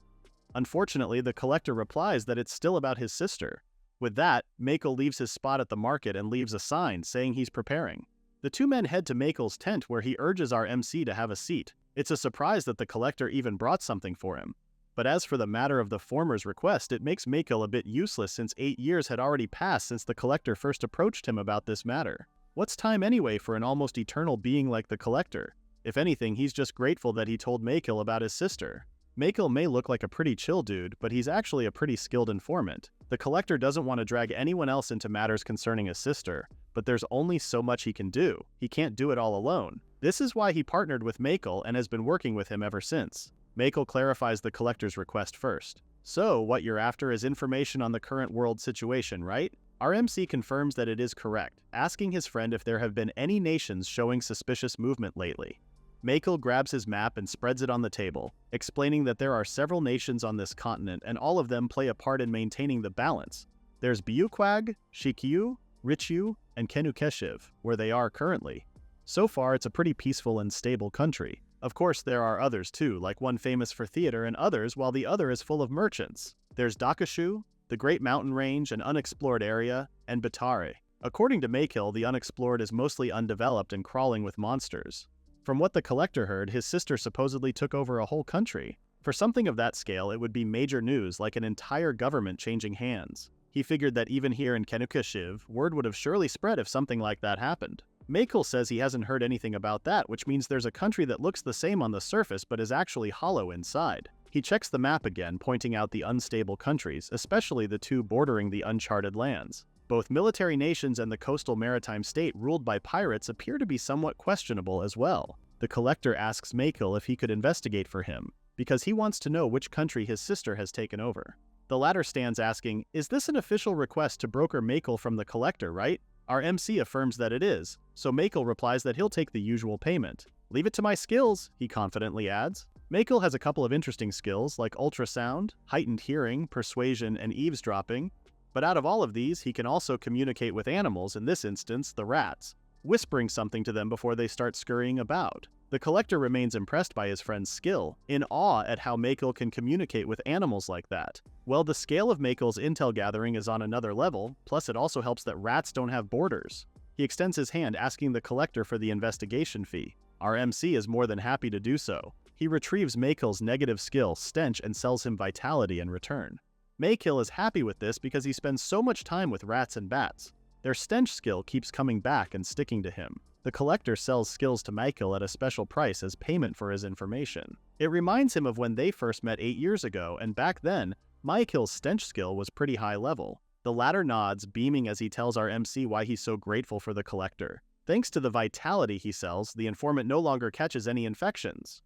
Unfortunately, the collector replies that it's still about his sister. With that, Maykill leaves his spot at the market and leaves a sign saying he's preparing. The two men head to Maykill's tent where he urges our MC to have a seat. It's a surprise that the collector even brought something for him. But as for the matter of the former's request, it makes Maykill a bit useless since 8 years had already passed since the collector first approached him about this matter. What's time anyway for an almost eternal being like the collector? If anything, he's just grateful that he told Maykill about his sister. Maykill may look like a pretty chill dude, but he's actually a pretty skilled informant. The collector doesn't want to drag anyone else into matters concerning his sister, but there's only so much he can do. He can't do it all alone. This is why he partnered with Maykill and has been working with him ever since. Maykill clarifies the collector's request first. So, what you're after is information on the current world situation, right? Our MC confirms that it is correct, asking his friend if there have been any nations showing suspicious movement lately. Maykill grabs his map and spreads it on the table, explaining that there are several nations on this continent and all of them play a part in maintaining the balance. There's Buyukwag, Shikyu, Richyu, and Kenukeshiv, where they are currently. So far, it's a pretty peaceful and stable country. Of course, there are others too, like one famous for theater and others, while the other is full of merchants. There's Dakashu, the Great Mountain Range, an unexplored area, and Batare. According to Maykill, the unexplored is mostly undeveloped and crawling with monsters. From what the collector heard, his sister supposedly took over a whole country. For something of that scale, it would be major news, like an entire government changing hands. He figured that even here in Kenukeshiv, word would have surely spread if something like that happened. Maykill says he hasn't heard anything about that, which means there's a country that looks the same on the surface but is actually hollow inside. He checks the map again, pointing out the unstable countries, especially the two bordering the uncharted lands. Both military nations and the coastal maritime state ruled by pirates appear to be somewhat questionable as well. The collector asks Maykill if he could investigate for him, because he wants to know which country his sister has taken over. The latter stands asking, is this an official request to broker Maykill from the collector, right? Our MC affirms that it is, so Maykill replies that he'll take the usual payment. Leave it to my skills, he confidently adds. Maykill has a couple of interesting skills like ultrasound, heightened hearing, persuasion, and eavesdropping, but out of all of these, he can also communicate with animals, in this instance, the rats, whispering something to them before they start scurrying about. The collector remains impressed by his friend's skill, in awe at how Maykill can communicate with animals like that. Well, the scale of Maykill's intel gathering is on another level, plus it also helps that rats don't have borders. He extends his hand asking the collector for the investigation fee. Our MC is more than happy to do so. He retrieves Maykill's negative skill, Stench, and sells him Vitality in return. Maykill is happy with this because he spends so much time with rats and bats. Their Stench skill keeps coming back and sticking to him. The collector sells skills to Maykill at a special price as payment for his information. It reminds him of when they first met 8 years ago, and back then, Maykill's Stench skill was pretty high level. The latter nods, beaming as he tells our MC why he's so grateful for the collector. Thanks to the Vitality he sells, the informant no longer catches any infections.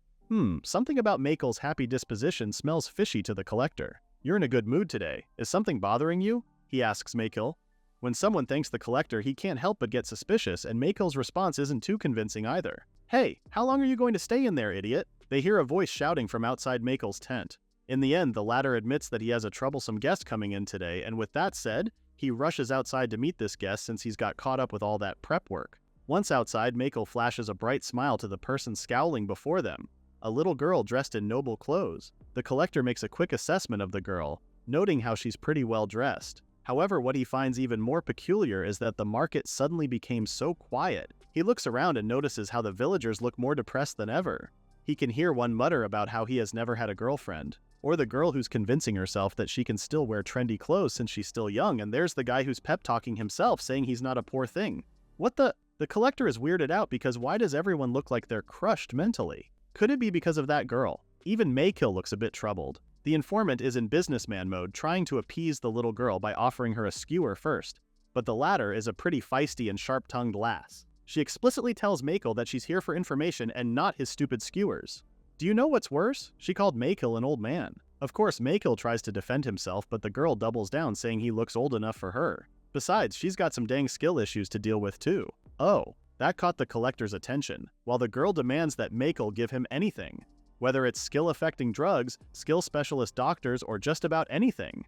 Something about Maykill's happy disposition smells fishy to the collector. You're in a good mood today. Is something bothering you? He asks Maykill. When someone thanks the collector, he can't help but get suspicious, and Maykill's response isn't too convincing either. Hey, how long are you going to stay in there, idiot? They hear a voice shouting from outside Maykill's tent. In the end, the latter admits that he has a troublesome guest coming in today, and with that said, he rushes outside to meet this guest since he's got caught up with all that prep work. Once outside, Maykill flashes a bright smile to the person scowling before them, a little girl dressed in noble clothes. The collector makes a quick assessment of the girl, noting how she's pretty well dressed. However, what he finds even more peculiar is that the market suddenly became so quiet. He looks around and notices how the villagers look more depressed than ever. He can hear one mutter about how he has never had a girlfriend, or the girl who's convincing herself that she can still wear trendy clothes since she's still young, and there's the guy who's pep-talking himself saying he's not a poor thing. What the? The collector is weirded out because why does everyone look like they're crushed mentally? Could it be because of that girl? Even Maykill looks a bit troubled. The informant is in businessman mode, trying to appease the little girl by offering her a skewer first, but the latter is a pretty feisty and sharp-tongued lass. She explicitly tells Maykill that she's here for information and not his stupid skewers. Do you know what's worse? She called Maykill an old man. Of course, Maykill tries to defend himself, but the girl doubles down, saying he looks old enough for her. Besides, she's got some dang skill issues to deal with too. Oh, that caught the collector's attention, while the girl demands that Maykill give him anything. Whether it's skill-affecting drugs, skill specialist doctors, or just about anything.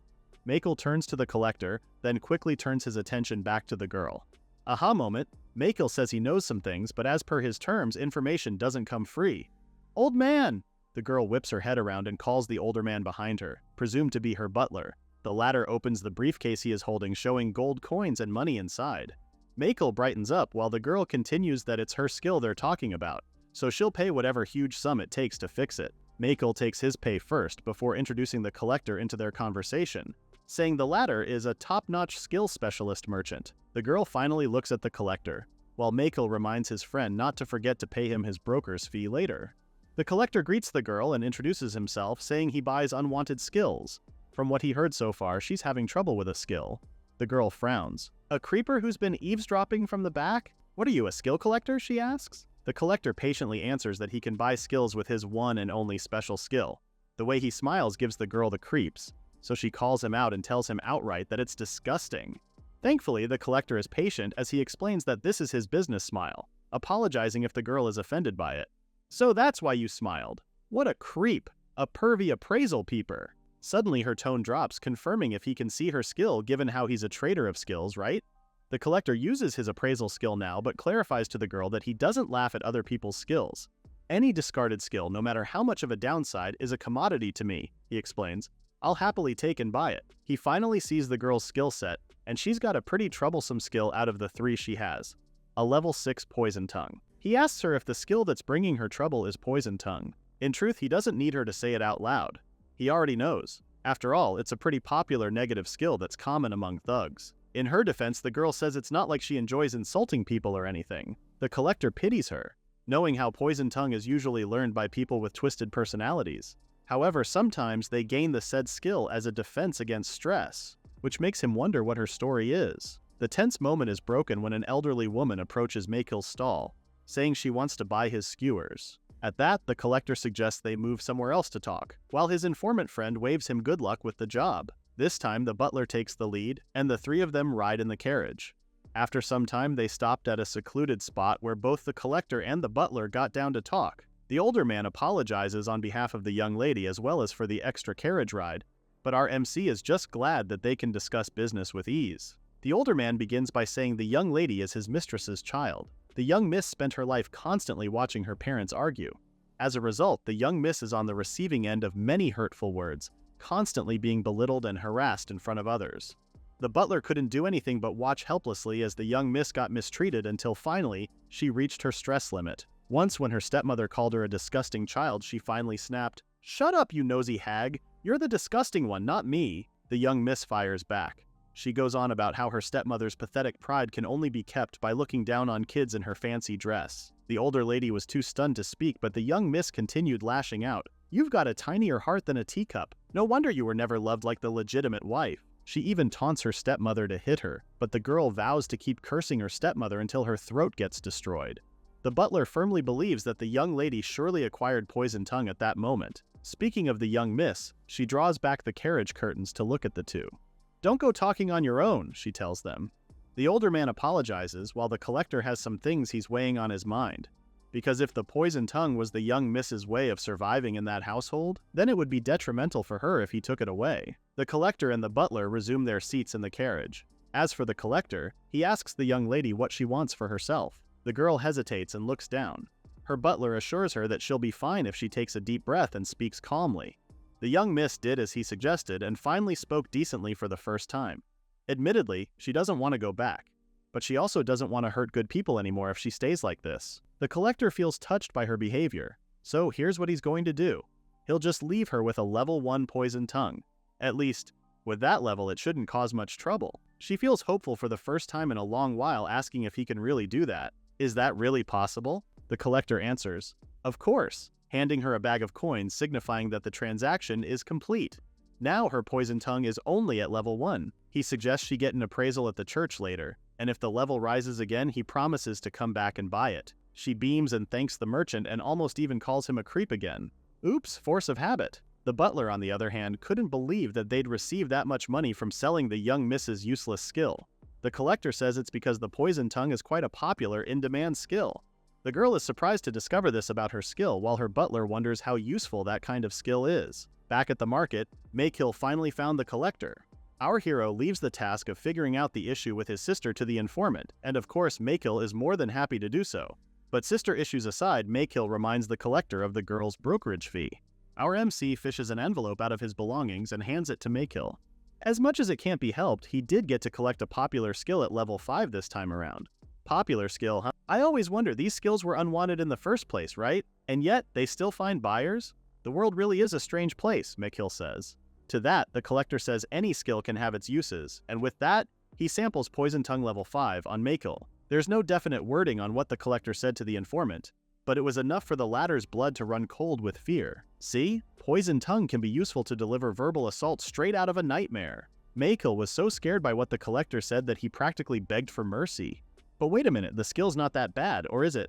Maykill turns to the collector, then quickly turns his attention back to the girl. Aha moment, Maykill says he knows some things, but as per his terms, information doesn't come free. Old man! The girl whips her head around and calls the older man behind her, presumed to be her butler. The latter opens the briefcase he is holding, showing gold coins and money inside. Maykill brightens up while the girl continues that it's her skill they're talking about, so she'll pay whatever huge sum it takes to fix it. Maykill takes his pay first before introducing the collector into their conversation, saying the latter is a top-notch skill specialist merchant. The girl finally looks at the collector, while Maykill reminds his friend not to forget to pay him his broker's fee later. The collector greets the girl and introduces himself, saying he buys unwanted skills. From what he heard so far, she's having trouble with a skill. The girl frowns. A creeper who's been eavesdropping from the back? What are you, a skill collector? She asks. The collector patiently answers that he can buy skills with his one and only special skill. The way he smiles gives the girl the creeps, so she calls him out and tells him outright that it's disgusting. Thankfully, the collector is patient as he explains that this is his business smile, apologizing if the girl is offended by it. So that's why you smiled. What a creep! A pervy appraisal peeper. Suddenly her tone drops, confirming if he can see her skill given how he's a trader of skills, right? The collector uses his appraisal skill now, but clarifies to the girl that he doesn't laugh at other people's skills. Any discarded skill, no matter how much of a downside, is a commodity to me, he explains. I'll happily take and buy it. He finally sees the girl's skill set, and she's got a pretty troublesome skill out of the 3 she has. A level 6 poison tongue. He asks her if the skill that's bringing her trouble is poison tongue. In truth, he doesn't need her to say it out loud. He already knows. After all, it's a pretty popular negative skill that's common among thugs. In her defense, the girl says it's not like she enjoys insulting people or anything. The collector pities her, knowing how poison tongue is usually learned by people with twisted personalities. However, sometimes they gain the said skill as a defense against stress, which makes him wonder what her story is. The tense moment is broken when an elderly woman approaches Maykill's stall, saying she wants to buy his skewers. At that, the collector suggests they move somewhere else to talk, while his informant friend waves him good luck with the job. This time, the butler takes the lead, and the 3 of them ride in the carriage. After some time, they stopped at a secluded spot where both the collector and the butler got down to talk. The older man apologizes on behalf of the young lady as well as for the extra carriage ride, but our MC is just glad that they can discuss business with ease. The older man begins by saying the young lady is his mistress's child. The young miss spent her life constantly watching her parents argue. As a result, the young miss is on the receiving end of many hurtful words, constantly being belittled and harassed in front of others. The butler couldn't do anything but watch helplessly as the young miss got mistreated until finally, she reached her stress limit. Once when her stepmother called her a disgusting child, she finally snapped, "Shut up, you nosy hag! You're the disgusting one, not me!" The young miss fires back. She goes on about how her stepmother's pathetic pride can only be kept by looking down on kids in her fancy dress. The older lady was too stunned to speak, but the young miss continued lashing out. "You've got a tinier heart than a teacup. No wonder you were never loved like the legitimate wife." She even taunts her stepmother to hit her, but the girl vows to keep cursing her stepmother until her throat gets destroyed. The butler firmly believes that the young lady surely acquired poison tongue at that moment. Speaking of the young miss, she draws back the carriage curtains to look at the 2. "Don't go talking on your own," she tells them. The older man apologizes while the collector has some things he's weighing on his mind. Because if the poison tongue was the young miss's way of surviving in that household, then it would be detrimental for her if he took it away. The collector and the butler resume their seats in the carriage. As for the collector, he asks the young lady what she wants for herself. The girl hesitates and looks down. Her butler assures her that she'll be fine if she takes a deep breath and speaks calmly. The young miss did as he suggested and finally spoke decently for the first time. Admittedly, she doesn't want to go back, but she also doesn't want to hurt good people anymore if she stays like this. The collector feels touched by her behavior, so here's what he's going to do. He'll just leave her with a level 1 poison tongue. At least, with that level it shouldn't cause much trouble. She feels hopeful for the first time in a long while, asking if he can really do that. Is that really possible? The collector answers, "Of course," handing her a bag of coins signifying that the transaction is complete. Now her poison tongue is only at level 1. He suggests she get an appraisal at the church later, and if the level rises again, he promises to come back and buy it. She beams and thanks the merchant and almost even calls him a creep again. Oops, force of habit. The butler, on the other hand, couldn't believe that they'd received that much money from selling the young Mrs. Useless skill. The collector says it's because the poison tongue is quite a popular, in-demand skill. The girl is surprised to discover this about her skill, while her butler wonders how useful that kind of skill is. Back at the market, Maykill finally found the collector. Our hero leaves the task of figuring out the issue with his sister to the informant, and of course Maykill is more than happy to do so. But sister issues aside, Maykill reminds the collector of the girl's brokerage fee. Our MC fishes an envelope out of his belongings and hands it to Maykill. As much as it can't be helped, he did get to collect a popular skill at level 5 this time around. Popular skill, huh? I always wonder, these skills were unwanted in the first place, right? And yet, they still find buyers? The world really is a strange place, Maykill says. To that, the collector says any skill can have its uses, and with that, he samples Poison Tongue level 5 on Maykill. There's no definite wording on what the collector said to the informant, but it was enough for the latter's blood to run cold with fear. See? Poison Tongue can be useful to deliver verbal assault straight out of a nightmare. Maykill was so scared by what the collector said that he practically begged for mercy. But wait a minute, the skill's not that bad, or is it?